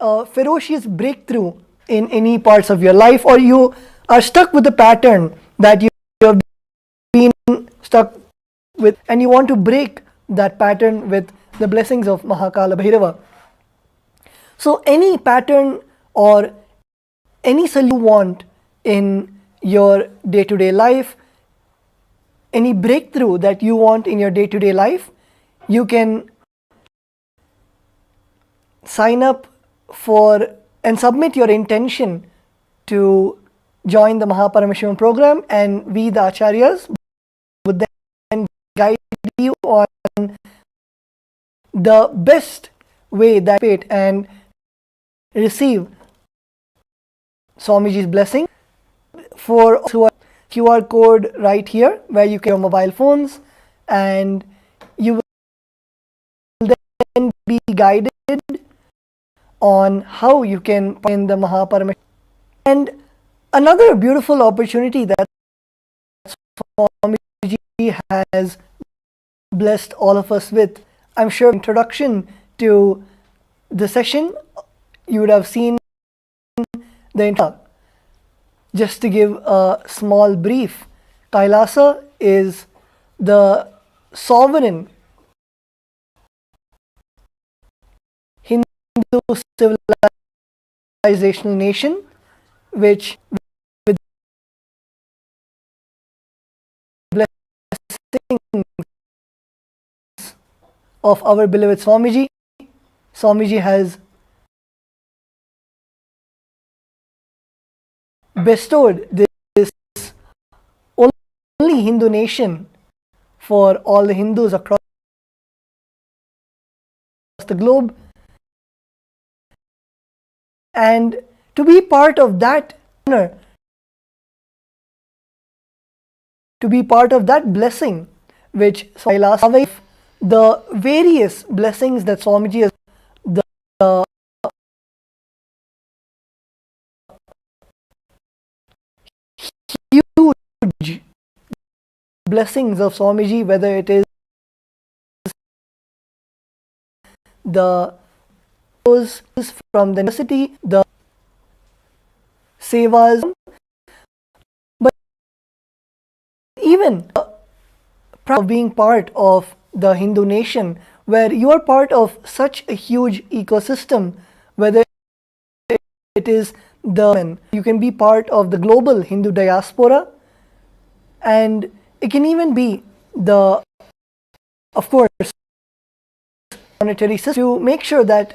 a ferocious breakthrough in any parts of your life, or you are stuck with a pattern that you have been stuck with and you want to break that pattern with the blessings of Mahakala Bhairava. So any pattern or any solution you want in your day-to-day life, any breakthrough that you want in your day-to-day life, you can sign up for and submit your intention to join the Mahaparamashivam program, and we, the Acharyas, would then guide you on the best way that you can and receive Swamiji's blessing. For through a QR code right here, where you can your mobile phones, and you will then be guided on how you can in the Mahaparamishivam. And another beautiful opportunity that Swamiji has blessed all of us with, I'm sure introduction to the session, you would have seen the intro. Just to give a small brief, Kailasa is the sovereign Hindu civilizational nation, which with blessings of our beloved Swamiji, Swamiji has bestowed this only Hindu nation for all the Hindus across the globe, and to be part of that honor, to be part of that blessing which Kailasa, the various blessings that Swamiji has, the huge blessings of Swamiji, whether it is the from the university, the sevas, but even proud of being part of the Hindu nation, where you are part of such a huge ecosystem, whether it is you can be part of the global Hindu diaspora, and it can even be the, of course, monetary system to make sure that,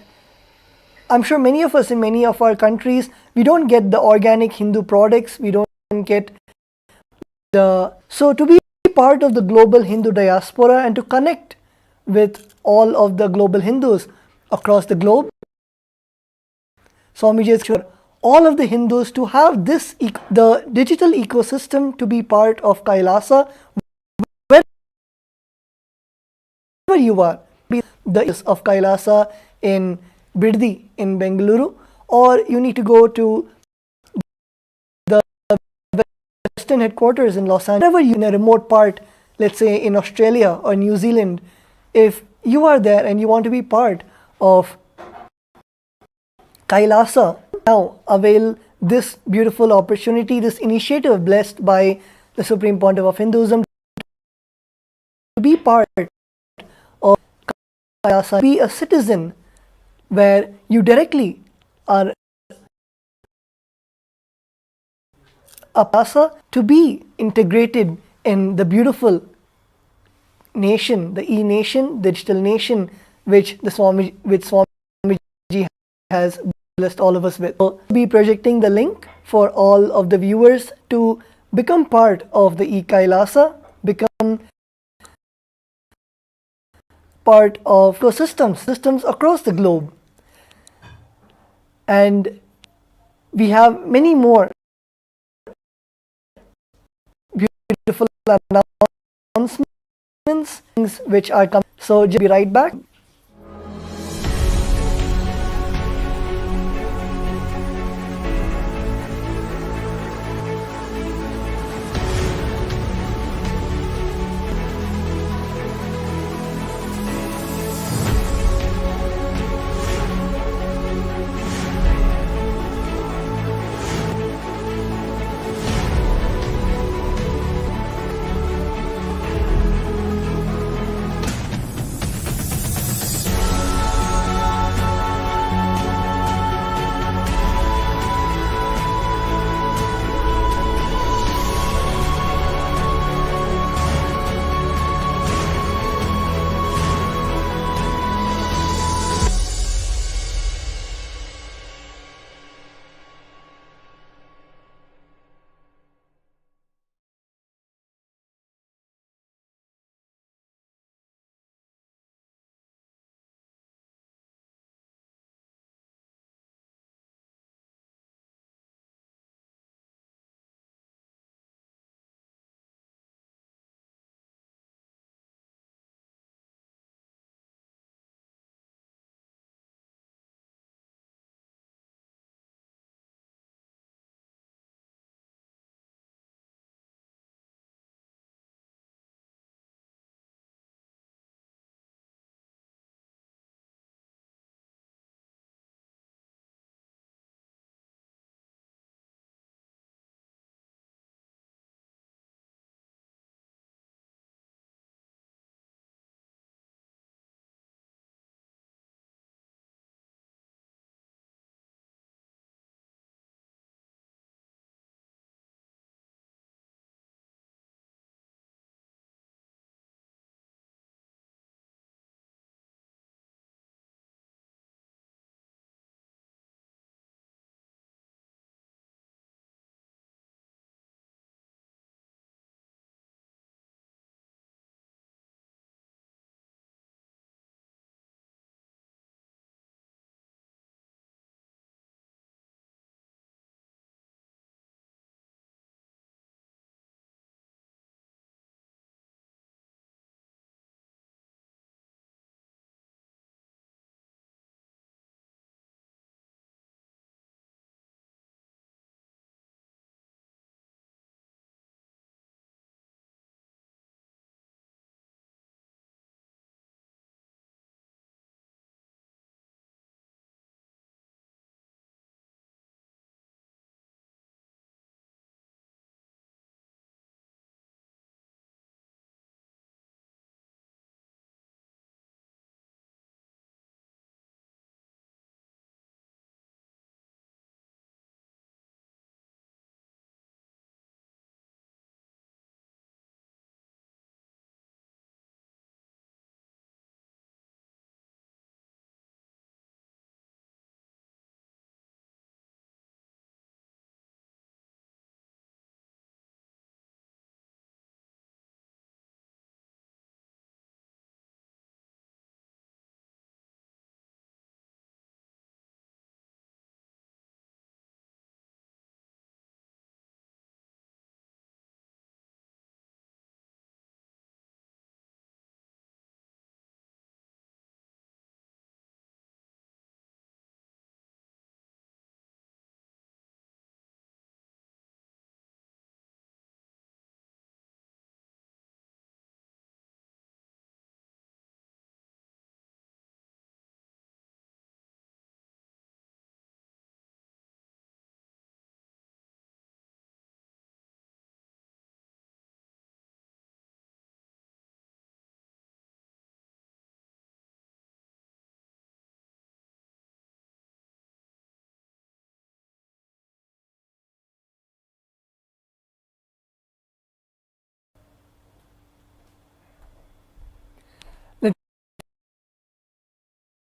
I'm sure many of us in many of our countries, we don't get the organic Hindu products, we don't get the, so to be part of the global Hindu diaspora and to connect with all of the global Hindus across the globe, Swamiji is sure all of the Hindus to have this, the digital ecosystem, to be part of Kailasa, wherever you are, be the of Kailasa in Biddi in Bengaluru, or you need to go to the Western headquarters in Los Angeles, wherever you in a remote part, let's say in Australia or New Zealand, if you are there and you want to be part of Kailasa, now avail this beautiful opportunity, this initiative blessed by the Supreme Pontiff of Hinduism, to be part of Kailasa, be a citizen where you directly are a Kailasa, to be integrated in the beautiful nation, the e-nation, digital nation, which the Swamiji has blessed all of us with. So, be projecting the link for all of the viewers to become part of the e-Kailasa, become part of systems across the globe. And we have many more beautiful announcements which are coming. So just be right back.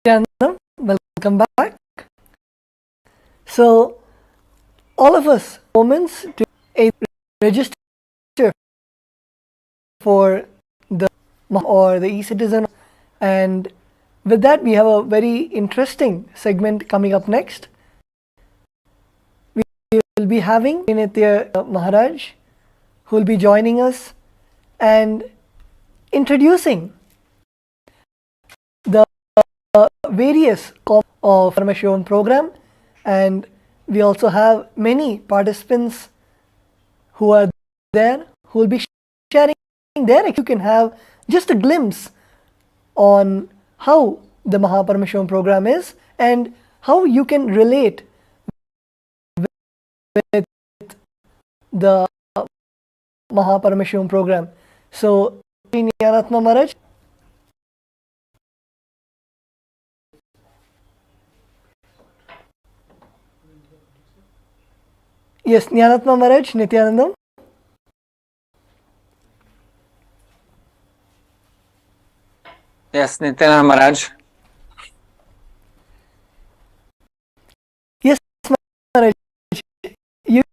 Nithyananda, welcome back. So, all of us moments to register for the or the e-citizen, and with that we have a very interesting segment coming up next. We will be having Nithyananda Maharaj, who will be joining us and introducing various of Paramashivam program, and we also have many participants who are there who will be sharing their. You can have just a glimpse on how the Paramashivam program is and how you can relate with the Paramashivam program. So, Nyanatma Maharaj. Yes, Nyanatma Maharaj, Nithyanandam. Yes, Nithyananda Maharaj. Yes, Maharaj. You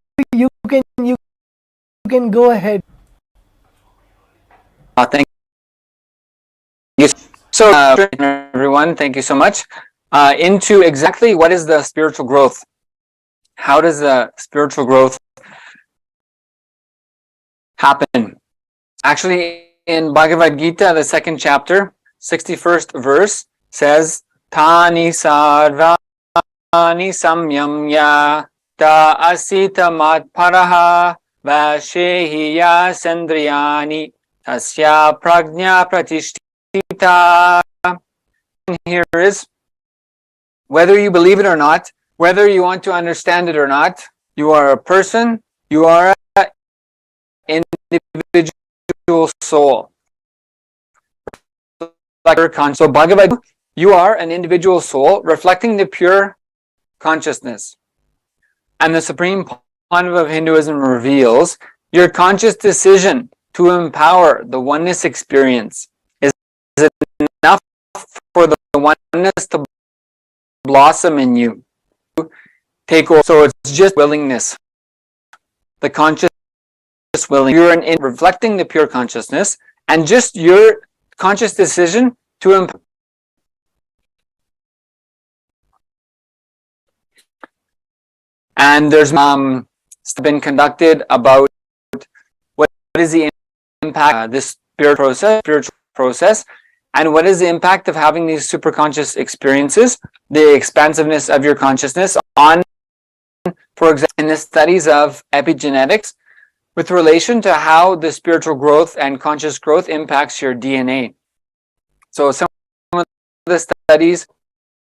can go ahead. Thank you. So, everyone, thank you so much. Into exactly what is the spiritual growth? How does the spiritual growth happen? Actually, in Bhagavad Gita, the second chapter, 61st verse says, Tani sarvani samyamya ta asita mat paraha vashehiya sendriyani tasya prajna pratishtita. Here is, whether you believe it or not, whether you want to understand it or not, you are a person, you are an individual soul. So Bhagavad Gita, you are an individual soul reflecting the pure consciousness. And the Supreme Pontiff of Hinduism reveals your conscious decision to empower the oneness experience is enough for the oneness to blossom in you. Take over. So it's just willingness. The conscious willing. You're in reflecting the pure consciousness and just your conscious decision to empower. And there's been conducted about what is the impact of this spiritual process, and what is the impact of having these superconscious experiences, the expansiveness of your consciousness on, for example, in the studies of epigenetics, with relation to how the spiritual growth and conscious growth impacts your DNA. So some of the studies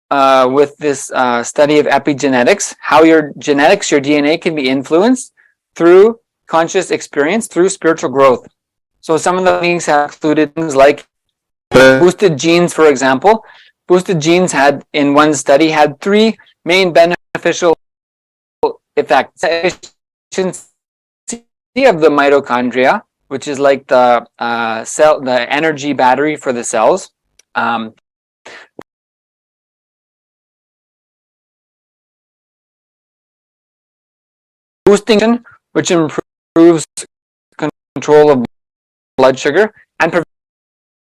with this study of epigenetics, how your genetics, your DNA can be influenced through conscious experience, through spiritual growth. So some of the things have included things like boosted genes, for example. Boosted genes had, in one study, had 3 main beneficial effects. Efficiency of the mitochondria, which is like the cell, the energy battery for the cells. Boosting, which improves control of blood sugar and prevent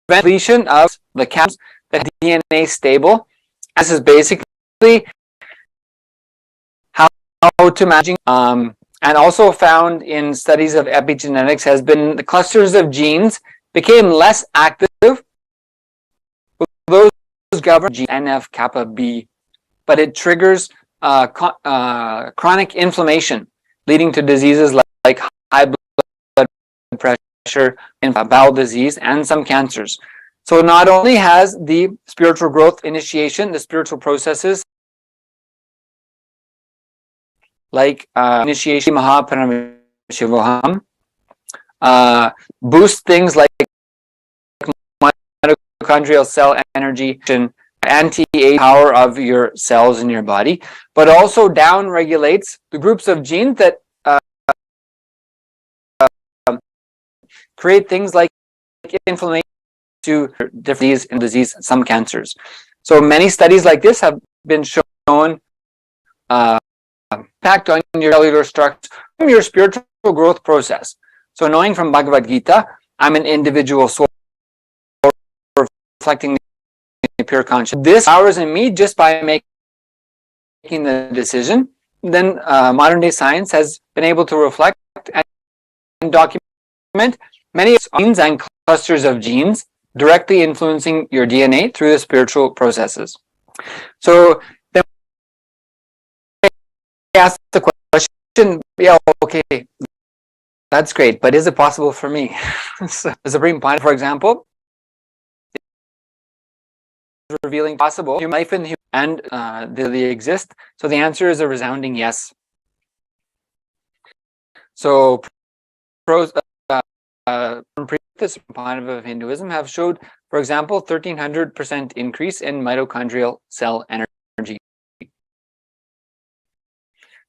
depletion of the caps that DNA stable. This is basically how to manage, and also found in studies of epigenetics has been the clusters of genes became less active with those governed gene NF kappa B, but it triggers chronic inflammation, leading to diseases like high blood pressure, bowel disease, and some cancers. So not only has the spiritual growth initiation, the spiritual processes like initiation Paramashivam, boost things like mitochondrial cell energy and anti-age power of your cells in your body, but also down regulates the groups of genes that create things like inflammation to different disease, some cancers. So many studies like this have been shown impact on your cellular structure from your spiritual growth process. So knowing from Bhagavad Gita, I'm an individual soul reflecting the pure consciousness. This powers in me just by making the decision. Then modern day science has been able to reflect and document many genes and clusters of genes directly influencing your DNA through the spiritual processes. So then we ask the question, yeah, okay, that's great, but is it possible for me? So the Supreme Point, for example, is revealing possible human life in and they exist. So the answer is a resounding yes. So pros the Supreme Point of Hinduism have showed, for example, 1300% increase in mitochondrial cell energy.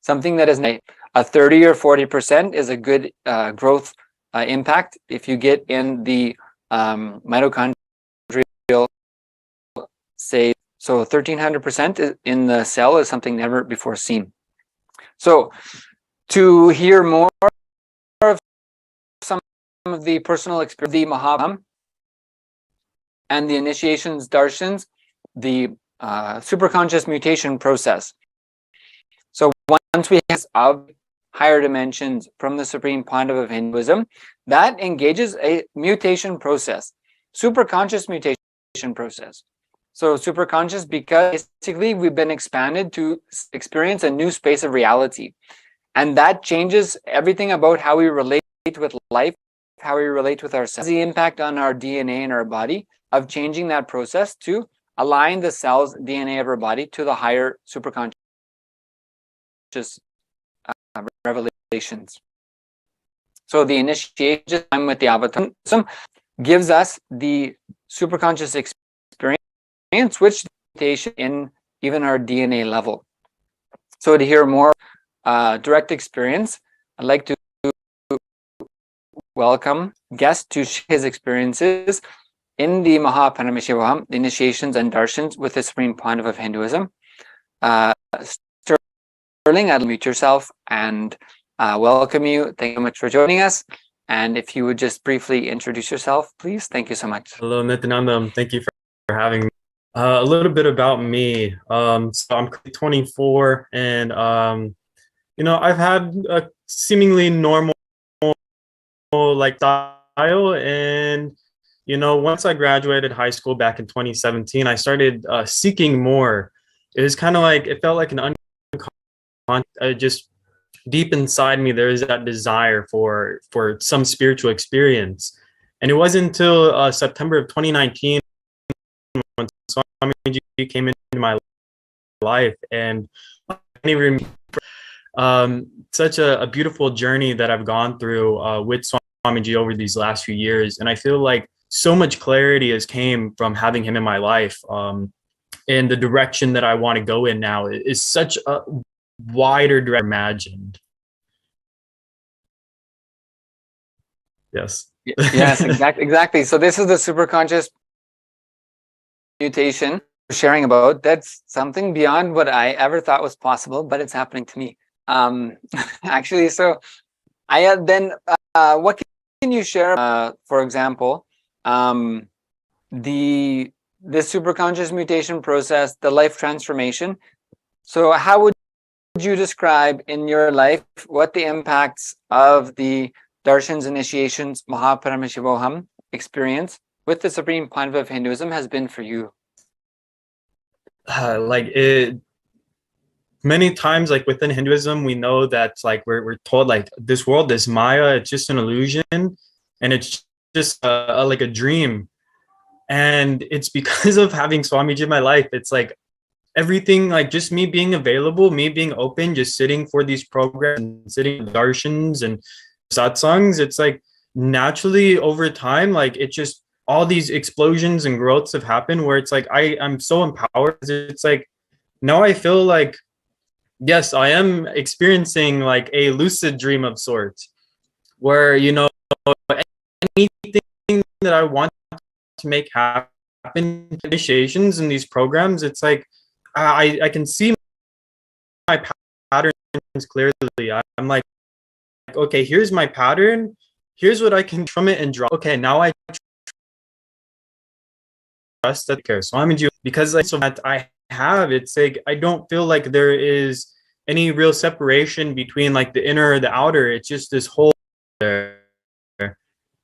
Something that is a 30 or 40% is a good growth impact if you get in the mitochondrial, say, so 1300% in the cell is something never before seen. So to hear more of some of the personal experience, the Mahabham and the initiations, darshans, the superconscious mutation process. So once we have of higher dimensions from the Supreme Pontiff of Hinduism, that engages a mutation process, superconscious mutation process. So superconscious because basically we've been expanded to experience a new space of reality. And that changes everything about how we relate with life, how we relate with ourselves, the impact on our DNA in our body of changing that process to align the cell's DNA of our body to the higher superconscious revelations. So the initiation with the avatar gives us the superconscious experience, which mutation in even our DNA level. So to hear more direct experience, I'd like to welcome guest to share his experiences in the Paramashivam, the initiations and darshans with the Supreme Pontiff of Hinduism. Sterling, I'd mute yourself and welcome you. Thank you so much for joining us. And if you would just briefly introduce yourself, please. Thank you so much. Hello, Nithyananda. Thank you for having me. A little bit about me. So I'm 24 and, I've had a seemingly normal lifestyle. And, once I graduated high school back in 2017, I started seeking more. It was kind of like, it felt like an just deep inside me, there is that desire for some spiritual experience. And it wasn't until September of 2019 when Swamiji came into my life, and I can't even remember such a beautiful journey that I've gone through with Swamiji over these last few years. And I feel like so much clarity has came from having him in my life. And the direction that I want to go in now is such a wider direction imagined. Yes. Yes, exactly. So this is the superconscious mutation we're sharing about. That's something beyond what I ever thought was possible, but it's happening to me. Actually, so I then what can you share? For example, the superconscious mutation process, the life transformation. So how would you describe in your life what the impacts of the darshans, initiations, Paramashivam experience with the Supreme Pontiff of Hinduism has been for you? Many times, like within Hinduism, we know that we're told this world is Maya, it's just an illusion, and it's just like a dream. And it's because of having Swamiji in my life, it's like everything, just me being available, me being open, just sitting for these programs and sitting with darshans and satsangs, it's like naturally over time, it just all these explosions and growths have happened where it's like I'm so empowered. It's like now I feel like, yes, I am experiencing a lucid dream of sorts where, anything that I want to make happen, initiations in these programs, it's like I can see my patterns clearly. I'm like, okay, here's my pattern. Here's what I can from it and draw. Okay, now I trust that care. So I'm in you because so that I have, it's like I don't feel like there is any real separation between the inner or the outer. It's just this whole there.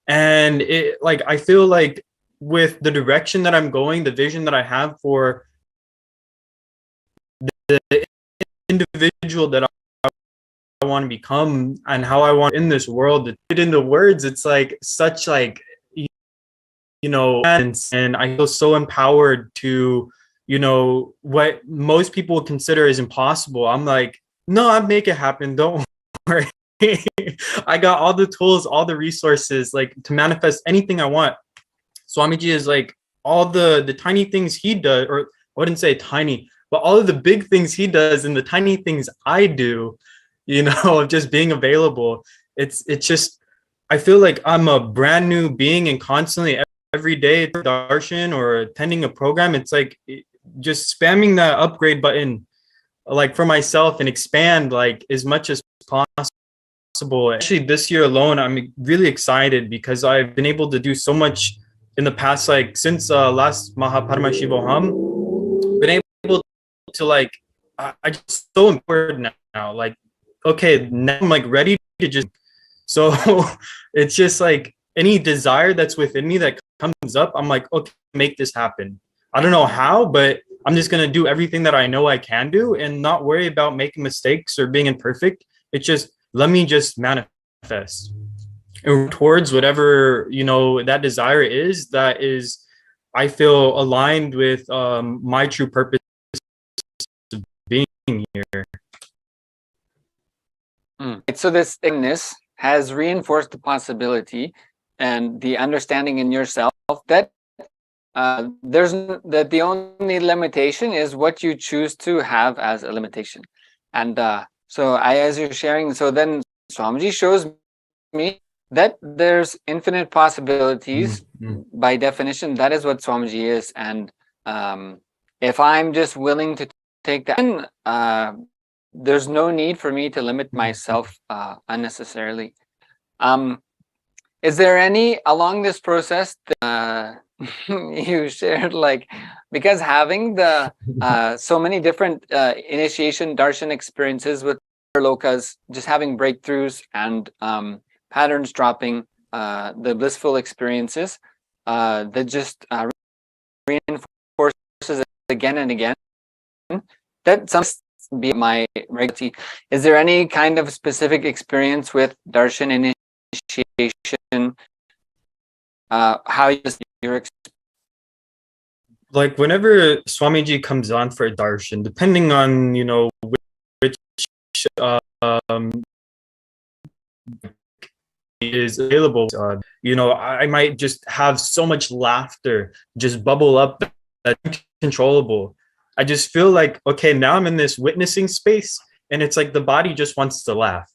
And it I feel like with the direction that I'm going, the vision that I have for the individual that I want to become and how I want in this world, to put it into words, it's like such like, you know, and I feel so empowered to, you know, what most people would consider as impossible. I'm like, no, I'll make it happen. Don't worry. I got all the tools, all the resources, like to manifest anything I want. Swamiji is like all the tiny things he does, or I wouldn't say tiny, but all of the big things he does and the tiny things I do, you know, just being available. It's just, I feel like I'm a brand new being, and constantly every day Darshan or attending a program, it's like just spamming that upgrade button, like for myself, and expand like as much as possible. Actually, this year alone, I'm really excited because I've been able to do so much in the past, like since last Paramashivam, been able to like, I just so important now. Like, okay, now I'm like ready to just, so it's just like any desire that's within me that comes up, I'm like, okay, make this happen. I don't know how, but I'm just going to do everything that I know I can do and not worry about making mistakes or being imperfect. It's just, let me just manifest and towards whatever, you know, that desire is, that is, I feel aligned with my true purpose of being here. So this thingness has reinforced the possibility and the understanding in yourself that that the only limitation is what you choose to have as a limitation. And so as you're sharing, so then Swamiji shows me that there's infinite possibilities. By definition, that is what Swamiji is. And if I'm just willing to take that, there's no need for me to limit myself unnecessarily. Is there any along this process that, you shared, like, because having the so many different initiation darshan experiences with lokas, just having breakthroughs and patterns dropping, the blissful experiences that just reinforces it again and again, that some be my regularity. Is there any kind of specific experience with darshan initiation? How your like whenever Swamiji comes on for a darshan, depending on, you know, which is available, you know, I might just have so much laughter just bubble up that's uncontrollable. I just feel like, okay, now I'm in this witnessing space, and it's like the body just wants to laugh.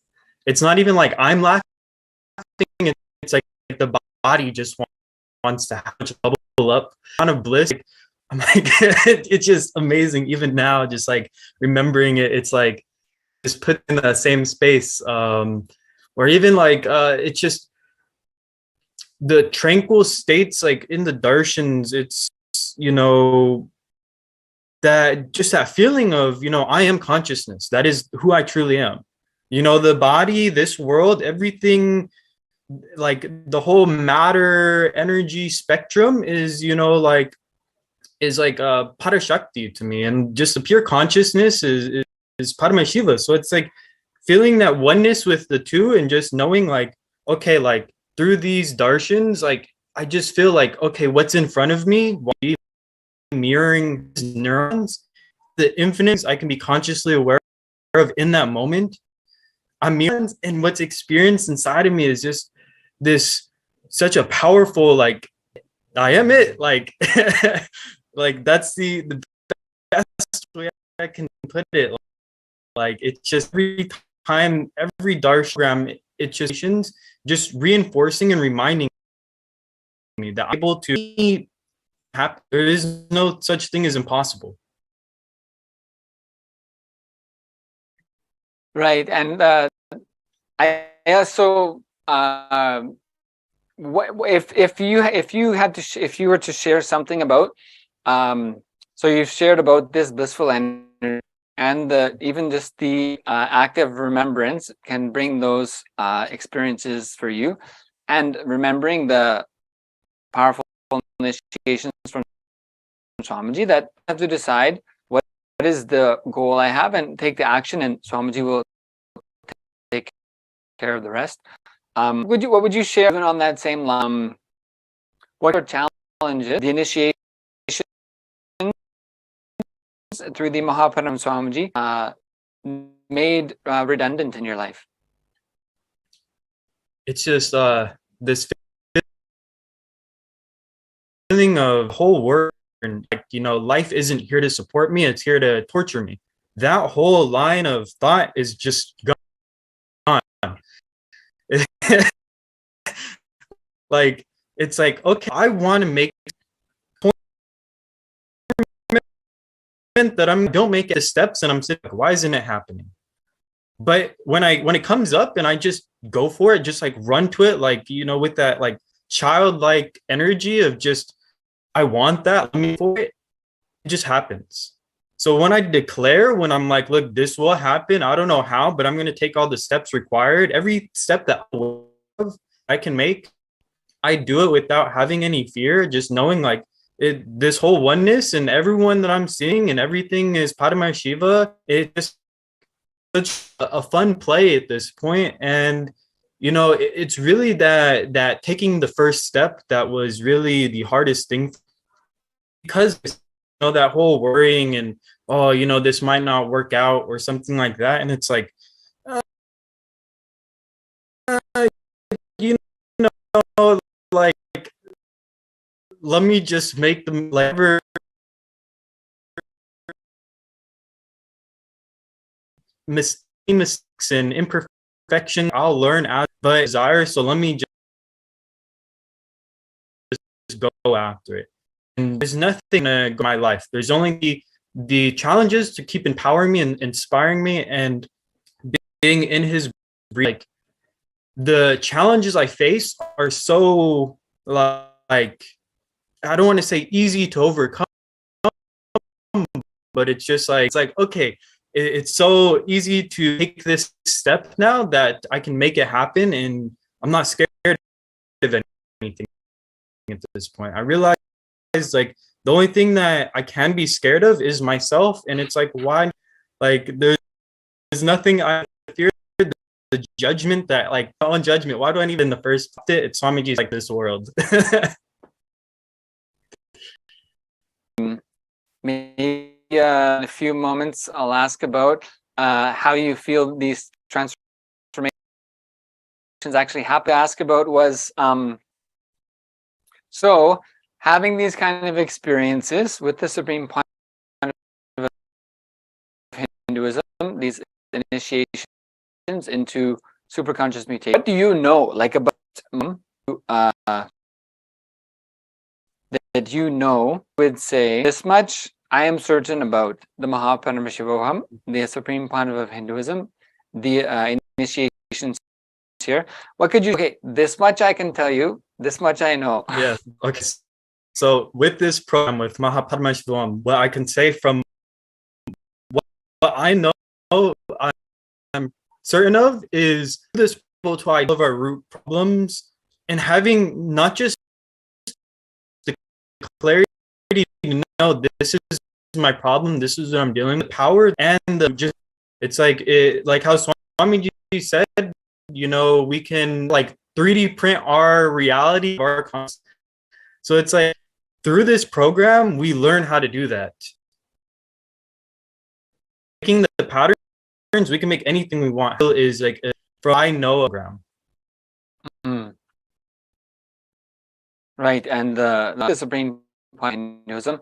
It's not even like I'm laughing, it's like the body just wants to have bubble up kind of bliss. I'm like, it's just amazing. Even now, just like remembering it, it's like just put in the same space. Or even like it's just the tranquil states, like in the darshans, it's, you know, that just that feeling of, you know, I am consciousness. That is who I truly am. You know, the body, this world, everything, like the whole matter energy spectrum is, you know, like is like parashakti to me, and just the pure consciousness is Paramashiva. So it's like feeling that oneness with the two, and just knowing like, okay, like through these darshans, like I just feel like, okay, what's in front of me, mirroring neurons, the infinite I can be consciously aware of in that moment. I'm mirroring, and what's experienced inside of me is just this such a powerful, like, I am it, like like that's the best way I can put it. Like it's just every time, every darshan, it just reinforcing and reminding me that I'm able to be happy. There is no such thing as impossible. right. And I also what if you had to if you were to share something about so you've shared about this blissful energy, and even just the active remembrance can bring those experiences for you, and remembering the powerful initiations from Swamiji that I have to decide what is the goal I have and take the action, and Swamiji will take care of the rest. What would you share even on that same line? What are challenges the initiation through the Mahaparam Swamiji made redundant in your life? It's just this feeling of whole world, and like, you know, life isn't here to support me, it's here to torture me. That whole line of thought is just gone. Like, it's like, okay, I want to make that I don't make the steps, and I'm sitting like, why isn't it happening? But when it comes up and I just go for it, just like run to it, like, you know, with that like childlike energy of just, I want that, let me for it, it just happens. So when I declare, when I'm like, look, this will happen, I don't know how, but I'm going to take all the steps required, every step that I can make, I do it without having any fear, just knowing like this whole oneness and everyone that I'm seeing and everything is Paramashivam. It just such a fun play at this point. And you know, it's really that taking the first step that was really the hardest thing, because you know, that whole worrying and, oh, you know, this might not work out or something like that. And it's like, you know, like, let me just make them like mistakes and imperfection. I'll learn as but desire. So let me just go after it. And there's nothing to go my life. There's only the challenges to keep empowering me and inspiring me and being in his like the challenges I face are so like, I don't want to say easy to overcome, but it's just like, it's like, okay, it's so easy to take this step now that I can make it happen, and I'm not scared of anything at this point. I realize like the only thing that I can be scared of is myself, and it's like, why? Like there's nothing I fear. The judgment that like on judgment. Why do I need in the first? It's Swamiji's like this world. Maybe in a few moments I'll ask about how you feel these transformations actually happen. To ask about was so having these kind of experiences with the Supreme Point of Hinduism, these initiations into superconscious mutation. What do you know, like about that you know would say this much? I am certain about the Mahaparamashivaham, the Supreme Point of Hinduism, the initiations here. What could you? Okay, this much I can tell you. This much I know. Yeah. Okay. So with this program with Mahaparamashivaham, what I can say from what I know, I'm certain of is this to of our root problems and having not just the clarity to know this is my problem, this is what I'm dealing with, power and the just it's like it like how Swamiji said, you know, we can like 3D print our reality, our concept. So it's like through this program we learn how to do that. Making the patterns, we can make anything we want. Is like from I know program. Right, and the Supreme Point in Hinduism.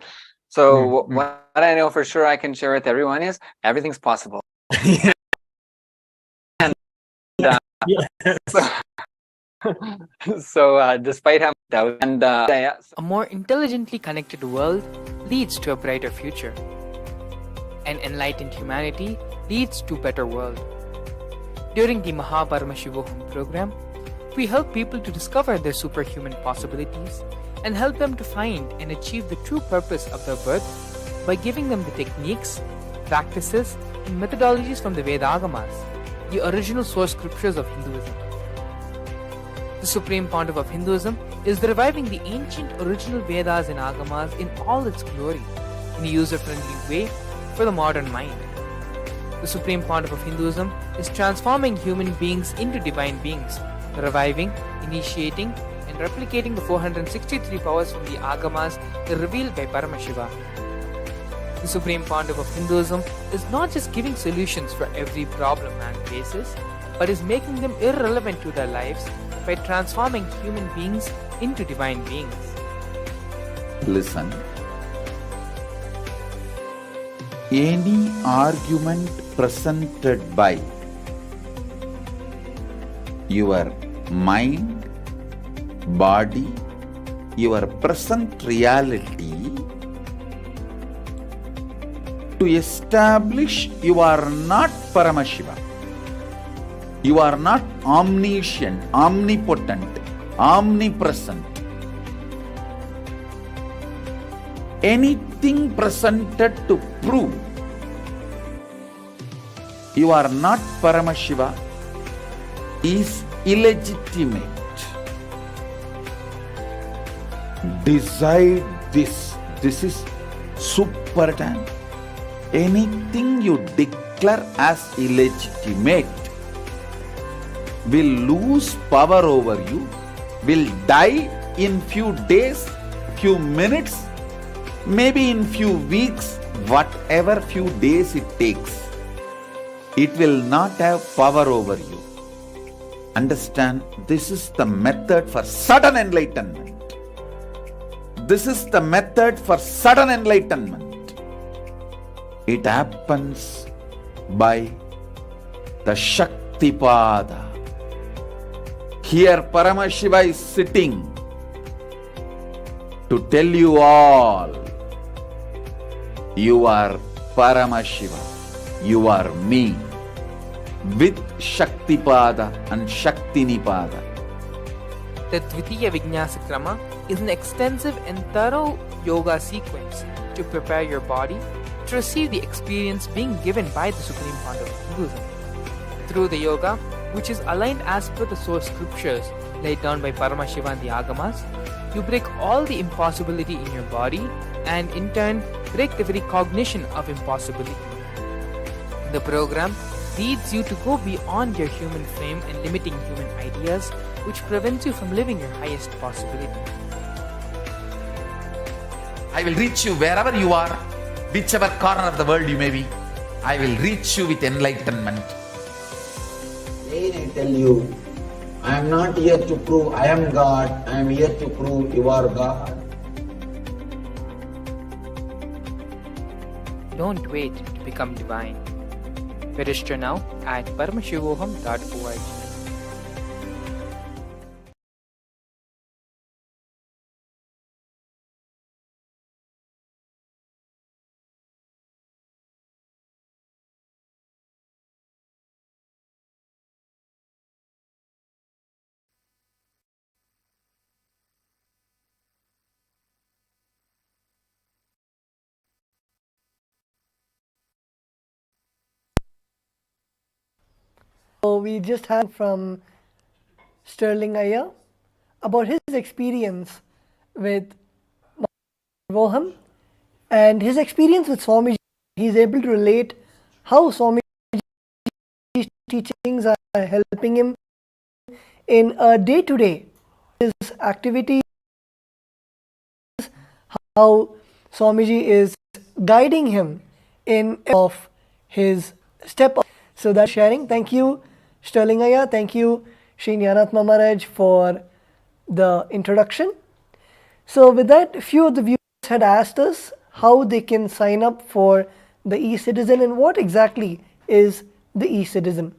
So what I know for sure I can share with everyone is everything's possible. Yeah. And Yes. so despite having doubt and A more intelligently connected world leads to a brighter future. An enlightened humanity leads to a better world. During the Mahaparamashivaham program, we help people to discover their superhuman possibilities and help them to find and achieve the true purpose of their birth by giving them the techniques, practices, and methodologies from the Vedagamas, the original source scriptures of Hinduism. The Supreme Pontiff of Hinduism is reviving the ancient original Vedas and Agamas in all its glory, in a user-friendly way for the modern mind. The Supreme Pontiff of Hinduism is transforming human beings into divine beings, reviving, initiating, and replicating the 463 powers from the Agamas revealed by Paramashivam. The Supreme Pontiff of Hinduism is not just giving solutions for every problem man faces, but is making them irrelevant to their lives by transforming human beings into divine beings. Listen. Any argument presented by your mind, body, your present reality to establish you are not Paramashiva. You are not omniscient, omnipotent, omnipresent. Anything presented to prove you are not Paramashiva is illegitimate. Decide this. This is super time. Anything you declare as illegitimate will lose power over you, will die in few days, few minutes, maybe in few weeks, whatever few days it takes. It will not have power over you. Understand, this is the method for sudden enlightenment. This is the method for sudden enlightenment. It happens by the Shaktipada. Here Paramashiva is sitting to tell you all, you are Paramashiva, you are me, with Shaktipada and Shaktinipada. The Dvitiya Vijnasa Krama is an extensive and thorough yoga sequence to prepare your body to receive the experience being given by the Supreme Pontiff of Hinduism. Through the yoga, which is aligned as per the source scriptures laid down by Paramashiva and the Agamas, you break all the impossibility in your body and in turn break the very cognition of impossibility. The program leads you to go beyond your human frame and limiting human ideas, which prevents you from living your highest possibility. I will reach you wherever you are, whichever corner of the world you may be. I will reach you with enlightenment. Again I tell you, I am not here to prove I am God, I am here to prove you are God. Don't wait to become divine. Register now at paramashivoham.org. So we just had from Sterling Iyer about his experience with Voham and his experience with Swamiji. He's able to relate how Swamiji's teachings are helping him in a day-to-day his activities, how Swamiji is guiding him in of his step. So that's sharing. Thank you, Sterling Iyer. Thank you, Sri Jnanatma Maharaj, for the introduction. So with that, a few of the viewers had asked us how they can sign up for the e-citizen and what exactly is the e-citizen.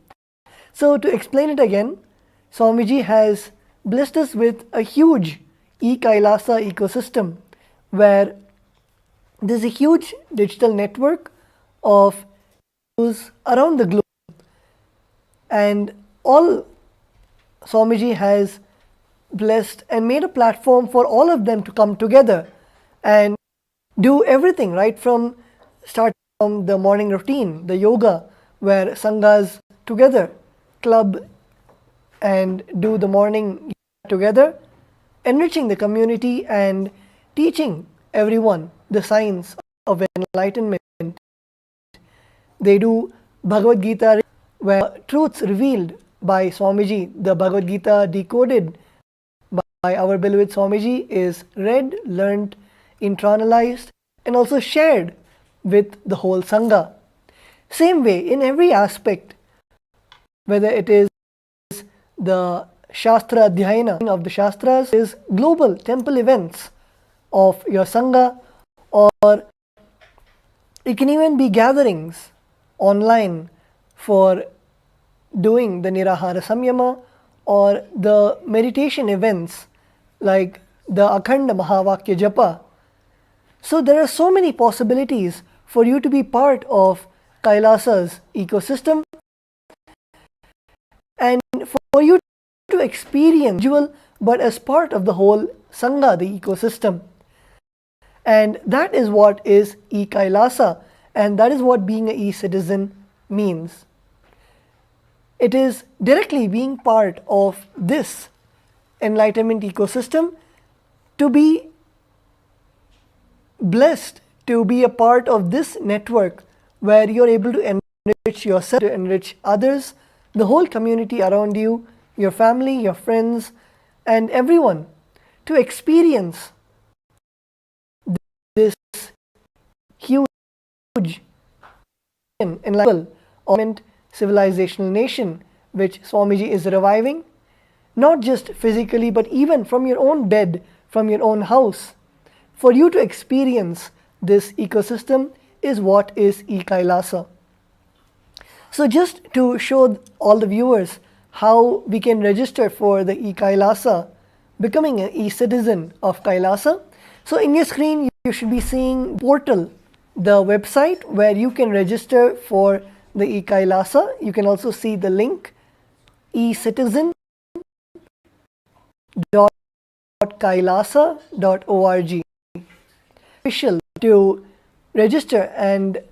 So to explain it again, Swamiji has blessed us with a huge e-Kailasa ecosystem where there's a huge digital network of Hindus around the globe, and all Swamiji has blessed and made a platform for all of them to come together and do everything, right from start from the morning routine, the yoga, where sanghas together club and do the morning together, enriching the community and teaching everyone the science of enlightenment. They do Bhagavad Gita, where truths revealed by Swamiji, the Bhagavad Gita decoded by our beloved Swamiji, is read, learnt, internalized, and also shared with the whole Sangha. Same way, in every aspect, whether it is the Shastra Adhyayana of the Shastras, is global temple events of your Sangha, or it can even be gatherings online for doing the Nirahara Samyama, or the meditation events like the Akhanda Mahavakya Japa. So there are so many possibilities for you to be part of Kailasa's ecosystem and for you to experience dual but as part of the whole Sangha, the ecosystem. And that is what is e-Kailasa, and that is what being an e-citizen means. It is directly being part of this enlightenment ecosystem, to be blessed to be a part of this network where you're able to enrich yourself, to enrich others, the whole community around you, your family, your friends, and everyone, to experience this huge enlightenment civilizational nation which Swamiji is reviving, not just physically but even from your own bed, from your own house. For you to experience this ecosystem is what is e-Kailasa. So just to show all the viewers how we can register for the e-Kailasa, becoming an e-citizen of Kailasa. So in your screen you should be seeing portal, the website where you can register for the e-Kailasa. You can also see the link ecitizen.kailasa.org. Official to register and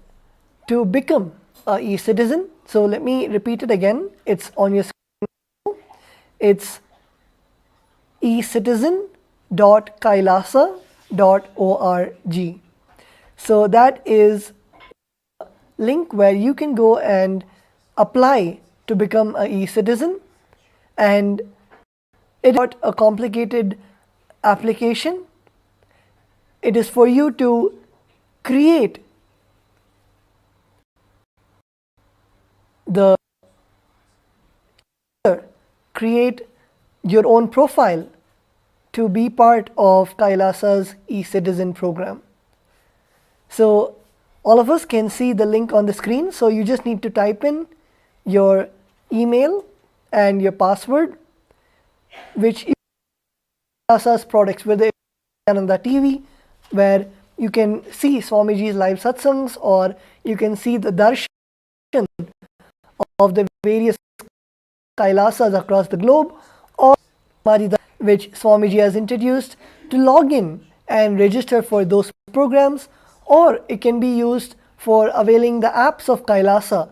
to become a e-citizen. So let me repeat it again. It's on your screen. It's ecitizen.kailasa.org. So that is a link where you can go and apply to become a e-citizen, and it's not a complicated application. It is for you to create your own profile to be part of Kailasa's e-citizen program. So all of us can see the link on the screen. So you just need to type in your email and your password, which is Kailasa's products, whether it's Nithyananda TV, where you can see Swamiji's live satsangs, or you can see the Darshan of the various Kailasas across the globe, or Samadhi, which Swamiji has introduced, to log in and register for those programs, or it can be used for availing the apps of Kailasa.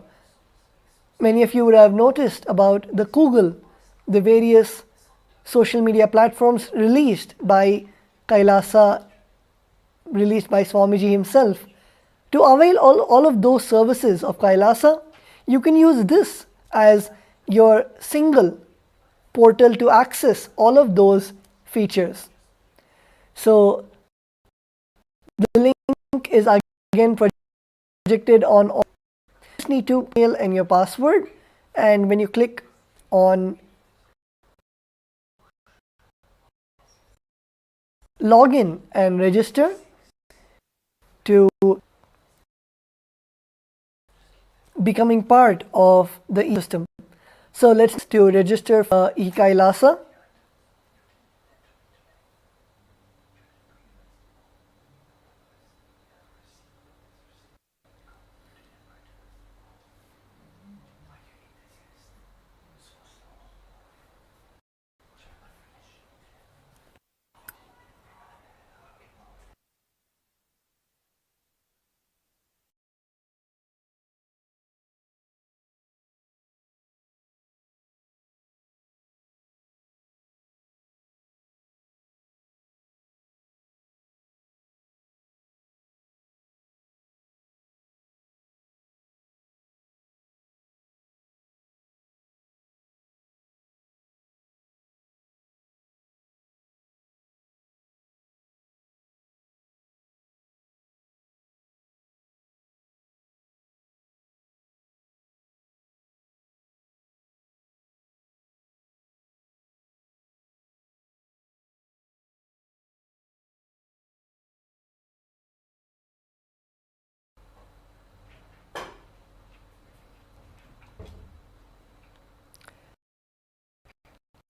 Many of you would have noticed about the Google, the various social media platforms released by Kailasa, released by Swamiji himself. To avail all of those services of Kailasa, you can use this as your single portal to access all of those features. So the link is again projected on all. You just need to mail and your password, and when you click on login and register to becoming part of the ecosystem. So let's to register for e-Kailasa.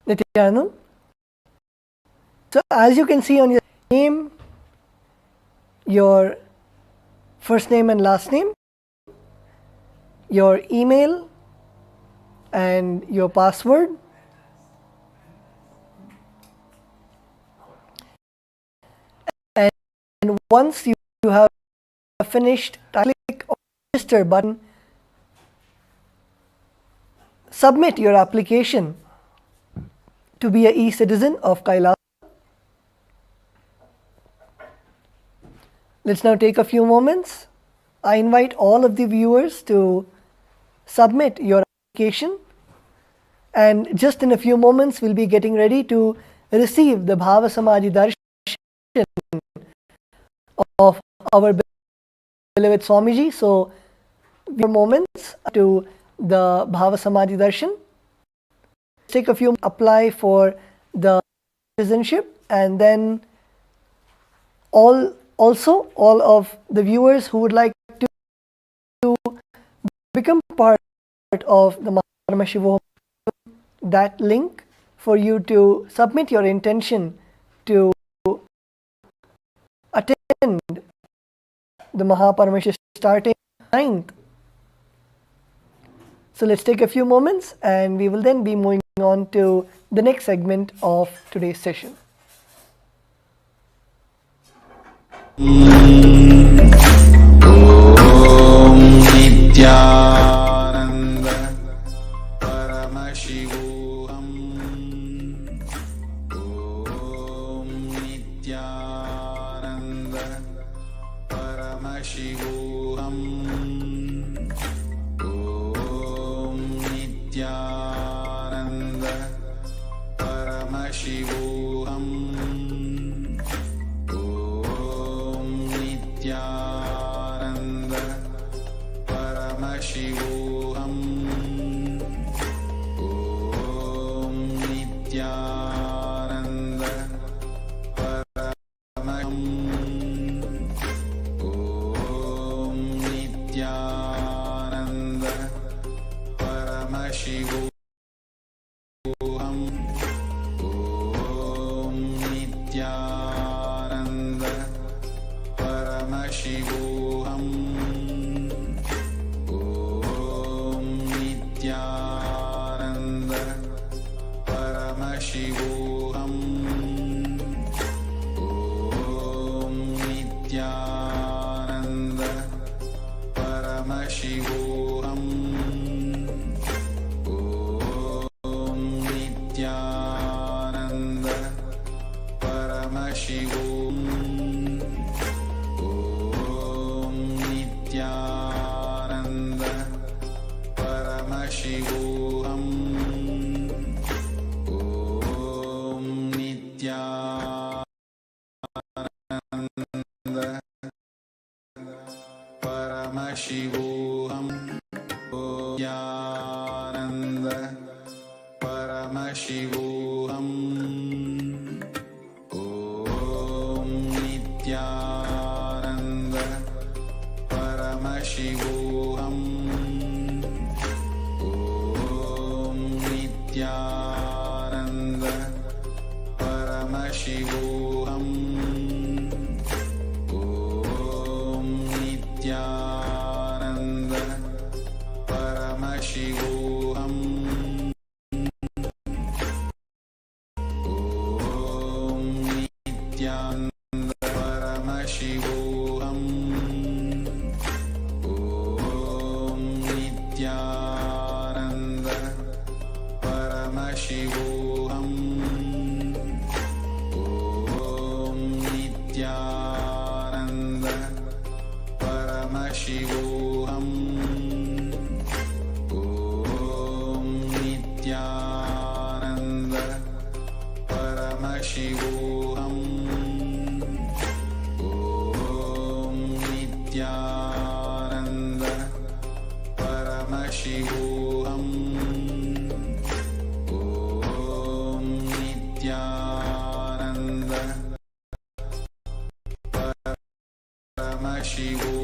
Nithyananda. So as you can see on your name, your first name and last name, your email and your password, and once you have finished, click on the register button, submit your application to be a e-citizen of Kailas. Let's now take a few moments. I invite all of the viewers to submit your application, and just in a few moments we'll be getting ready to receive the Bhava Samadhi Darshan of our beloved Swamiji. So, few moments to the Bhava Samadhi Darshan. Take a few, apply for the citizenship, and then all of the viewers who would like to become part of the Paramashivam, that link for you to submit your intention to attend the Mahaparamashi starting 9th. So let's take a few moments and we will then be moving on to the next segment of today's session. Om Nithyananda Paramashivam. Om Nithyananda Paramashivam. Om Nithyananda Paramashivam. Nithyananda Paramashivam. Om Nithyananda Paramashivam. Om Nithyananda Paramashivam. Om Nithyananda Paramashivam. Om Nithyananda Paramashivam. Om Nithyananda Paramashivam. Om Nithyananda Paramashivam. Om Nithyananda Paramashivam. Om Nithyananda Paramashivam. Nithyananda Paramashivam. Om Nithyananda Paramashivam. Om Nithyananda Paramashivam. Om Nithyananda Paramashivam. Om Nithyananda Paramashivam. Om Nithyananda Paramashivam. Om Nithyananda Paramashivam. Om Nithyananda Paramashivam. Om Nithyananda Paramashivam. Om Nithyananda Paramashivam. Om Nithyananda Paramashivam.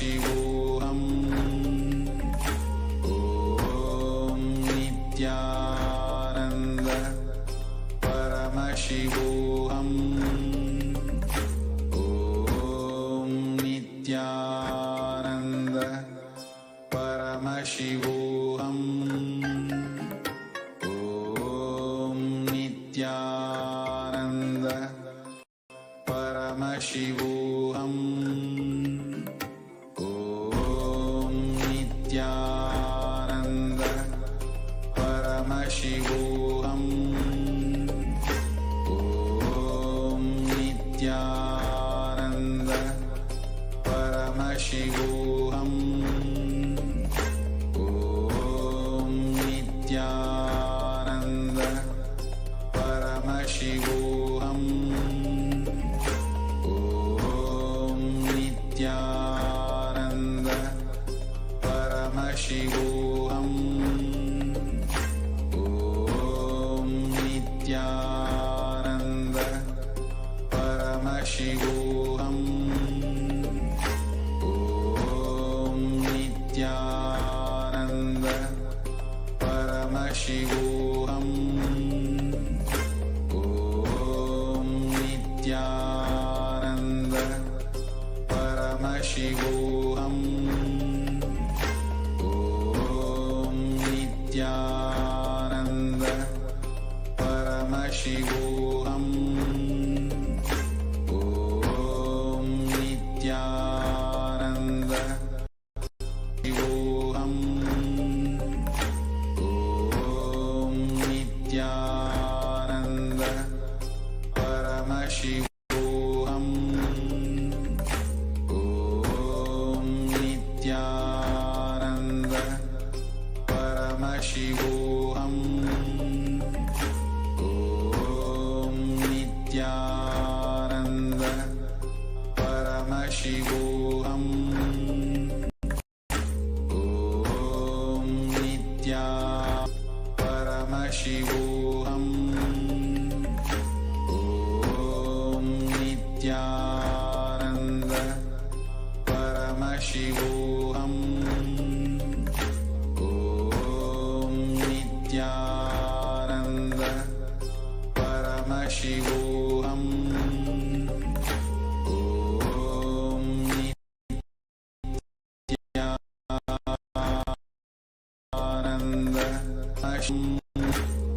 Paramashivoham. Om Nithyananda. Paramashivoham. Om Nithyananda. Paramashivoham. Om Nithyananda. Paramashivoham. Om Nithyananda. Paramashivoham. Om Nithyananda. Paramashivoham. Om Nithyananda. Paramashivoham. Om Nithyananda. Paramashivoham. Om Nithyananda. Paramashivoham. Om Nithyananda. Paramashivoham. Om Nithyananda. Paramashivoham. Om Nithyananda. Paramashivoham. Om Nithyananda. Shivoham. Om Nithyananda. Paramashivoham. Om Nithyananda. Paramashivoham. Om Nithyananda. Paramashivoham. Om Nithya Paramashivoham. Om Nithyananda. Paramashivoham. Om Nithyananda. Paramashivoham. Om Nithyananda.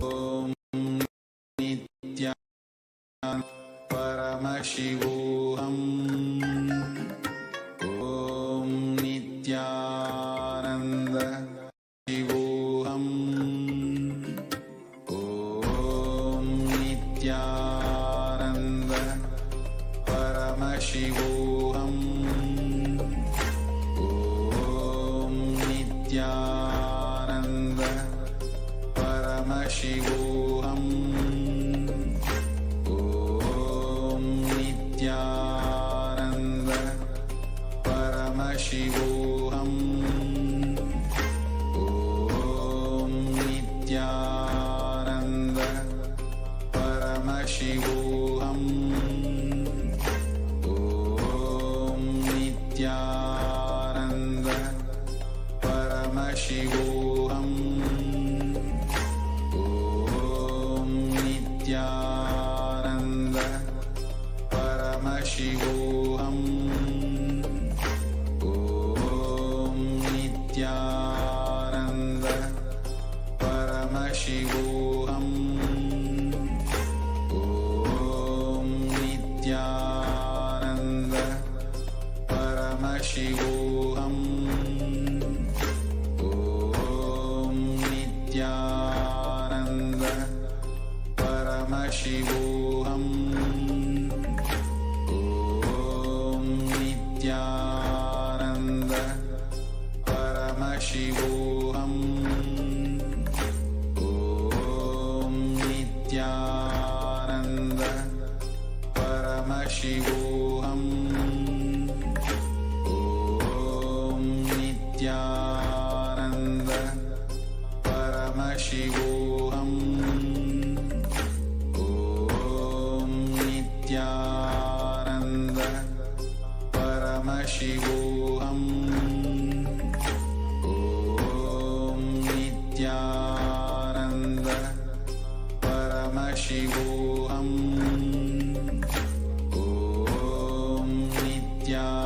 Om Nithyananda. Paramashivoham. Om Nithyananda. Shivoham. Om Nithyananda. Paramashivoham. Om Nithyananda. Paramashivoham. Om Nithyananda. Paramashivoham. Om Nithyananda. Paramashivoham. Om Nithyananda. Paramashivoham. Om Nithyananda. Paramashivoham. Om Nithyananda. Paramashivoham. Om Nithyananda. Paramashivoham. Om Nithyananda. Paramashivoham. Om Nithyananda. Paramashivoham. Om Nithyananda. Paramashivoham. Om Nithyananda. Paramashivoham. Om Nithyananda. Paramashivam. Om Nithyananda. Paramashivam. Om Nithyananda.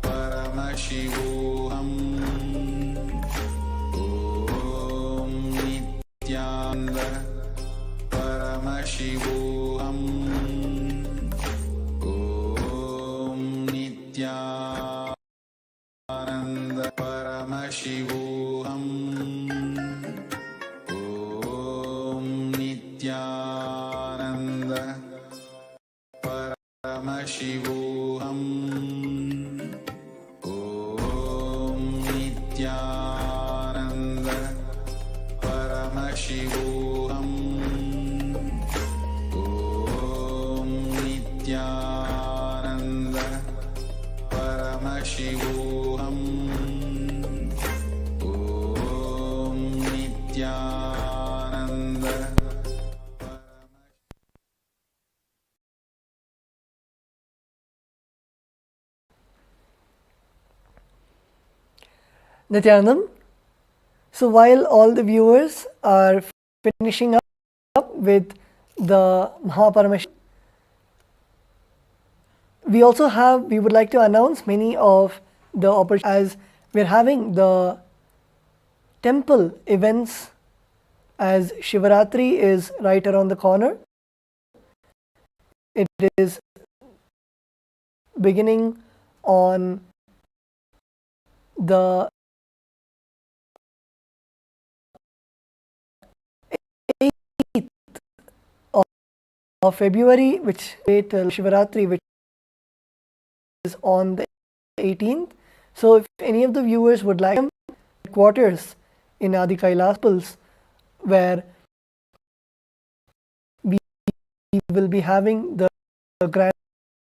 Paramashivam. Om Nithyananda. Paramashivam. Om Nithyananda. Paramashivam. Om Nithyananda. Paramashivam. Om Nithyananda. Paramashivam. Om Nithyananda. Paramashivam. Om Nithyananda. Nithyanandam. So while all the viewers are finishing up with the Mahaparamashivam, we would like to announce many of the opportunities as we're having the temple events, as Shivaratri is right around the corner. It is beginning on the 8th of February, which is Shivaratri, which is on the 18th. So if any of the viewers would like quarters in Adi Kailas temples, where we will be having the grand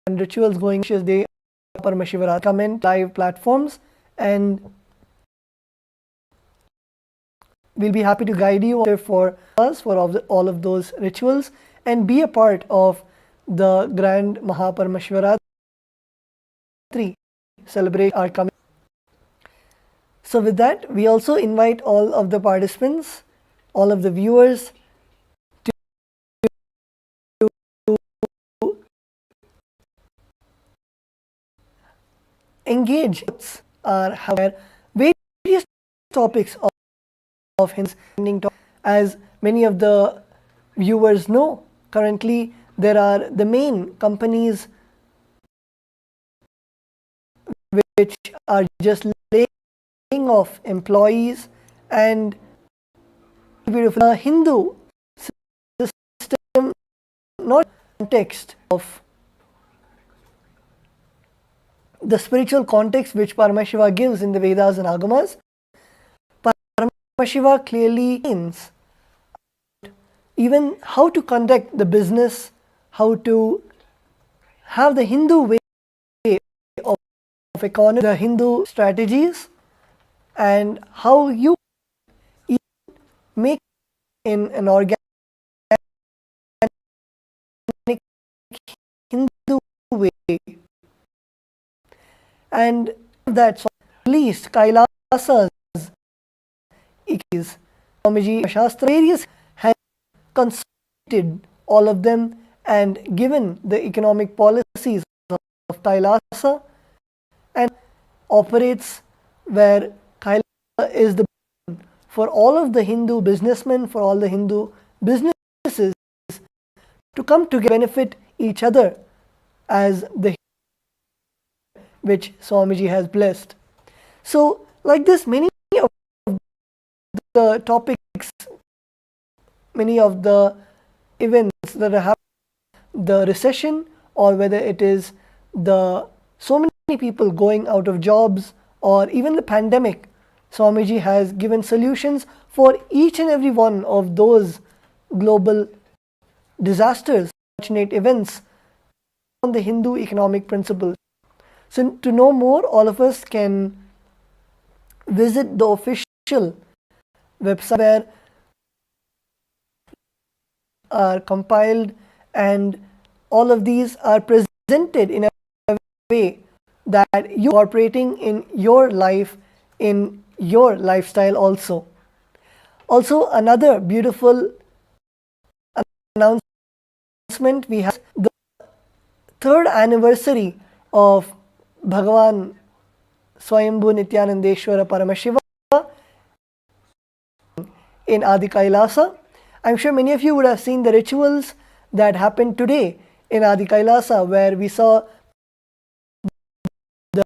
rituals going, they Paramashivam come in live platforms, and we'll be happy to guide you for all of those rituals and be a part of the grand Mahaparamashivratri celebration are coming. So with that, we also invite all of the participants, all of the viewers to engage where various topics of his ending. As many of the viewers know, currently there are the main companies which are just laying off employees, and the Hindu system, not context of the spiritual context which Paramashiva gives in the Vedas and Agamas. Paramashiva clearly means even how to conduct the business, how to have the Hindu way of economy, the Hindu strategies, and how you make in an organic Hindu way. And that's at least Kailasas, Swamiji Shastra, various has consulted all of them and given the economic policies of Kailasa, and operates where Kailasa is the for all of the Hindu businessmen, for all the Hindu businesses to come together, benefit each other as the which Swamiji has blessed. So like this, many of the topics, many of the events that are happening, the recession, or whether it is the so many people going out of jobs, or even the pandemic, Swamiji has given solutions for each and every one of those global disasters, unfortunate events on the Hindu economic principles. So to know more, all of us can visit the official website where are compiled, and all of these are presented in a way that you are operating in your life, in your lifestyle also. Also, another beautiful announcement we have the third anniversary of Bhagavan Swayambhu Nithyanandeshwara Paramashiva in Adi Kailasa. I'm sure many of you would have seen the rituals that happened today in Adi Kailasa, where we saw the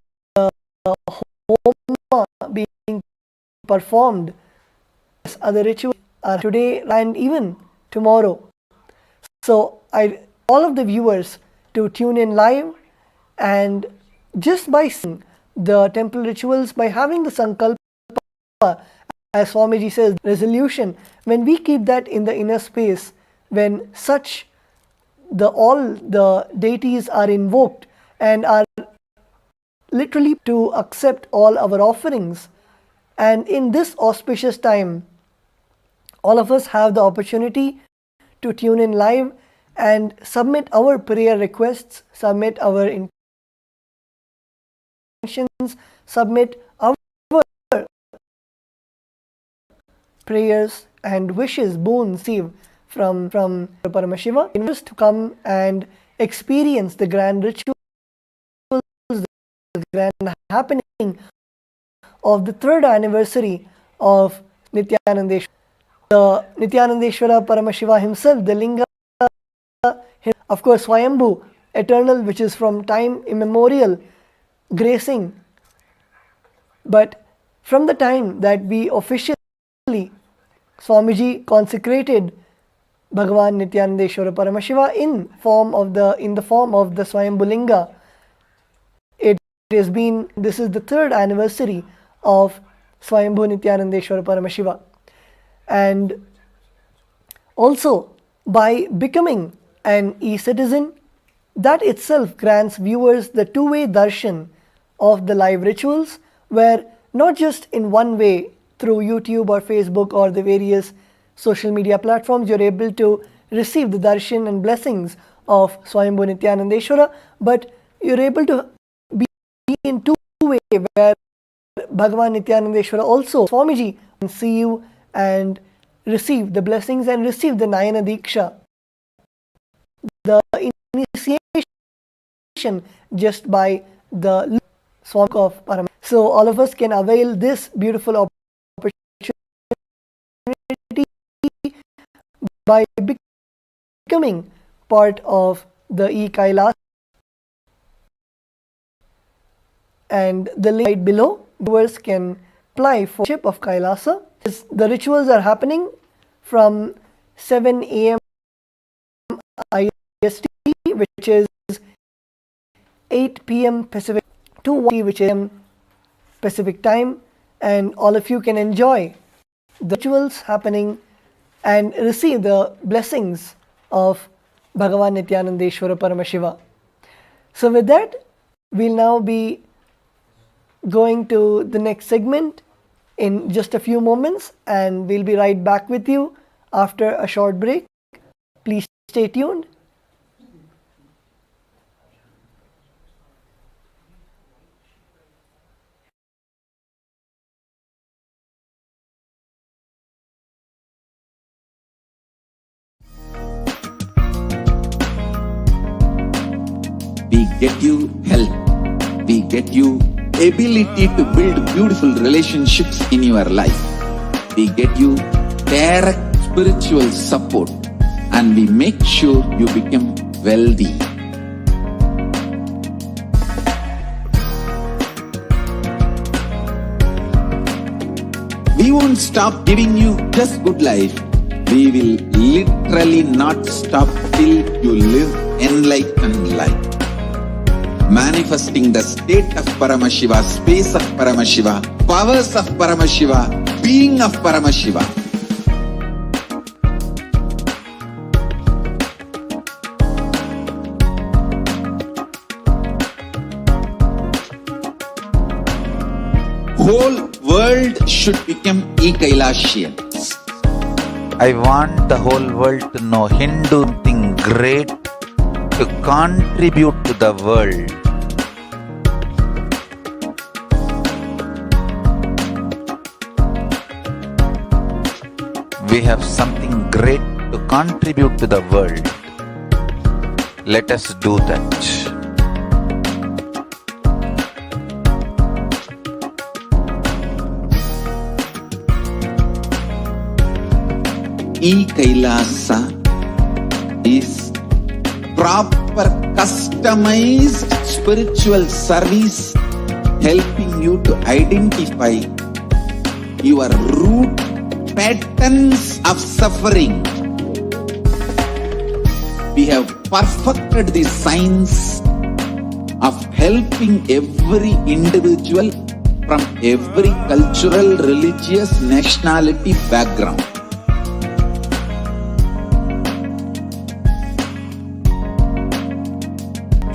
homa being performed. Other rituals are today and even tomorrow. So I all of the viewers to tune in live, and just by seeing the temple rituals, by having the sankalpa, as Swamiji says, resolution, when we keep that in the inner space, when all the deities are invoked and are literally to accept all our offerings, and in this auspicious time, all of us have the opportunity to tune in live and submit our prayer requests, submit our intentions, submit our prayers and wishes, boons received from Paramashiva, in us to come and experience the grand rituals, the grand happening of the third anniversary of Nithyanandeshwara. The Nithyanandeshwara Paramashiva himself, the Linga, of course, Swayambhu, eternal, which is from time immemorial, gracing. But from the time that we officially, Swamiji consecrated Bhagavan Nithyanandeshwara Paramashiva in the form of the Swayambhu Linga, this is the third anniversary of Swayambhu Nithyanandeshwara Paramashiva. And also, by becoming an e-citizen, that itself grants viewers the two-way darshan of the live rituals, where not just in one way through YouTube or Facebook or the various social media platforms you're able to receive the darshan and blessings of Swayambhu Nithyanandeshwara, but you're able to be in two-way, where Bhagavan Nithyanandeshwara also, Swamiji, can see you and receive the blessings and receive the Nayana Diksha, the initiation, just by the Swami of Paramashiva. So all of us can avail this beautiful opportunity by becoming part of the e-Kailas, and the link right below, viewers can apply for ship of Kailasa. The rituals are happening from 7 a.m. IST, which is 8 p.m. Pacific, to 1 p.m. which is Pacific time, and all of you can enjoy the rituals happening and receive the blessings of Bhagavan Nithyanandeshwara Paramashiva. So with that, we'll now be going to the next segment in just a few moments, and we'll be right back with you after a short break. Please stay tuned. We get you health. We get you ability to build beautiful relationships in your life. We get you direct spiritual support, and we make sure you become wealthy. We won't stop giving you just good life. We will literally not stop till you live enlightened life. Manifesting the state of Paramashiva, space of Paramashiva, powers of Paramashiva, being of Paramashiva. Whole world should become e-Kailashians. I want the whole world to know Hindu thing great to contribute to the world. We have something great to contribute to the world. Let us do that. E-Kailasa is proper customized spiritual service helping you to identify your root patterns of suffering. We have perfected the science of helping every individual from every cultural, religious, nationality background.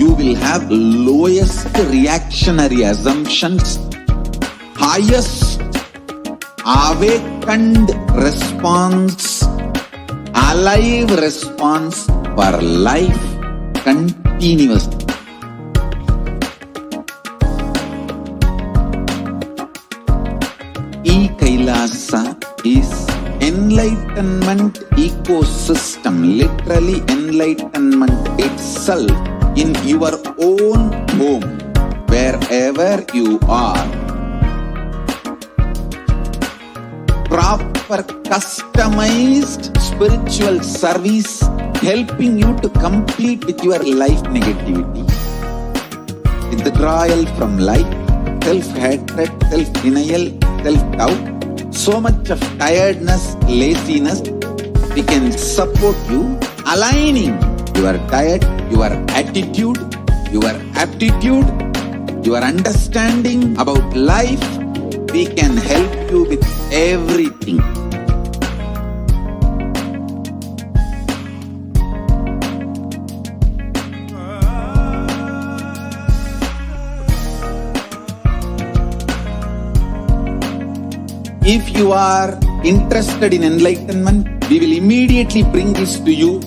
You will have lowest reactionary assumptions, highest awakened response, alive response for life continuously. E-Kailasa is enlightenment ecosystem, literally enlightenment itself in your own home, wherever you are. Proper customized spiritual service helping you to complete with your life negativity, withdrawal from life, self-hatred, self-denial, self-doubt, so much of tiredness, laziness. We can support you aligning your diet, your attitude, your aptitude, your understanding about life. We can help you with everything. If you are interested in enlightenment, we will immediately bring this to you.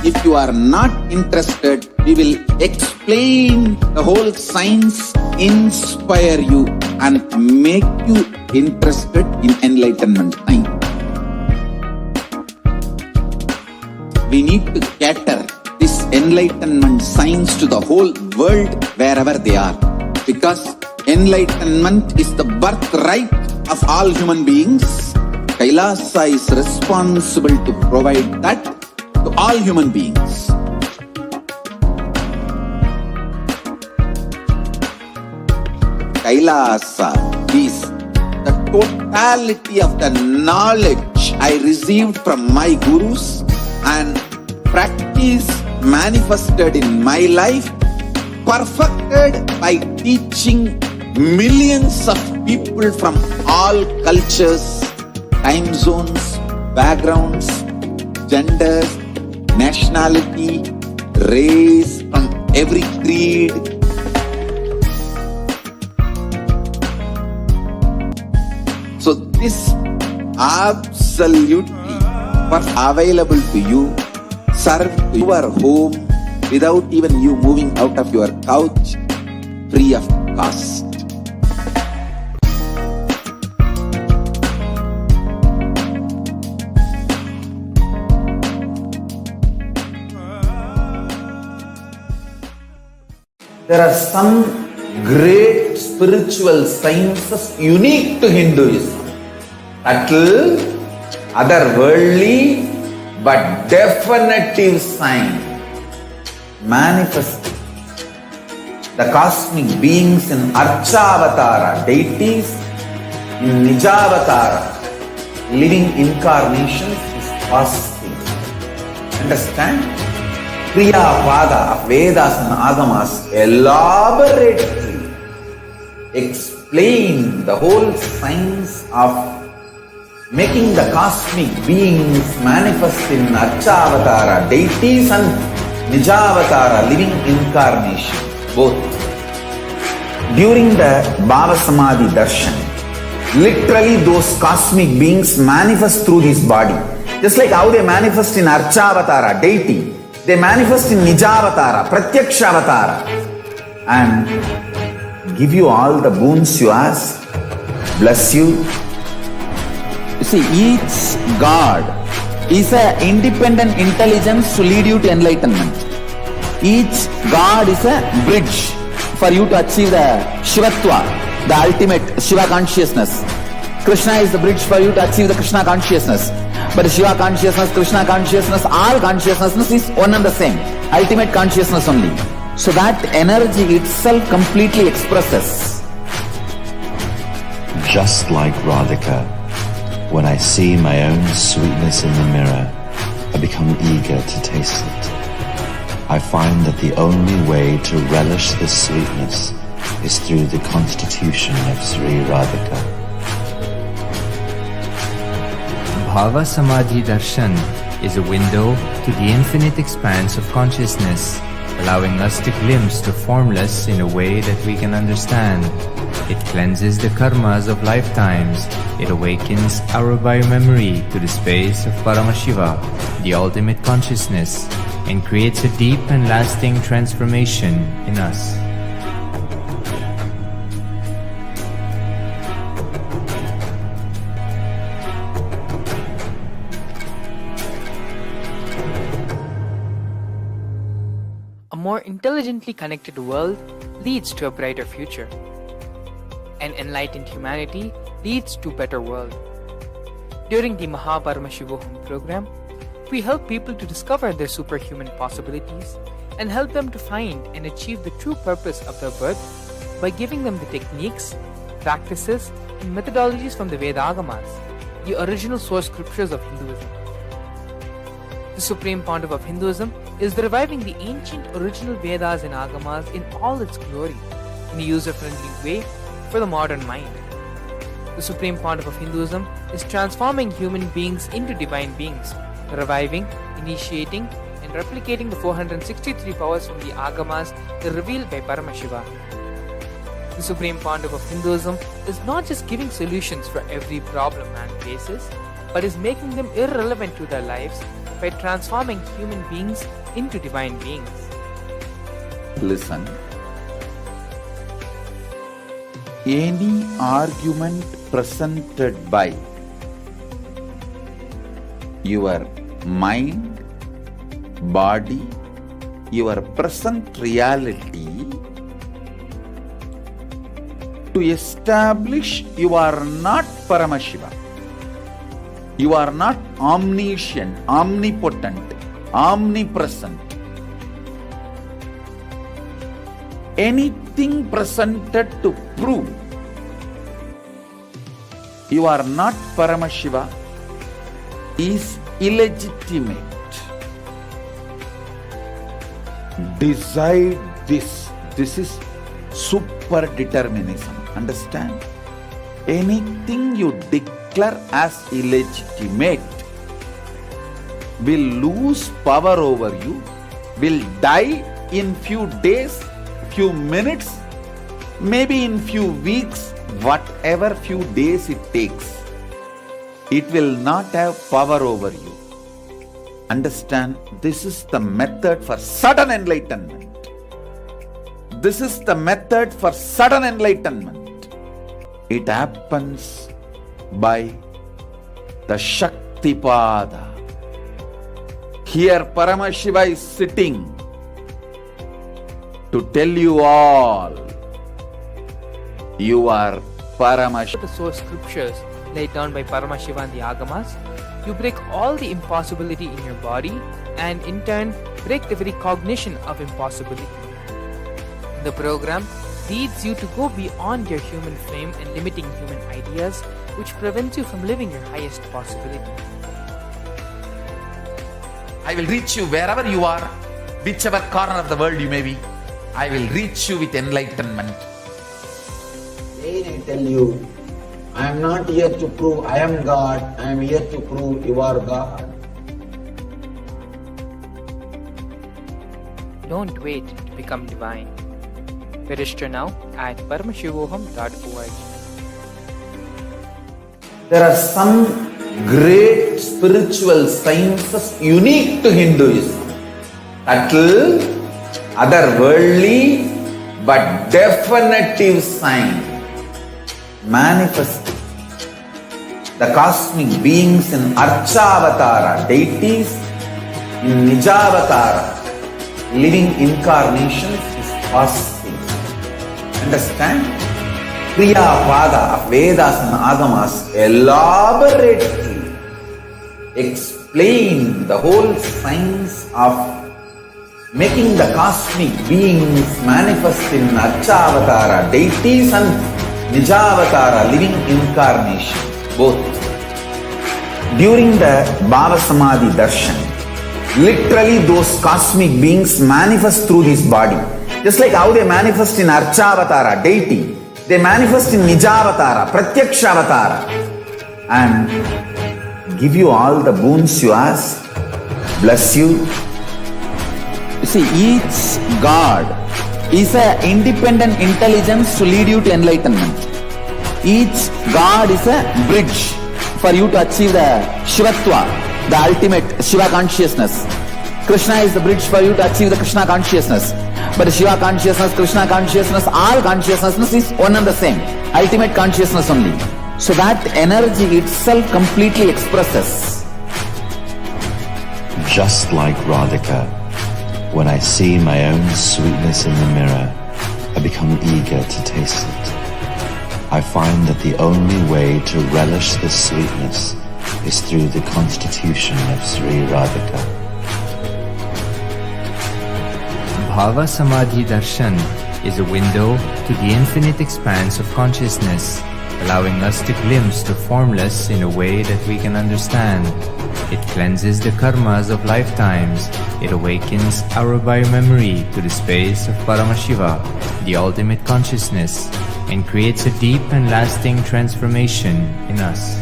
If you are not interested, we will explain the whole science, inspire you and make you interested in enlightenment time. We need to cater this enlightenment science to the whole world wherever they are, because enlightenment is the birthright of all human beings. Kailasa is responsible to provide that to all human beings. Kailasa is the totality of the knowledge I received from my gurus and practice manifested in my life, perfected by teaching millions of people from all cultures, time zones, backgrounds, genders, nationality, race, from every creed. So this absolutely available to you, serve to your home without even you moving out of your couch, free of cost. There are some great spiritual sciences unique to Hinduism. Subtle, otherworldly, but definitive sign. Manifesting the cosmic beings in Archavatara, deities in Nijavatara, living incarnations is fasting. Understand? Kriya Pada of Vedas and Agamas elaborately explain the whole science of making the cosmic beings manifest in Archavatara, deities and Nijavatara, living incarnation, both. During the Bhava Samadhi Darshan, literally those cosmic beings manifest through this body. Just like how they manifest in Archavatara, deity, they manifest in Nijavatara, Pratyakshavatara, and give you all the boons you ask, bless you. You see, each God is an independent intelligence to lead you to enlightenment. Each God is a bridge for you to achieve the Shivatva, the ultimate Shiva consciousness. Krishna is the bridge for you to achieve the Krishna consciousness. But Shiva consciousness, Krishna consciousness, all consciousness is one and the same. Ultimate consciousness only. So that energy itself completely expresses. Just like Radhika, when I see my own sweetness in the mirror, I become eager to taste it. I find that the only way to relish this sweetness is through the constitution of Sri Radhika. Bhava Samadhi Darshan is a window to the infinite expanse of consciousness, allowing us to glimpse the formless in a way that we can understand. It cleanses the karmas of lifetimes. It awakens our biomemory to the space of Paramashiva, the ultimate consciousness, and creates a deep and lasting transformation in us. A more intelligently connected world leads to a brighter future. An enlightened humanity leads to a better world. During the Paramashivam program, we help people to discover their superhuman possibilities and help them to find and achieve the true purpose of their birth by giving them the techniques, practices, and methodologies from the Vedagamas, the original source scriptures of Hinduism. The Supreme Pontiff of Hinduism is reviving the ancient original Vedas and Agamas in all its glory, in a user-friendly way for the modern mind. The Supreme Pontiff of Hinduism is transforming human beings into divine beings, reviving, initiating, and replicating the 463 powers from the Agamas revealed by Paramashiva. The Supreme Pontiff of Hinduism is not just giving solutions for every problem man faces, but is making them irrelevant to their lives by transforming human beings into divine beings. Listen. Any argument presented by your mind, body, your present reality to establish you are not Paramashiva. You are not omniscient, omnipotent, omnipresent. Anything presented to prove you are not Paramashiva is illegitimate. Decide this. This is super determinism. Understand? Anything you declare as illegitimate will lose power over you, will die in few days, few minutes, maybe in few weeks, whatever few days it takes. It will not have power over you. Understand, this is the method for sudden enlightenment. This is the method for sudden enlightenment. It happens by the Shaktipada. Here Paramashiva is sitting to tell you all, you are Paramashiva. The source scriptures laid down by Paramashiva and the Agamas, you break all the impossibility in your body and in turn break the very cognition of impossibility. The program leads you to go beyond your human frame and limiting human ideas, which prevents you from living your highest possibility. I will reach you wherever you are, whichever corner of the world you may be. I will reach you with enlightenment. Again I tell you, I am not here to prove I am God, I am here to prove you are God. Don't wait to become divine. Register now at paramashivoham.org. There are some great spiritual sciences unique to Hinduism. Subtle, otherworldly, but definitive sign. Manifesting. the cosmic beings in Archavatara, deities in Nijavatara, living incarnations is possible. Understand? Kriya Pada of Vedas and Agamas elaborately explain the whole science of making the cosmic beings manifest in Archavatara, deities and Nijavatara, living incarnation, both. During the Bhava Samadhi Darshan, literally those cosmic beings manifest through this body. Just like how they manifest in Archavatara, deity, they manifest in Nijavatara, Pratyakshavatara, and give you all the boons you ask, bless you. You see, each God is an independent intelligence to lead you to enlightenment. Each God is a bridge for you to achieve the Shivatva, the ultimate Shiva consciousness. Krishna is the bridge for you to achieve the Krishna consciousness. But the Shiva consciousness, Krishna consciousness, all consciousness is one and the same. Ultimate consciousness only. So that energy itself completely expresses. Just like Radhika, when I see my own sweetness in the mirror, I become eager to taste it. I find that the only way to relish this sweetness is through the constitution of Sri Radhika. Bhava Samadhi Darshan is a window to the infinite expanse of consciousness, allowing us to glimpse the formless in a way that we can understand. It cleanses the karmas of lifetimes. It awakens our biomemory to the space of Paramashiva, the ultimate consciousness, and creates a deep and lasting transformation in us.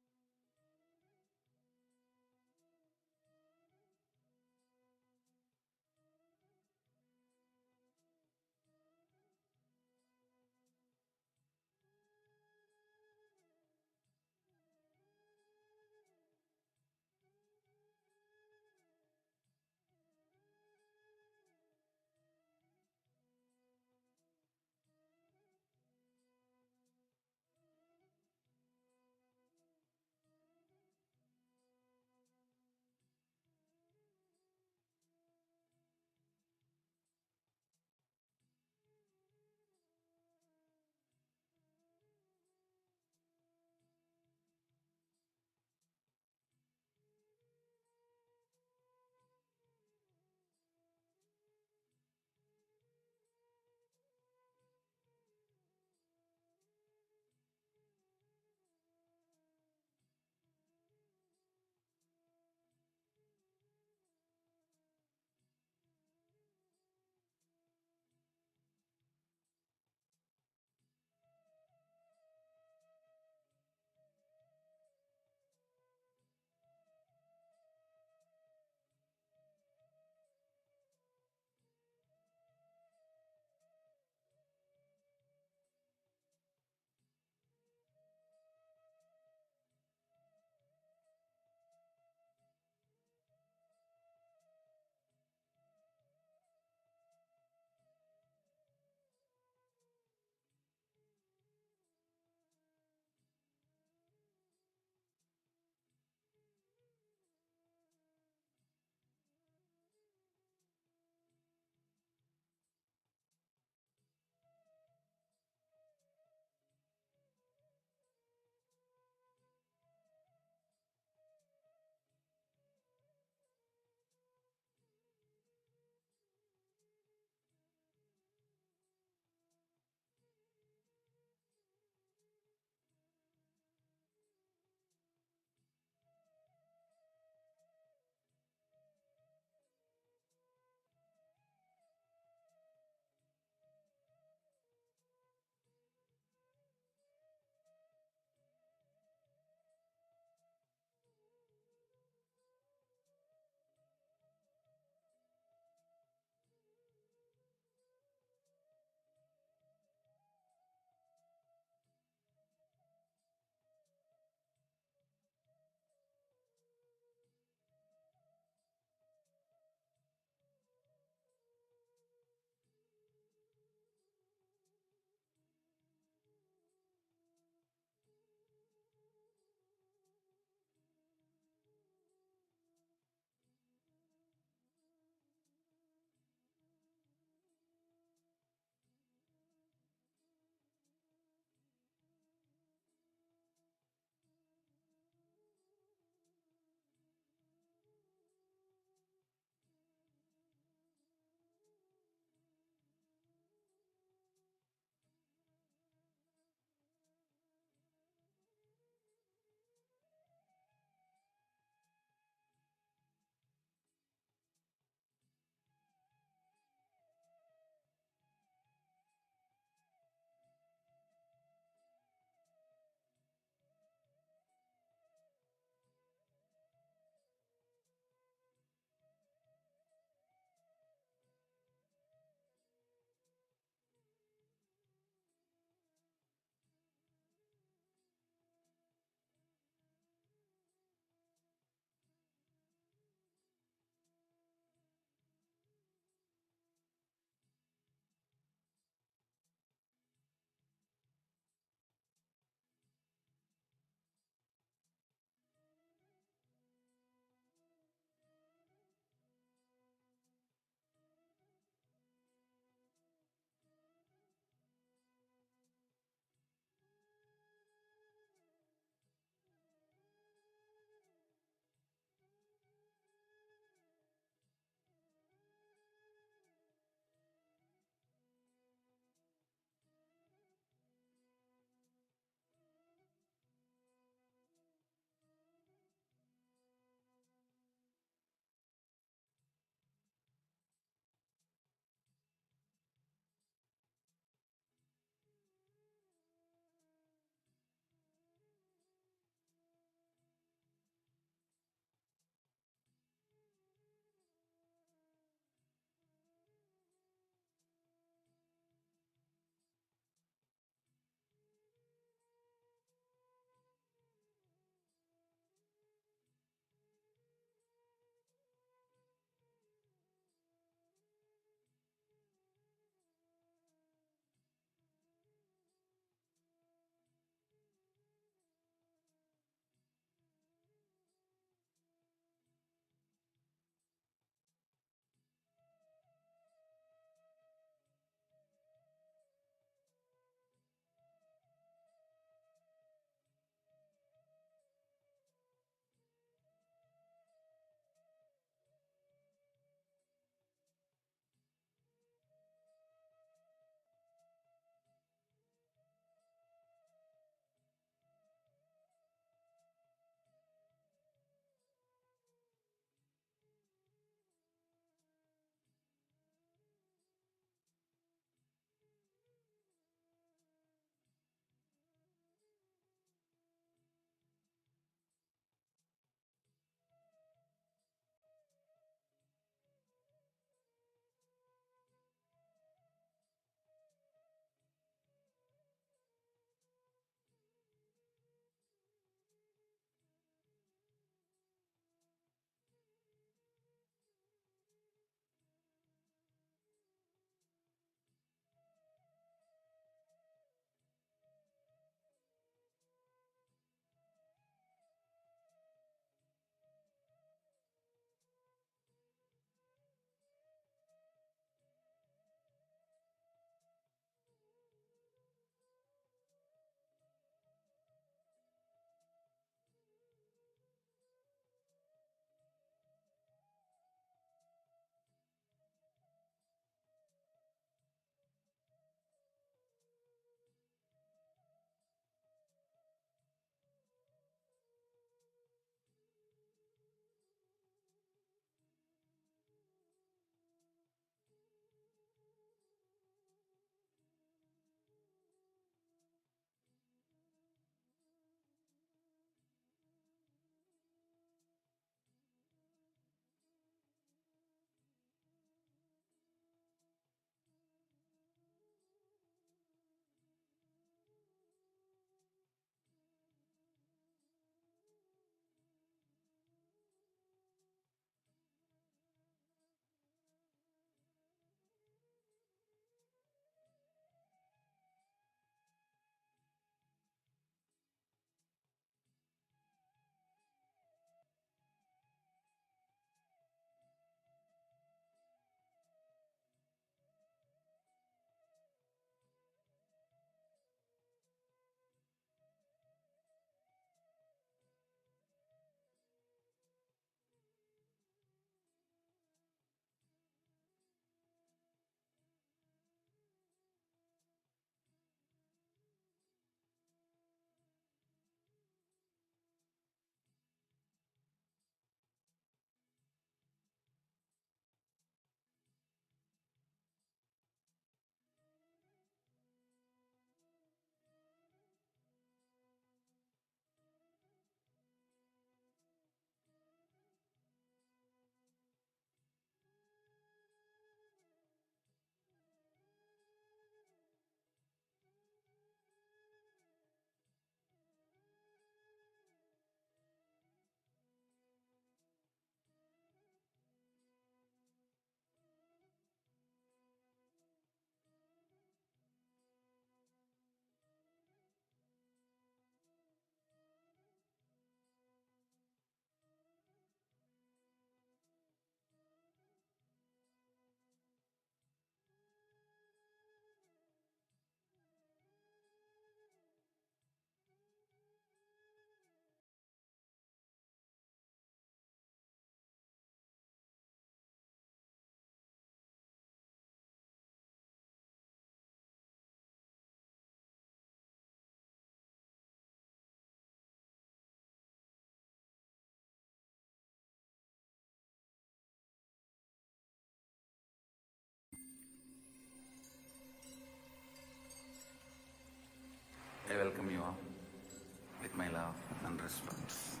response.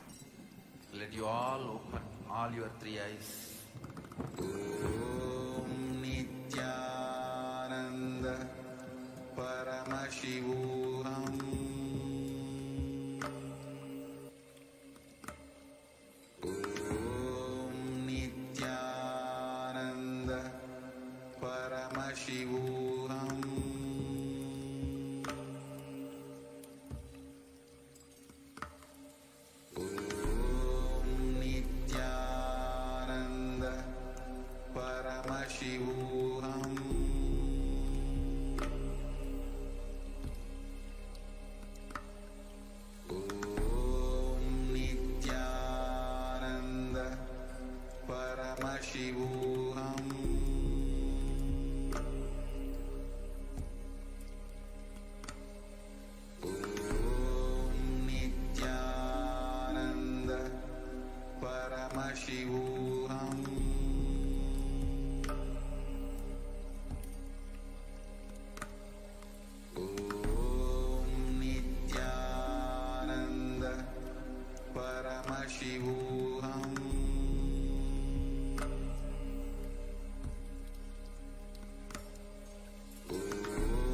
Let you all open all your three eyes. Om Nithyananda Paramashivam. Om Nithyananda Paramashivam. Paramashivam. Om Nithyananda Paramashivam. Om Nithyananda Paramashivam. Paramashivam.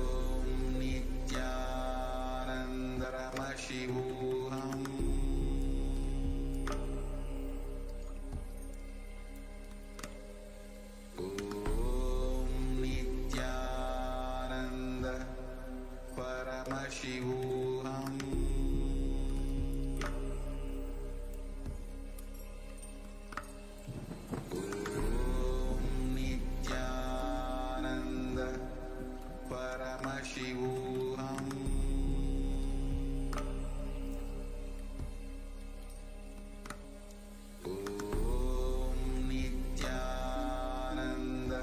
Om Nithyananda Paramashivam. Om Nithyananda Paramashivam. Paramashivam. Om Nithyananda Paramashivam. Om Nithyananda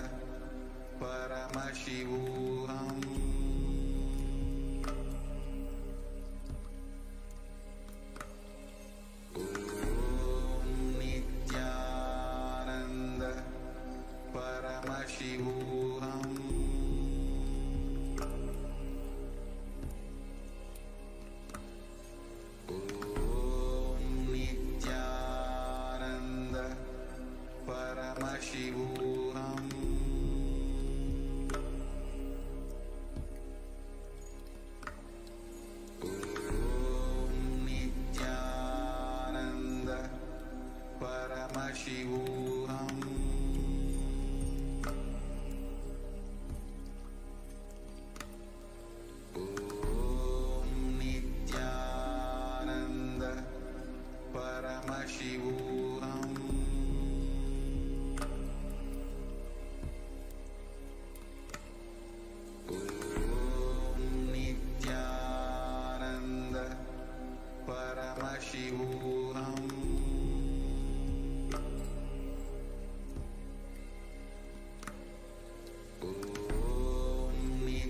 Paramashivam. Paramashivam. Om Nithyananda Paramashivam. Om Nithyananda Paramashivam. Paramashivam. Om Nithyananda Paramashivam. Om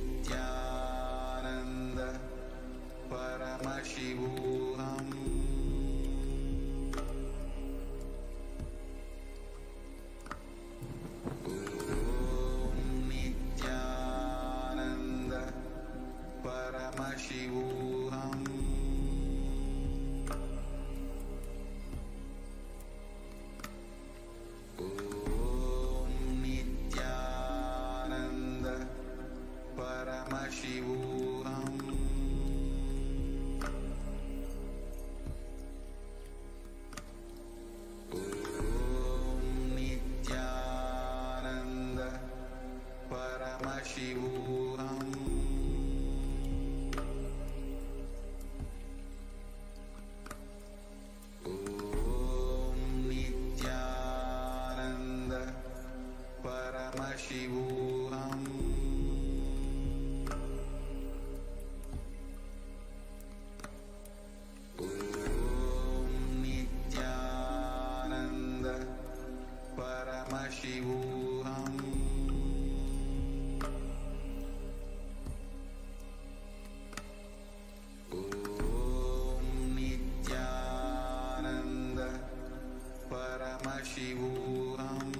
Nithyananda Paramashivam. Paramashivam. Om Nithyananda Paramashivam. Om Nithyananda Paramashivam. Paramashivam. Om Nithyananda Paramashivam.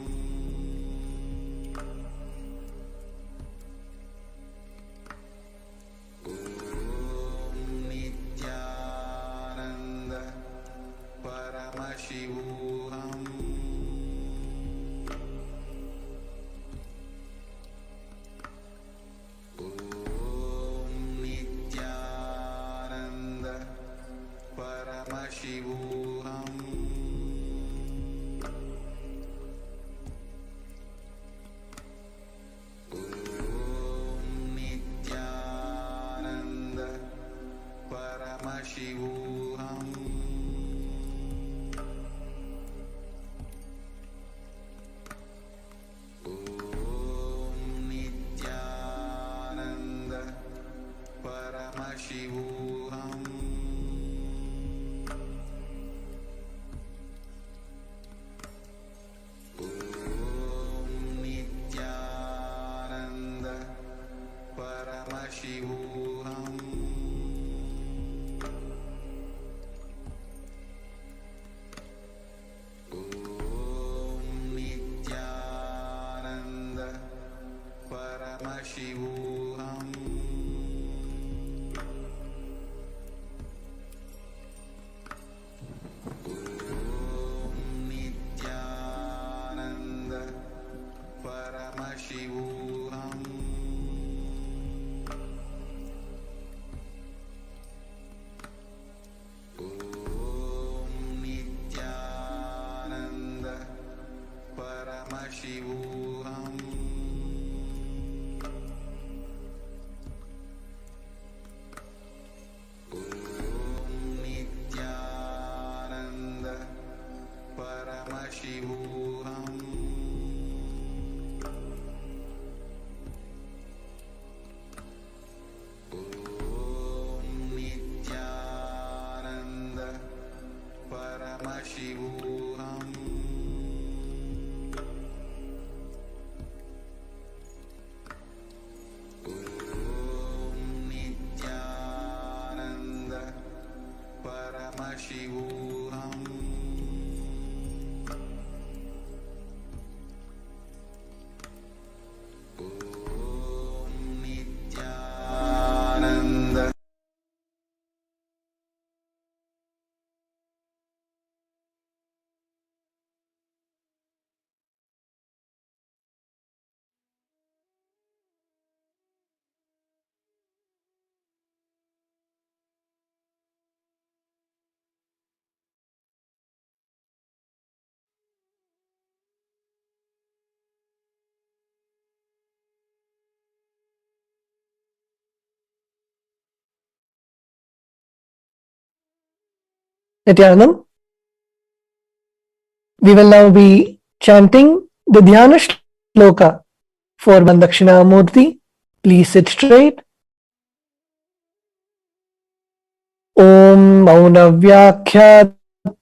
Om Nithyananda Nithyanandam, we will now be chanting the Dhyana Shloka for Dakshinamurthy. Please sit straight. Om Maunavyakhya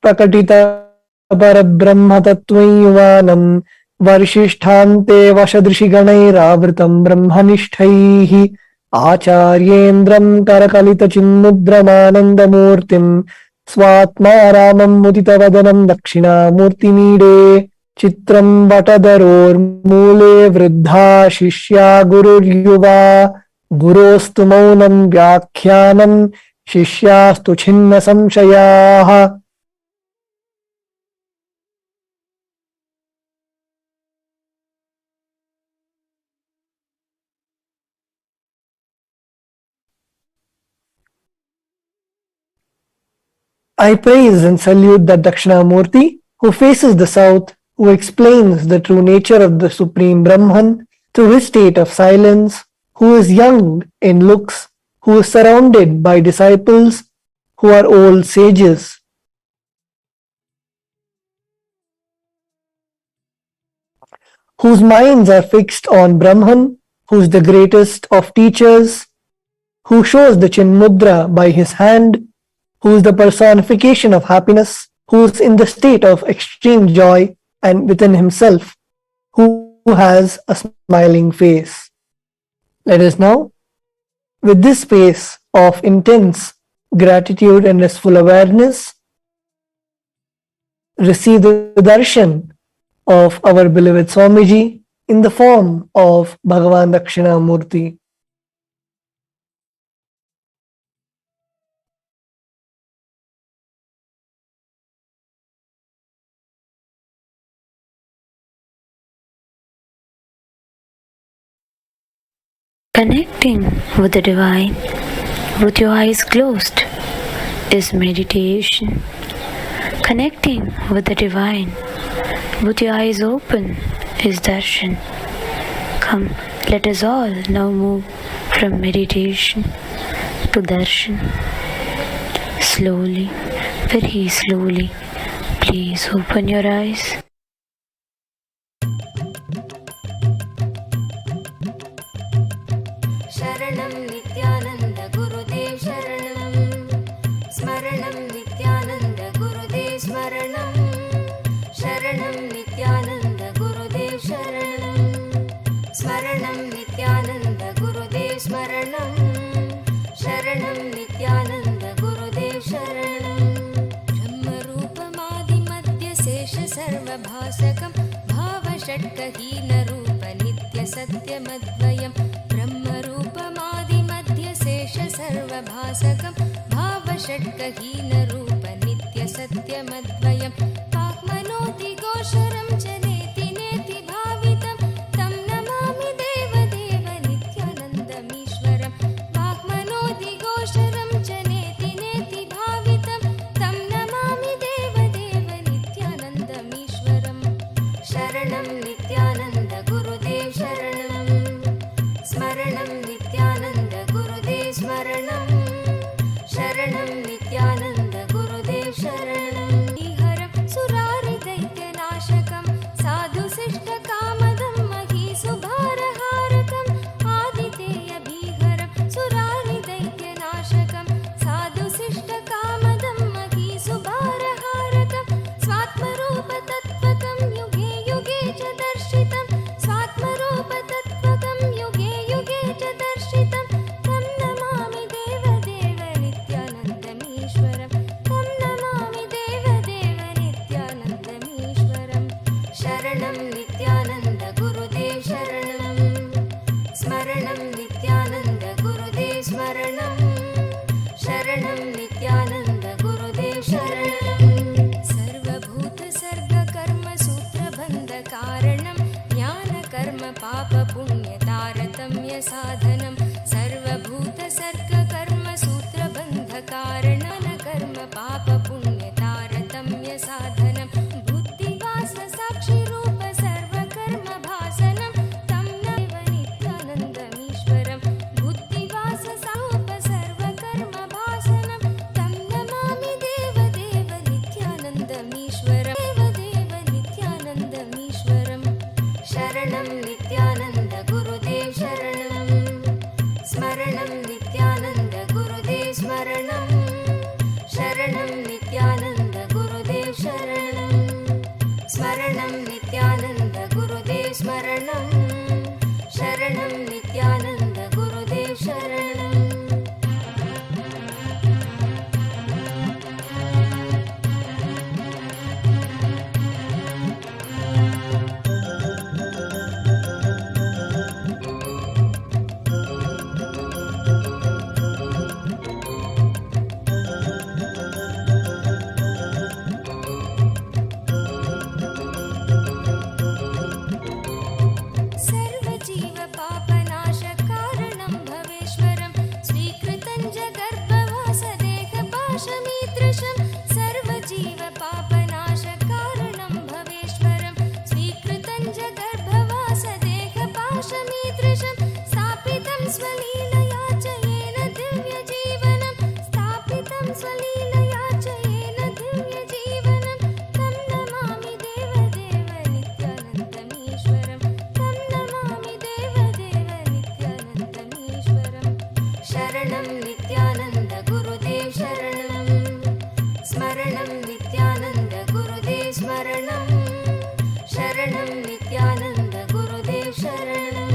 Prakatita Parabrahma Tattvayuvanam Varshisthante Vashadrishiganairavritam Brahmanishthaihi Acharyendram Karakalita Chinmudramanandamurtim Swatma Ramam Muditavadanam Dakshinamurtimide Chitram Vatadharor Mule Vriddha Shishya Gururyuva Gurostu Maunam Vyakhyanam Shishyastu Chinna Samshayaha. I praise and salute that Dakshinamurthy who faces the south, who explains the true nature of the Supreme Brahman through his state of silence, who is young in looks, who is surrounded by disciples who are old sages, whose minds are fixed on Brahman, who is the greatest of teachers, who shows the Chinmudra by his hand, who is the personification of happiness, who is in the state of extreme joy and within himself, who has a smiling face. Let us now, with this space of intense gratitude and restful awareness, receive the darshan of our beloved Swamiji in the form of Bhagavan Dakshinamurthy. Connecting with the divine with your eyes closed is meditation. Connecting with the divine with your eyes open is darshan. Come, let us all now move from meditation to darshan. Slowly, very slowly, please open your eyes. शरणं नित्यानन्द गुरुदेव शरणं स्मरणं नित्यानन्द गुरुदेव स्मरणं शरणं नित्यानन्द गुरुदेव शरणं स्मरणं नित्यानन्द गुरुदेव स्मरणं शरणं नित्यानन्द गुरुदेव शरणं ब्रह्मरूपमादिमध्यशेष सर्वभासकं भावषट्कहीनरूप नित्यसत्यमद्वयम् ब्रह्मरूपमादिमध्यशेष सर्वभासकं भावषट्कहीनरूप नित्यसत्यमद्वयं वाक्मनोतिघोषरं च नेति नेति भावितं तं नमामि देवदेव नित्यानन्दमीश्वरं वाक्मनोतिघोषरं च नेति नेति भावितं तं नमामि देवदेव नित्यानन्दमीश्वरं शरणं शरणं नित्यानन्द गुरुदेव शरणं स्मरणं नित्यानन्द गुरुदेव स्मरणं शरणं नित्यानन्द गुरुदेव शरणं हरं सुरारिदैत्यनाशकं साधुशिष्टकामदं महीसुभारहारकम् आदितेयभीकरं सुरारिदैत्यनाशकं साधुशिष्टकामदं महीसुभारहारकं स्वात्मरूपतत्त्वकं युगे युगे च दर्शितं स्वात्मरूपतत्त्वकं युगे युगे च दर्शितं तं नमामि देवदेव नित्यानन्दमीश्वरं तं नमामि देवदेव नित्यानन्दमीश्वरं शरणं नित्यानन्द गुरुदेव शरणं स्मरणं नित्यानन्द गुरुदेव स्मरणं शरणं नित्यानन्द गुरुदेव शरणं सर्वभूतसर्गकर्मसूत्रबन्धकारणं ज्ञानकर्म पापपुण्यतारतम्यसाधनं सर्वभूतसर्गकर्मसूत्रबन्धकारणं कर्म पापपुण्यतारतम्यसाधनं बुद्धिवाससाक्षिरूप सर्वकर्मभासनं तं नैव नित्यानन्दमीश्वरं बुद्धिवाससारूप सर्वकर्मभासनं तं नमामि देवदेव नित्यानन्दमीश्वरं देवदेव नित्यानन्दमीश्वरं शरणं नित्यानन्द गुरुदेव शरणं स्मरणं नित्यानन्द गुरुदेव स्मरणं शरणं नित्यानन्द गुरुदेव शरणं स्मरणं नित्यानन्द गुरुदेव स्मरणं शरणं नित्यानन्द गुरुदेव शरणं सर्वजीवपापनाशकारणं भवेश्वरं स्वीकृतं च गर्भवासदेहपाशमीदृशं सर्वजीवपापनाशकारणं भवेश्वरं स्वीकृतं च गर्भवासदेहपाशमीदृशं स्थापितं स्वलीलया च येन दिव्यजीवनं स्थापितं स्वलीलया च येन दिव्यजीवनं तं नमामि देवदेव नित्यानन्दमीश्वरं तं नमामि देवदेव नित्यानन्दमीश्वरं शरणं नित्यानन्द गुरुदेव शरणं स्मरणं नित्यानन्द गुरुदेव स्मरणं शरणं नित्यानन्द गुरुदेव शरणं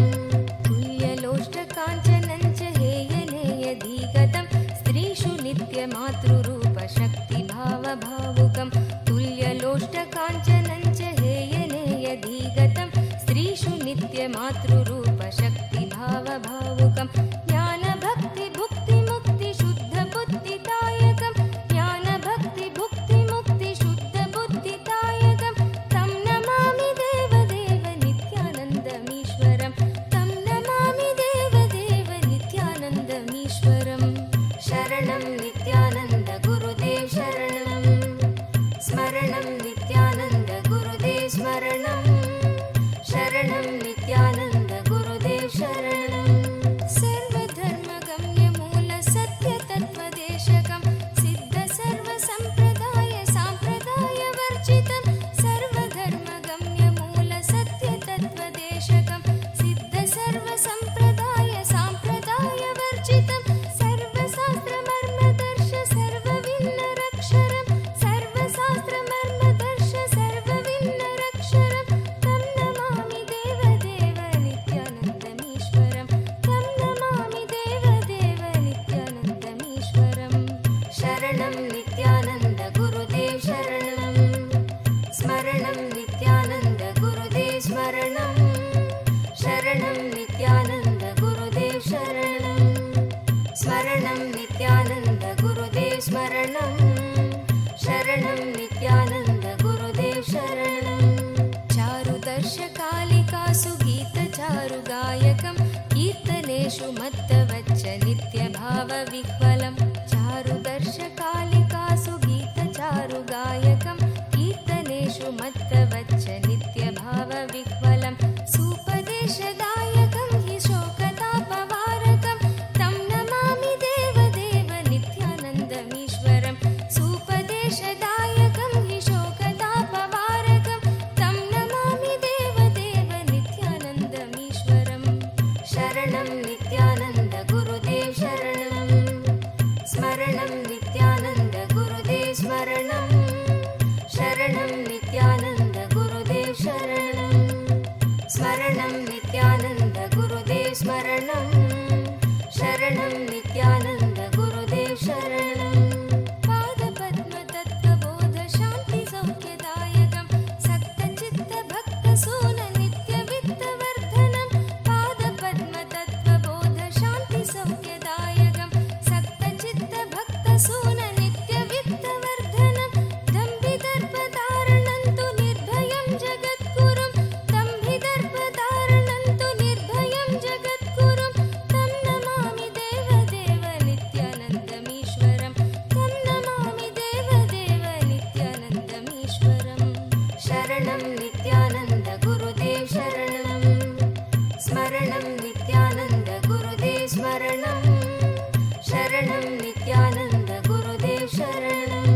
तुल्यलोष्टकाञ्चनं च हेयनेयधिगतं स्त्रीषु नित्यमातृरूपशक्तिभावभावुकं तुल्यलोष्टकाञ्चनं च हेयनेयधिगतं स्त्रीषु नित्यमातृरूपशक्तिभावभावुकं ज्ञानभक्तिभुक्तिमुक्तिशुद्धबुद्धिदायकं ज्ञानभक्तिभुक्तिमुक्तिशुद्धबुद्धिदायकं तं नमामि देवदेव नित्यानन्दमीश्वरं तं नमामि देवदेव नित्यानन्दमीश्वरं शरणं नित्यानन्द गुरुदेव शरणं स्मरणं नित्यानन्द गुरुदेव स्मरणं शरणं नित्यानन्द गुरुदेव शरणं सर्वधर्मगम्यमूलसत्यतत्त्वदेशकं सिद्धसर्वसम्प्रदाय साम्प्रदायवर्जितं सर्वधर्मगम्यमूलसत्यतत्त्वदेशकं सिद्धसर्वसम्प्रदाय साम्प्रदायवर्जितं सर्वशास्त्रमर्मदर्श सर्वविन्नरक्षरं सर्वशास्त्रमर्मदर्श सर्वविन्नरक्षरं तं नमामि देवदेव नित्यानन्दमीश्वरं तं नमामि देवदेव नित्यानन्दमीश्वरं शरणं नित्यानन्द गुरुदेव शरणं स्मरणं नित्यानन्द गुरुदेव स्मरणं शरणं नित्यानन्द गुरुदेव शरणं स्मरणं नित्यानन्द गुरुदेव स्मरणं शरणं नित्यानन्द गुरुदेव शरणं चारुदर्शकालिकासु गीतचारुगायकं कीर्तनेषु मत्तवच्च नित्यभावविह्वलं चारुदर्शकालिकासु गीतचारुगायकं कीर्तनेषु मत्तवच्च नित्यभावविह्वलं नित्यभावविह्वलं सूपदेशदायकं हि शोकतापवारकं तं नमामि देवदेव नित्यानन्दमीश्वरं सूपदेशदायकं हि शोकतापवारकं तं नमामि देवदेव नित्यानन्दमीश्वरं शरणं नित्यानन्द गुरुदेव शरणं स्मरणं नित्यानन्द गुरुदेव स्मरणं शरणं नित्यानन्द गुरुदेव शरणं स्मरणं नित्यानन्द गुरुदेव स्मरणं शरणं नित्यानन्द गुरुदेव शरणं पादपद्मतत्त्वबोध शान्ति सौख्यदायकं सक्तचित्तभक्तसून नित्यवित्तवर्धनं पादपद्मतत्त्वबोध शान्ति सौख्यदायकं सक्तचित्तभक्तसून नित्यवित्तवर्धनं दम्भिदर्पधारणं तु निर्भयं जगद्गुरुं दम्भिदर्पधारणं तु निर्भयं जगद्गुरुं तं नमामि देवदेव नित्यानन्दमीश्वरं तं नमामि देवदेव नित्यानन्दमीश्वरं शरणं नित्यानन्द गुरुदेव शरणं स्मरणं नित्यानन्द गुरुदेव स्मरणं शरणं नित्यानन्द गुरुदेव शरणं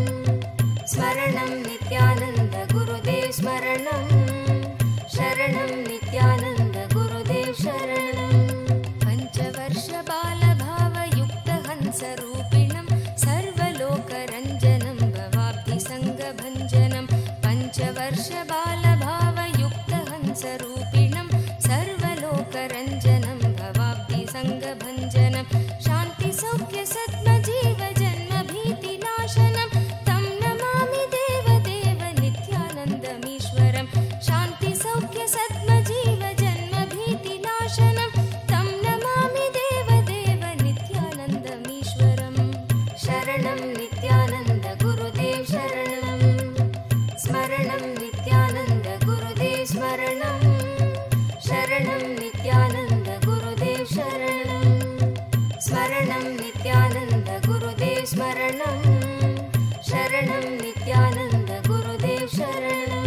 स्मरणं नित्यानन्द गुरुदेव स्मरणं शरणं नित्यानन्द गुरुदेव शरणं पञ्चवर्षबालभावयुक्तहंसरूपिणं सर्वलोकरञ्जनं भवाब्धिसङ्गभञ्जनं पञ्चवर्षबालभावयुक्तहंसरूपिणं सर्वलोकरञ्जनं भवाब्धिसङ्गभञ्जनं शान्तिसौख्यसद्मजीवजन्मभीतिनाशनं तं नमामि देवदेव नित्यानन्दमीश्वरं शान्तिसौख्यसद्मजीवजन्मभीतिनाशनं तं नमामि देवदेव नित्यानन्दमीश्वरं शरणं नित्यानन्द गुरुदेव शरणं स्मरणं नित्यानन्द गुरुदेव स्मरणं शरणं नित्यानन्द गुरुदेव शरणं स्मरणं नित्यानन्द गुरुदेव स्मरणं शरणं नित्यानन्द गुरुदेव शरणं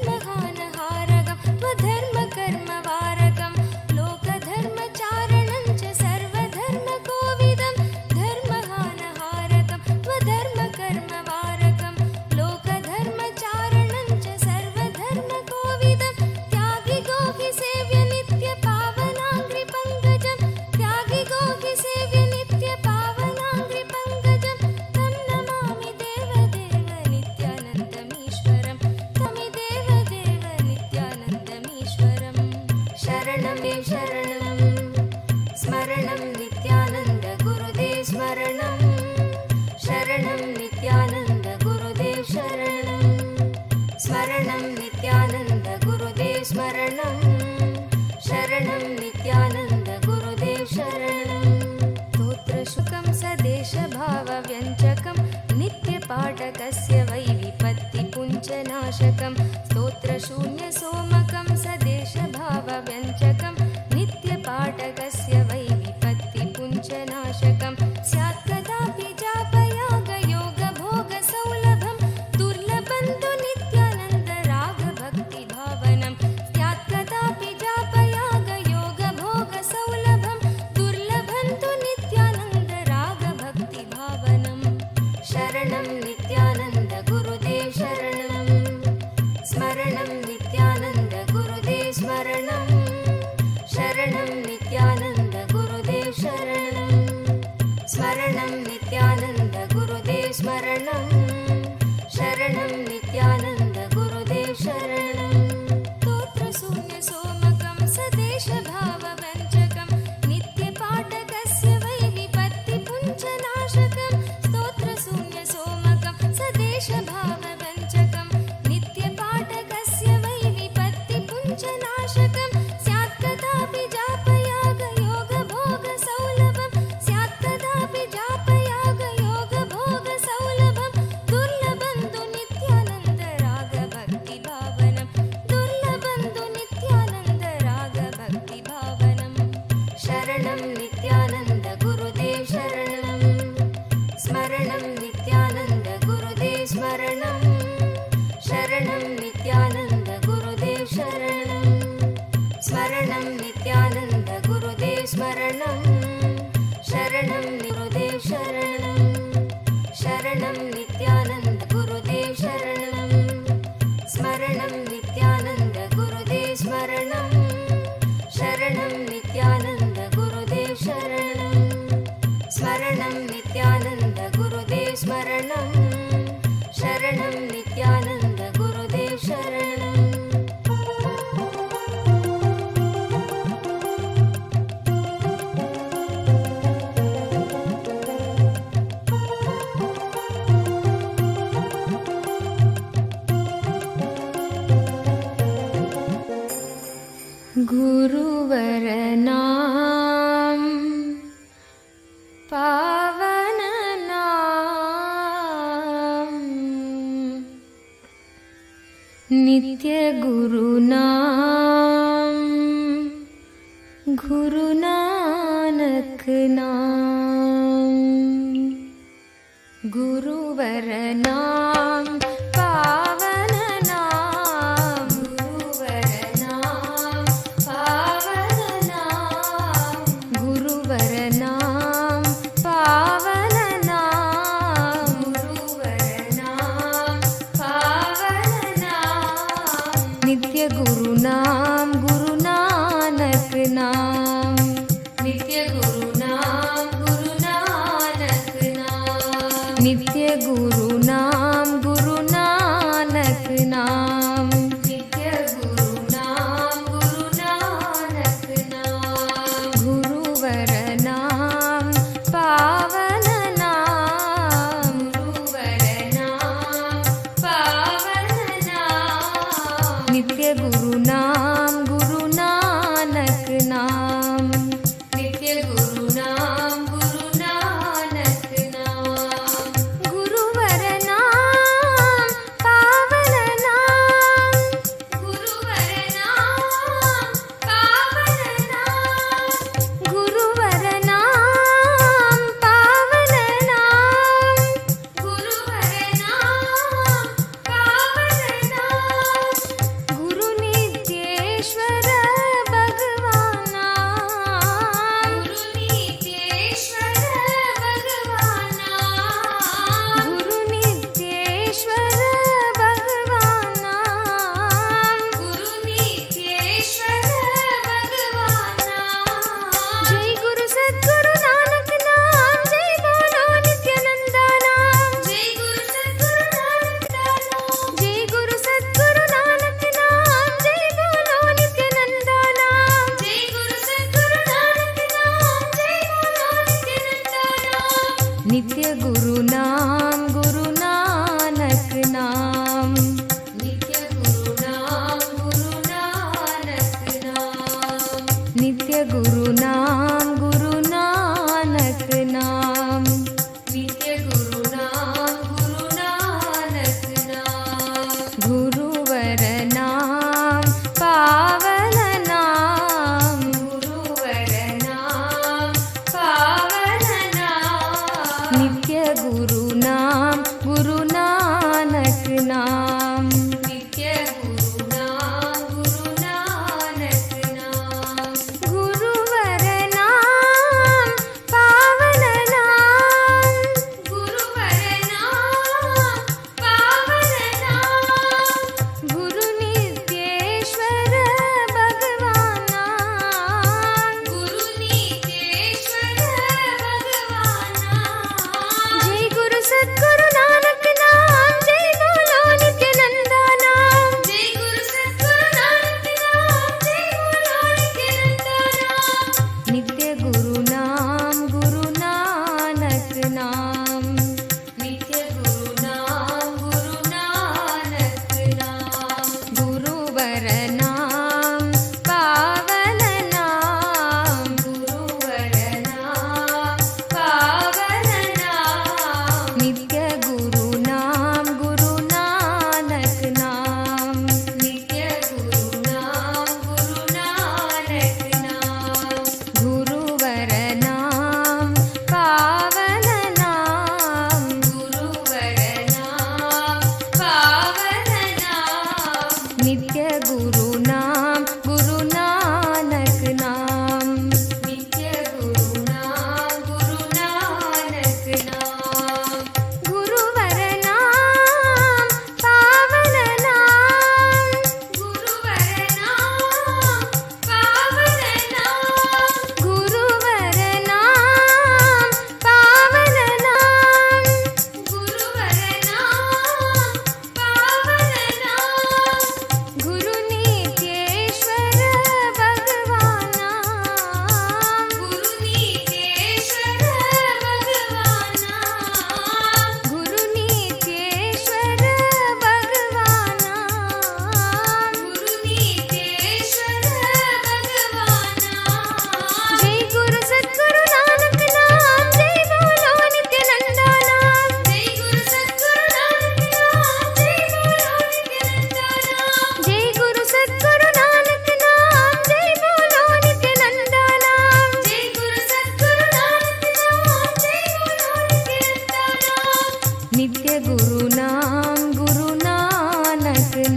धर्महानहारकं स्वधर्मकर्मवारकं लोकधर्मचारणं च सर्वधर्मकोविदं धर्महानहारकं स्वधर्मकर्मवारकं लोकधर्मचारणं च सर्वधर्मकोविदं त्यागिगोहि सेव्य नित्यपावनाङ्घ्रिपङ्कजं त्यागिगोहि सेव्य नित्यपावनाङ्घ्रिपङ्कजं तं नमामि देवदेव नित्यानन्दमीश्वरं तमि देवदेव नित्यानन्दमीश्वरं शरणं देव शरणं स्मरणं नित्यानन्द गुरुदेव स्मरणं शरणं नित्यानन्द गुरुदेव शरणं स्मरणं नित्यानन्द गुरुदेव स्मरणं शरणं नित्यानन्द गुरुदेव शरणं स्तोत्रशुकं सदेशभावव्यञ्जकं नित्यपाठकस्य वै विपत्तिपुञ्जनाशकं स्तोत्रशून्यसोमकं सदेशभावव्यञ्जकं नित्यपाठकस्य वै विपत्तिपुञ्जनाशकं स्यात् कदापि जापयागयोगभोगसौलभं दुर्लभं तु नित्यानन्दरागभक्तिभावनं स्यात् कदापि जापयागयोगभोगसौलभं दुर्लभं तु नित्यानन्दरागभक्तिभावनं शरणं नित्यानन्द गुरुदेव शरणं स्मरणं नित्यानन्द गुरुदेव स्मरणं शरणं नित्यानन्द गुरुदेव शरणं स्मरणं नित्यानन्द गुरुदेव स्मरणं शरणं गुरुदेव शरणं शरणं नित्यानन्द गुरुदेव शरणं स्मरणं नित्यानन्द गुरुदेव स्मरणं शरणं नित्यानन्द गुरुदेव शरणं स्मरणं नित्यानन्द गुरुदेव स्मरणं शरणं नित्यानन्द गुरुदेव शरणं गुरुवरनाम पावननाम नित्य गुरुनाम गुरु नानक नाम गुरुवरनाम पावननाम गुरुवरनाम पावननाम गुरुवरनाम पावननाम गुरुवरनाम पावननाम नित्य गुरुनाम गुरु नानक नाम नित्य गुरुनाम गुरु नानक नाम नित्य गुरुनाम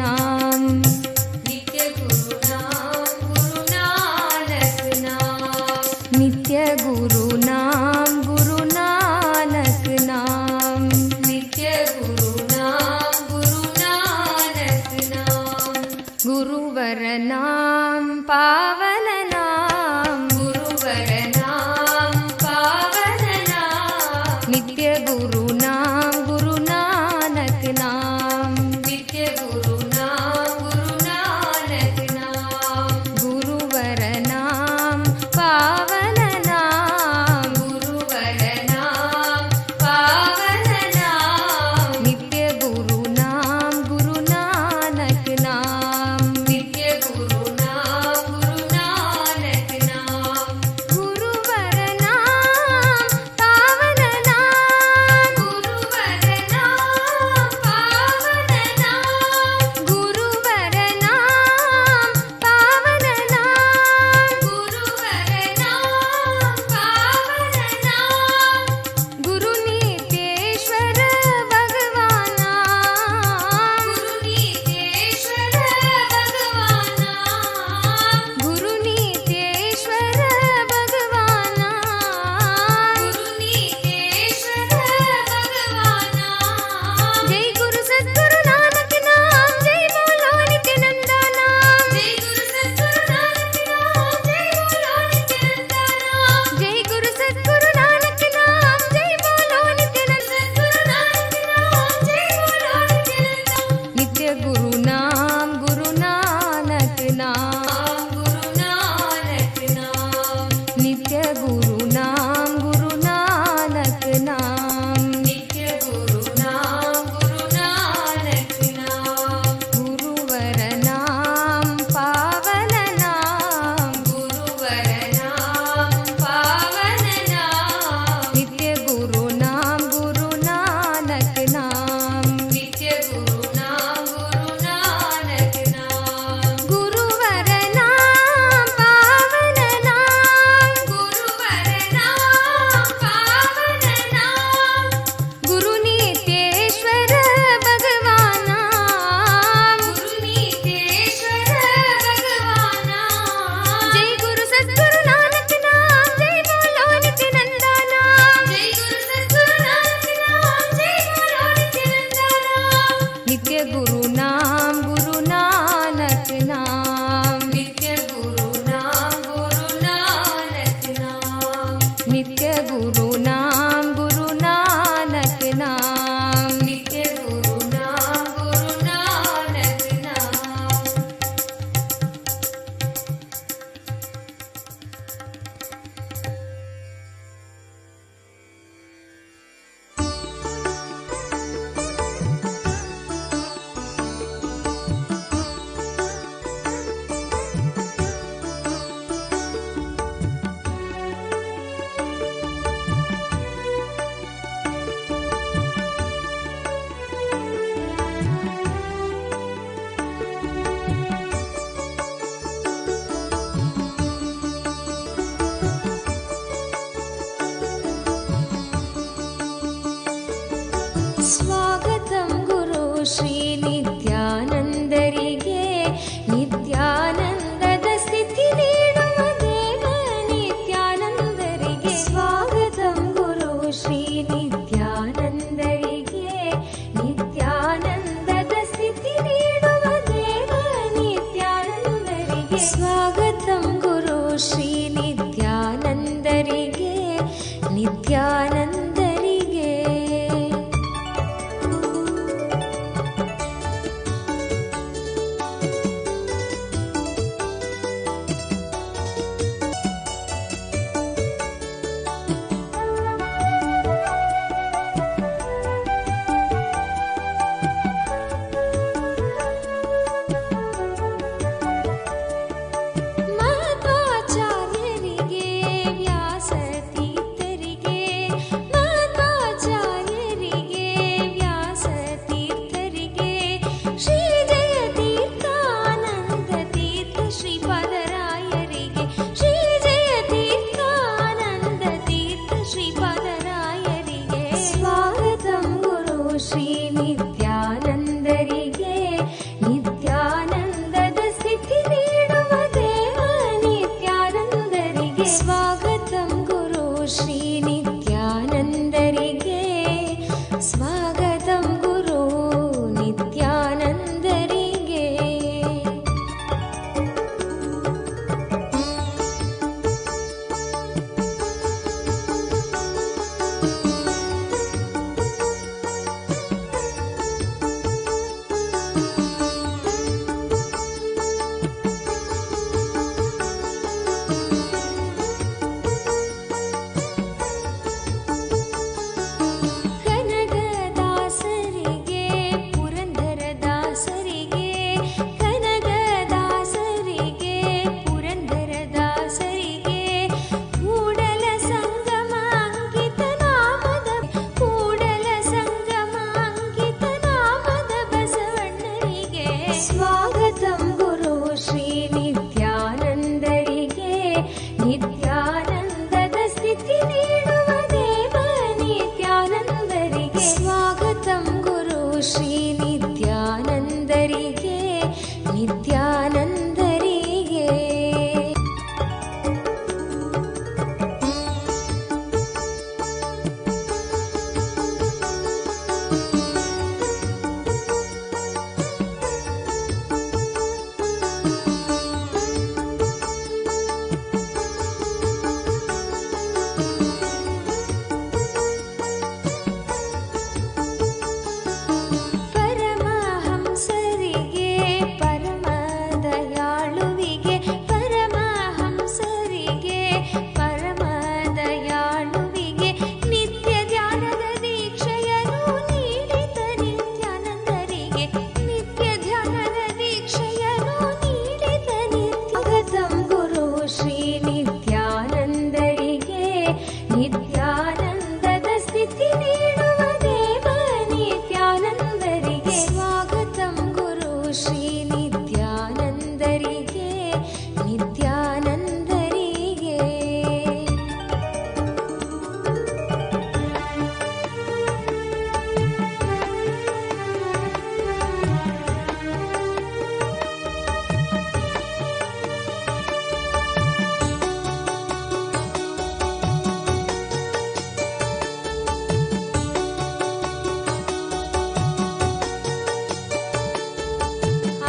नाम नित्य गुरु नाम गुरु नानक नाम नित्य गुरु नाम गुरु नानक नाम नित्य गुरु नाम गुरु नानक नाम गुरुवर नाम पावन नाम गुरुवर नाम पावन नाम नित्य गुरु नाम गुरु नानक नाम नित्य गुरु नाम गुरु नानक नाम गुरुवर नाम पावन नाम गुरुवर नाम पावन नाम नित्य गुरु नाम गुरु नानक नाम नित्य गुरु नाम गुरु नानक नाम गुरुवर नाम पावन नाम गुरुवर नाम पावन नाम गुरुवर नाम पावन नाम गुरुवर नाम पावन नाम गुरु नितेश्वर भगवाना गुरु नितेश्वर भगवाना गुरु नितेश्वर भगवाना गुरु नितेश्वर भगवाना जय गुरु सद्गुरु नानक नाम जय बोलो नित्यानंद नाम जय गुरु सद्गुरु नानक नाम जय बोलो नित्यानंद नाम जय गुरु सद्गुरु नानक नाम जय बोलो नित्यानंद सद्गुरु नानक नाम जय बोलो नित्यानंद नित्य गुरु नाम गुरु नानक नाम गुरु नानक नाम नित्य गुरु नाम गुरु नानक नाम नित्य गुरु नाम गुरु नानक नाम गुरुवर नाम पावन नाम गुरुवर नाम पावन नाम नित्य गुरु नाम गुरु नानक नाम नित्य गुरु नाम गुरु नानक नाम गुरुवर नाम पावन नाम गुरुवर नाम पावन नाम गुरु नितेश्वर भगवाना गुरु नितेश्वर भगवाना जय गुरु सद्गुरु नानक नाम जय बोलो नित्यानंद नाम जय गुरु सद्गुरु नानक नाम जय बोलो नित्यानंद नाम नित्य गुरु नाम गुरु नानक नाम नित्य गुरु नाम गुरु नानक नाम नित्य गुरु नाम गुरु नानक नाम नित्य गुरु नाम गुरु नानक नाम स्वागतं गुरु श्री नित्यानंदरिगे नित्यानंदದ ಸ್ಥಿತಿ ನೀಡುವ ದೇವ ನಿತ್ಯಾನಂದರಿಗೆ स्वागतं गुरु श्री नित्यानंदरिगे नित्यानंदದ ಸ್ಥಿತಿ ನೀಡುವ ದೇವ ನಿತ್ಯಾನಂದರಿಗೆ स्वागतं गुरु श्री नित्यानंदरिगे ನಿತ್ಯಾನಂದರಿಗೆ ನಿತ್ಯಾನಂದರಿಗೆ ಪರಮಹಂಸರಿಗೆ ಪರಮ ದಯಾಳುವಿಗೆ ಪರಮಹಂಸರಿಗೆ ಪರಮ ದಯಾಳುವಿಗೆ ನಿತ್ಯ ಧ್ಯಾನದ ದೀಕ್ಷೆಯನ್ನು ನೀಡಿದ ನಿತ್ಯಾನಂದರಿಗೆ ನಿತ್ಯ ಧ್ಯಾನದ ದೀಕ್ಷೆಯನ್ನು ನೀಡಿದ ನಿತ್ಯಗತಂ ಗುರು ಶ್ರೀ ನಿತ್ಯಾನಂದರಿಗೆ ನಿತ್ಯಾನಂದದ ಸ್ಥಿತಿ ನೀಡುವ ದೇವ ನಿತ್ಯಾನಂದರಿಗೆ ಸ್ವಾಗತಂ ಗುರು ಶ್ರೀ ನಿತ್ಯಾನಂದರಿಗೆ ನಿತ್ಯಾನಂದರಿಗೆ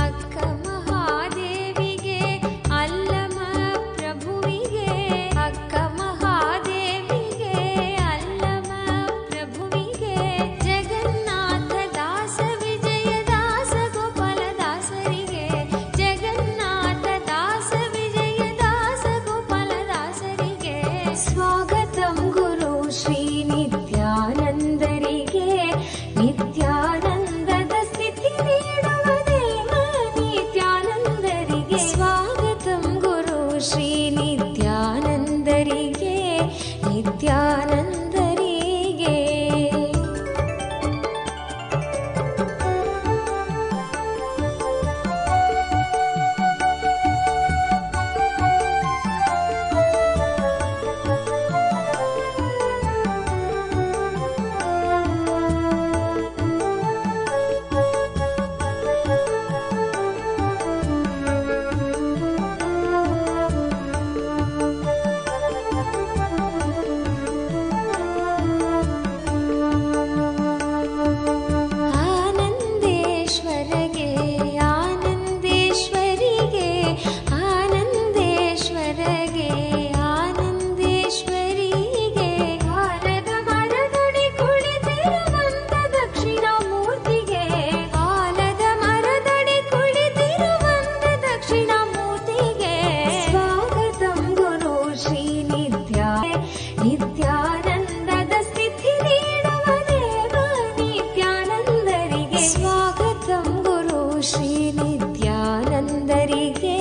ಅಕ್ಕ ಮಹಾದೇವಿಗೆ ಅಲ್ಲಮ ಪ್ರಭುವಿಗೆ ಅಕ್ಕ ಮಹಾದೇವಿಗೆ ಅಲ್ಲಮ ಪ್ರಭುವಿಗೆ ಜಗನ್ನಾಥ ದಾಸ ವಿಜಯ ದಾಸ ಗೋಪಾಲ ದಾಸರಿಗೆ ಜಗನ್ನಾಥ ದಾಸ ವಿಜಯ ದಾಸ ಗೋಪಾಲ ದಾಸರಿಗೆ ಸ್ವಾಗತಂ ಗುರು ಶ್ರೀ ನಿತ್ಯಾನಂದರಿಗೆ ನಿತ್ಯಾನಂದದ ಸ್ಥಿತಿ ನೀಡುವ ದೇವ ನಿತ್ಯಾನಂದರಿಗೆ ಸ್ವಾಗತಂ ಗುರು ಶ್ರೀ ನಿತ್ಯಾನಂದರಿಗೆ ನಿತ್ಯಾನಂದರಿಗೆ ಆನಂದೇಶ್ವರಗೆ ಆನಂದೇಶ್ವರಿಗೆ ಆನಂದೇಶ್ವರಗೆ ಆನಂದೇಶ್ವರಿಗೆ ಆಲದ ಮರದಡಿ ಕುಳಿತಿರುವಂತ ದಕ್ಷಿಣಾಮೂರ್ತಿಗೆ ಆಲದ ಮರದಡಿ ಕುಳಿತಿರುವಂತ ದಕ್ಷಿಣಾಮೂರ್ತಿಗೆ ಸ್ವಾಗತಂ ಗುರು ಶ್ರೀ ನಿತ್ಯಾನಂದದ ಸ್ಥಿತಿ ನೀಡುವ ದೇವ ನಿತ್ಯಾನಂದರಿಗೆ ಸ್ವಾಗತಂ ಗುರು ಶ್ರೀ ನಿತ್ಯಾನಂದರಿಗೆ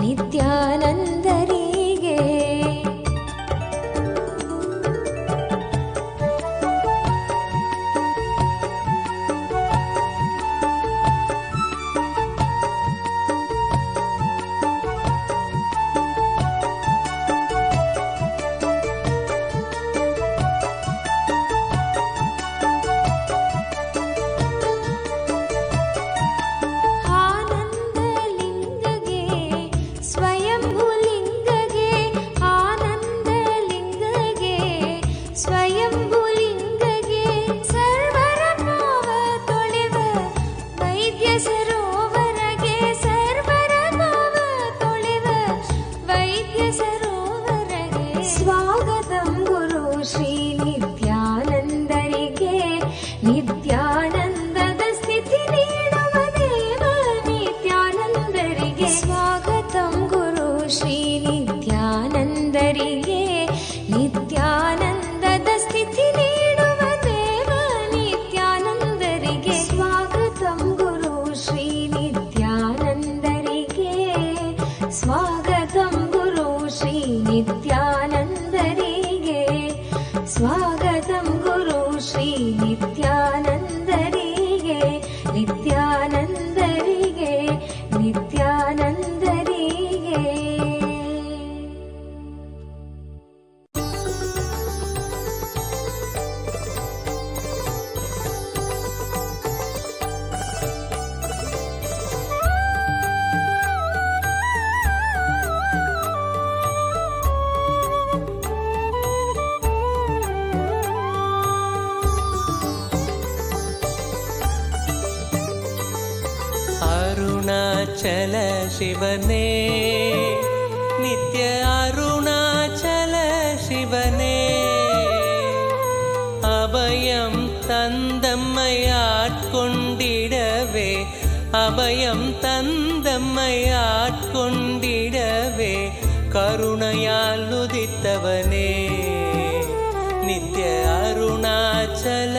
ನಿತ್ಯಾನಂದರಿಗೆ ಆನಂದಲಿಂಗಗೆ ಸ್ವಯಂಭುಲಿಂಗಗೆ ಆನಂದಲಿಂಗಗೆ ಸ್ವಯಂಭುಲಿಂಗಗೆ ಸರ್ವರ ಪಾವ ತೊಳೆವ ವೈದ್ಯ ಸರೋವರಗೆ ಸರ್ವರ ಪಾವ ತೊಳೆವ ವೈದ್ಯ ಸರೋವರಗೆ ಸ್ವಾಗತಂ ಗುರು ಶ್ರೀ ನಿತ್ಯಾನಂದರಿಗೆ ನಿತ್ಯಾನಂದದ ಸ್ಥಿತಿ ನೀಡುವ ದೇವ ನಿತ್ಯಾನಂದರಿಗೆ ಸ್ವಾಗತಂ ಗುರು ಶ್ರೀ ನಿತ್ಯಾನಂದರಿಗೆ ನಿತ್ಯಾನಂದದ ಸ್ಥಿತಿ ನೀಡುವ ದೇವ ನಿತ್ಯಾನಂದರಿಗೆ ಸ್ವಾಗತಂ ಗುರು ಶ್ರೀ ನಿತ್ಯಾನಂದರಿಗೆ ಸ್ವಾಗತಂ ಗುರು ಶ್ರೀ ನಿತ್ಯಾನಂದರಿಗೆ ಸ್ವಾಗತಂ ಗುರು ಶ್ರೀ ನಿತ್ಯಾನಂದರಿಗೆ ನಿತ್ಯಾನಂದರಿಗೆ ನಿತ್ಯಾನಂದರಿಗೆ அருணாச்சல சிவனே நித்ய அருணாச்சல சிவனே அபயம் தந்தம்மை ஆட்கொண்டிடவே அபயம் தந்தம்மை ஆட்கொண்டிடவே கருணையால் உதித்தவனே நித்ய அருணாச்சல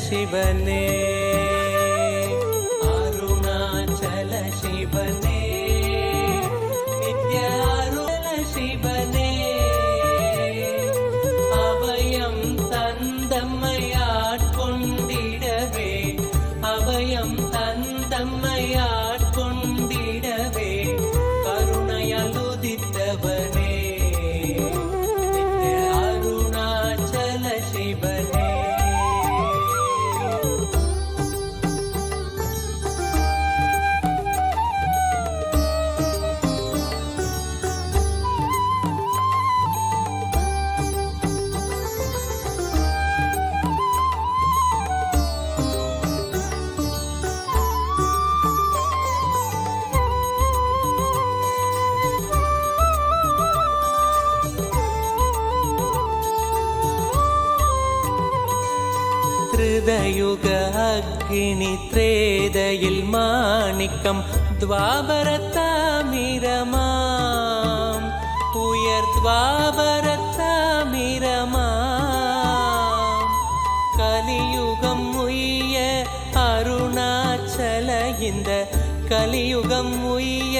சிவனே அருணாச்சல சிவனே நித்ய அருணாச்சல சிவனே அபயம் தந்தம்மை ஆட்கொண்டிடவே அபயம் தந்தம்மை ஆட்கொண்டிடவே கருணையால் உதித்தவனே நித்ய அருணாச்சல சிவனே யுக அக்னி த்ரேதையில் மாணிக்கம் துவாபரத்தாமிரமாம் உயர் துவாபரத்தாமிரமாம் கலியுகம் உய்ய அருணாச்சல இந்த கலியுகம் உய்ய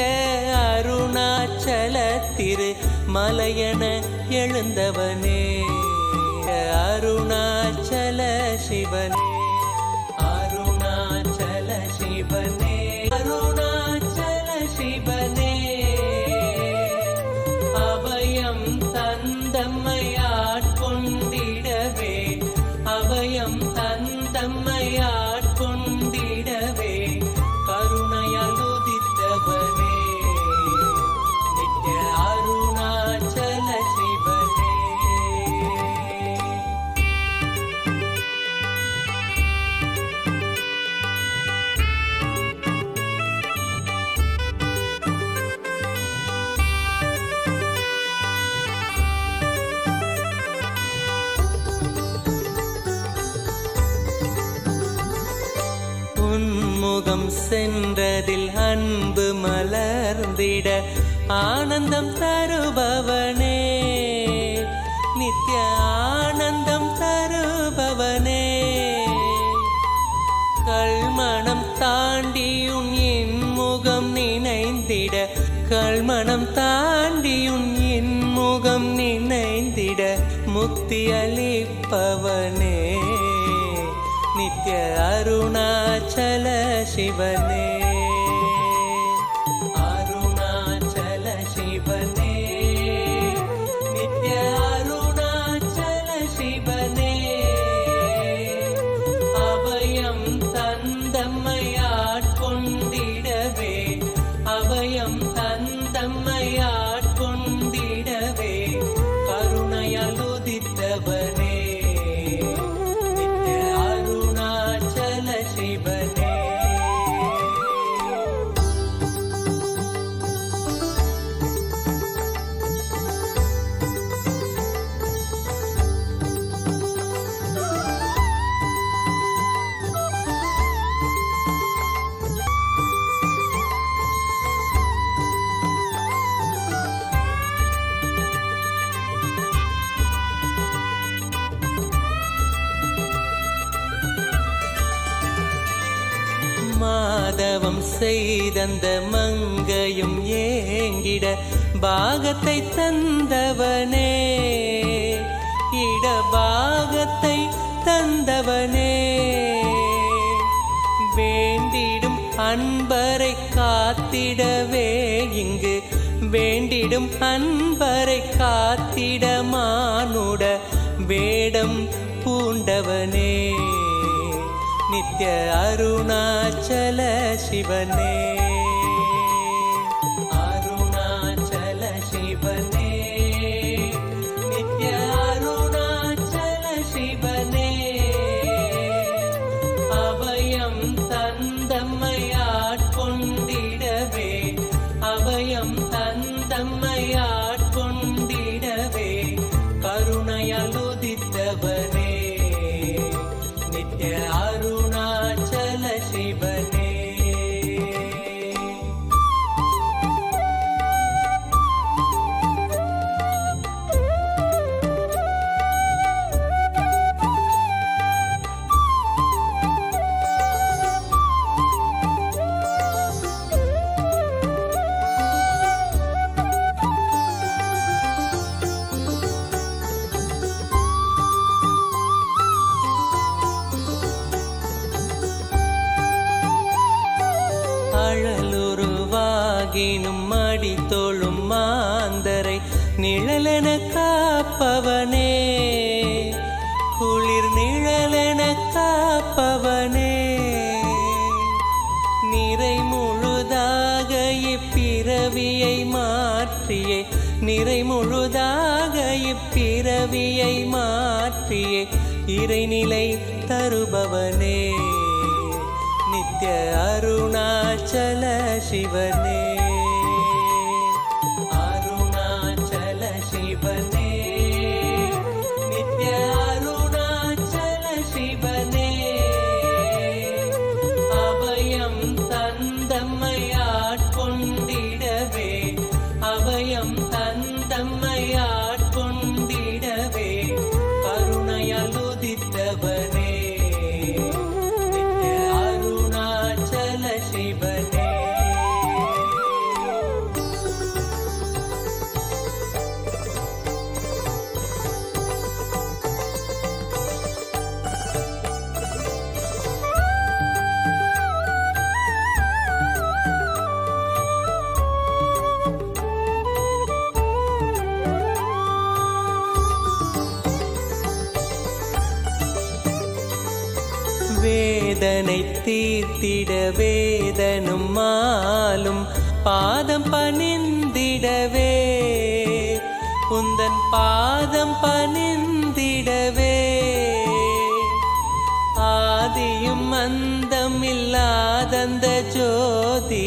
அருணாச்சல திரு மலையன எழுந்தவனே அருணாச்சல சிவனே அருணாச்சல சிவனே அருணாச்சல சிவனே அபயம் தந்தம்மை ஆட்கொண்டிடவே அபயம் தந்தம்மை ஆட்கொண்டிடவே கருணையால் உதித்தவனே நித்ய அருணாச்சல சிவனே உன்முகம் சென்றதில் அன்பு மலர்ந்திட ஆனந்தம் தருபவனே நித்ய ஆனந்தம் தருபவனே கல்மணம் தாண்டியுன் இன்முகம் நினைந்திட கல்மணம் தாண்டியுன் இன்முகம் நினைந்திட முக்தி அளிப்பவனே நித்ய அருணாச்சல சிவனே அருணாச்சல சிவனே நித்ய அருணாச்சல சிவனே அபயம் தந்தம்மை ஆட்கொண்டிடவே அபயம் தந்தம்மை ஆட்கொண்டிடவே கருணையால் உதித்தவனே சிவனே மாதவம் செய்தந்த மங்கையும் ஏங்கிட பாகத்தை தந்தவனே இடபாகத்தை தந்தவனே வேண்டிடும் அன்பரை காத்திடவே இங்கு வேண்டிடும் அன்பரை காத்திட மானுட வேடம் பூண்டவனே நித்ய அருணாச்சல சிவனே அருணாச்சல சிவனே நித்ய அருணாச்சல சிவனே அபயம் தந்தம்மை ஆட்கொண்டிடவே ஆகினும் அடி தோளும் மாந்தரை நிழலென காப்பவனே, குளிர் நிழலென காப்பவனே, நிறை முழுதாக இப்பிறவியை மாற்றியே, நிறை முழுதாக இப்பிறவியை மாற்றியே இறைநிலை தருபவனே, நித்ய அருணாச்சல சிவனே, அருணாச்சல சிவனே, நித்ய அருணாச்சல சிவனே, அபயம் தந்தம்மையாட்கொண்டிடவே, அபயம் தந்தம்மையாட்கொண்டிடவே கருணையால் உதித்தவனே, நித்ய அருணாச்சல சிவனே. வேதனை தீர்த்திட வேதனும் மாலும் பாதம் பணிந்திடவே, உந்தன் பாதம் பணிந்திடவே, ஆதியும் அந்தமில்லாதந்த ஜோதி,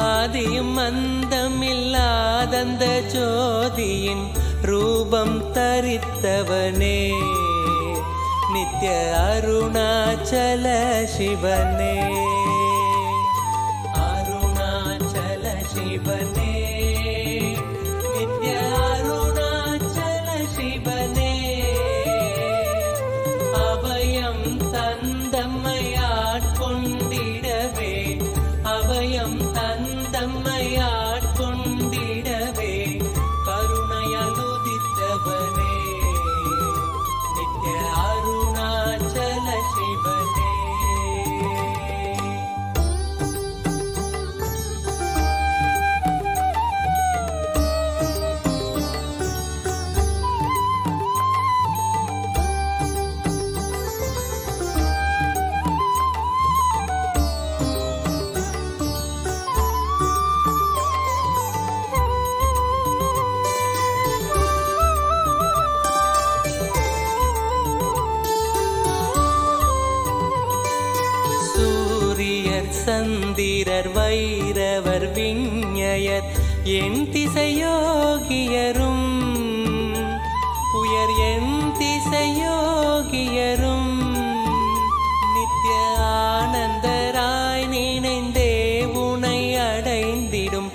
ஆதியும் அந்தமில்லாதந்த ஜோதியின் ரூபம் தரித்தவனே, நித்ய அருணாச்சல சிவனே, அருணாச்சல சிவனே, நித்ய அருணாச்சல சிவனே, அபயம் தந்தம்மையாட்கொண்டிடவே, அபயம் தந்தம்மையாட்கொண்டிடவே கருணையால் உதித்தவனே, நித்ய அருணாச்சல சிவனே. சந்திரர் வைரவர் விஞ்ஞயர் என் திசையோகியரும், உயர் என் திசையோகியரும், நித்ய ஆனந்தராய் நினைந்தே உனை அடைந்திடும்,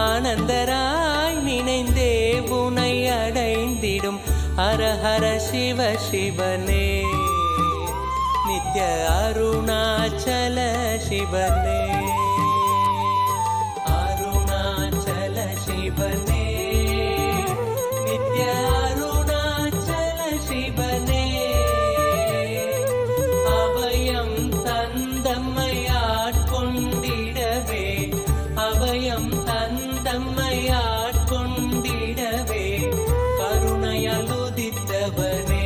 ஆனந்தராய் நினைந்தே உனை அடைந்திடும் ஹரஹர சிவ சிவனே, நித்ய அருணாச்சல சிவனே, அருணாச்சல சிவனே, நித்ய அருணாச்சல சிவனே, அபயம் தந்தம்மையாட்கொண்டிடவே, அபயம் தந்தம்மையாட்கொண்டிடவே கருணையால் உதித்தவனே,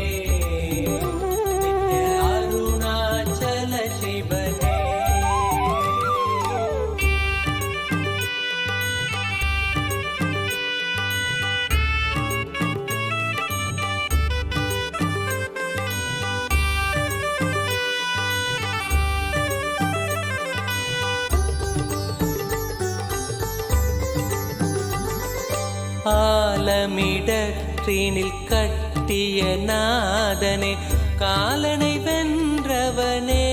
ஆலமிடற்றினில் கட்டிய நாதனே, காலனை வென்றவனே,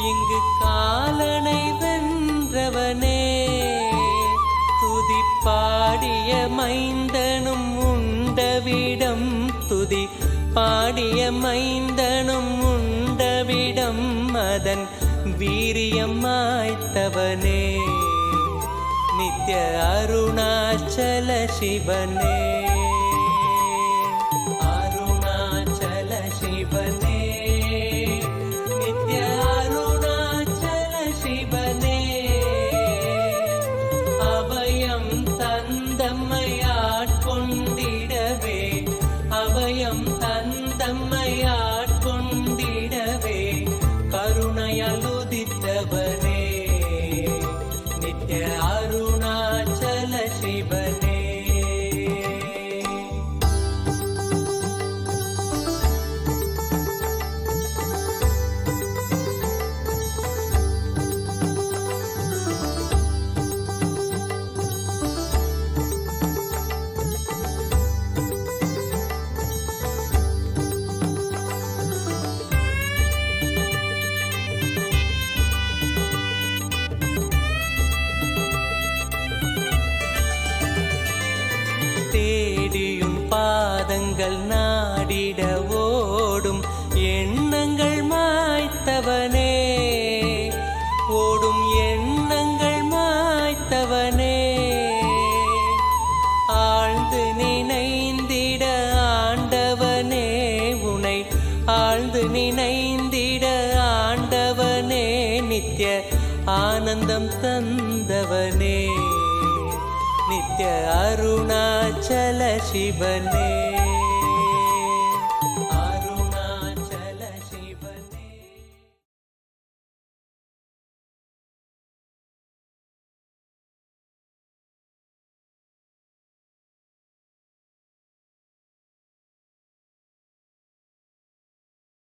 இங்கு காலனை வென்றவனே, துதி பாடிய மைந்தனும் உண்டவிடம், துதி பாடிய மைந்தனும் உண்டவிடம், அதன் வீரியம் மாய்த்தவனே, நித்ய அருணாச்சல சிவனே, அருணாச்சல சிவனே, நித்ய அருணாச்சல சிவனே, அருணாச்சல சிவனே. தேடியும் பாதங்கள் நாடிட ஓடும் எண்ணங்கள் மாய்த்தவனே, ஓடும் எண்ணங்கள் மாய்த்தவனே. ஆழ்ந்து நினைந்திட ஆண்டவனே உனை, ஆழ்ந்து நினைந்திட ஆண்டவனே, நித்ய ஆனந்தம் தந்தவனே, நித்ய அருணாச்சல சிவனே.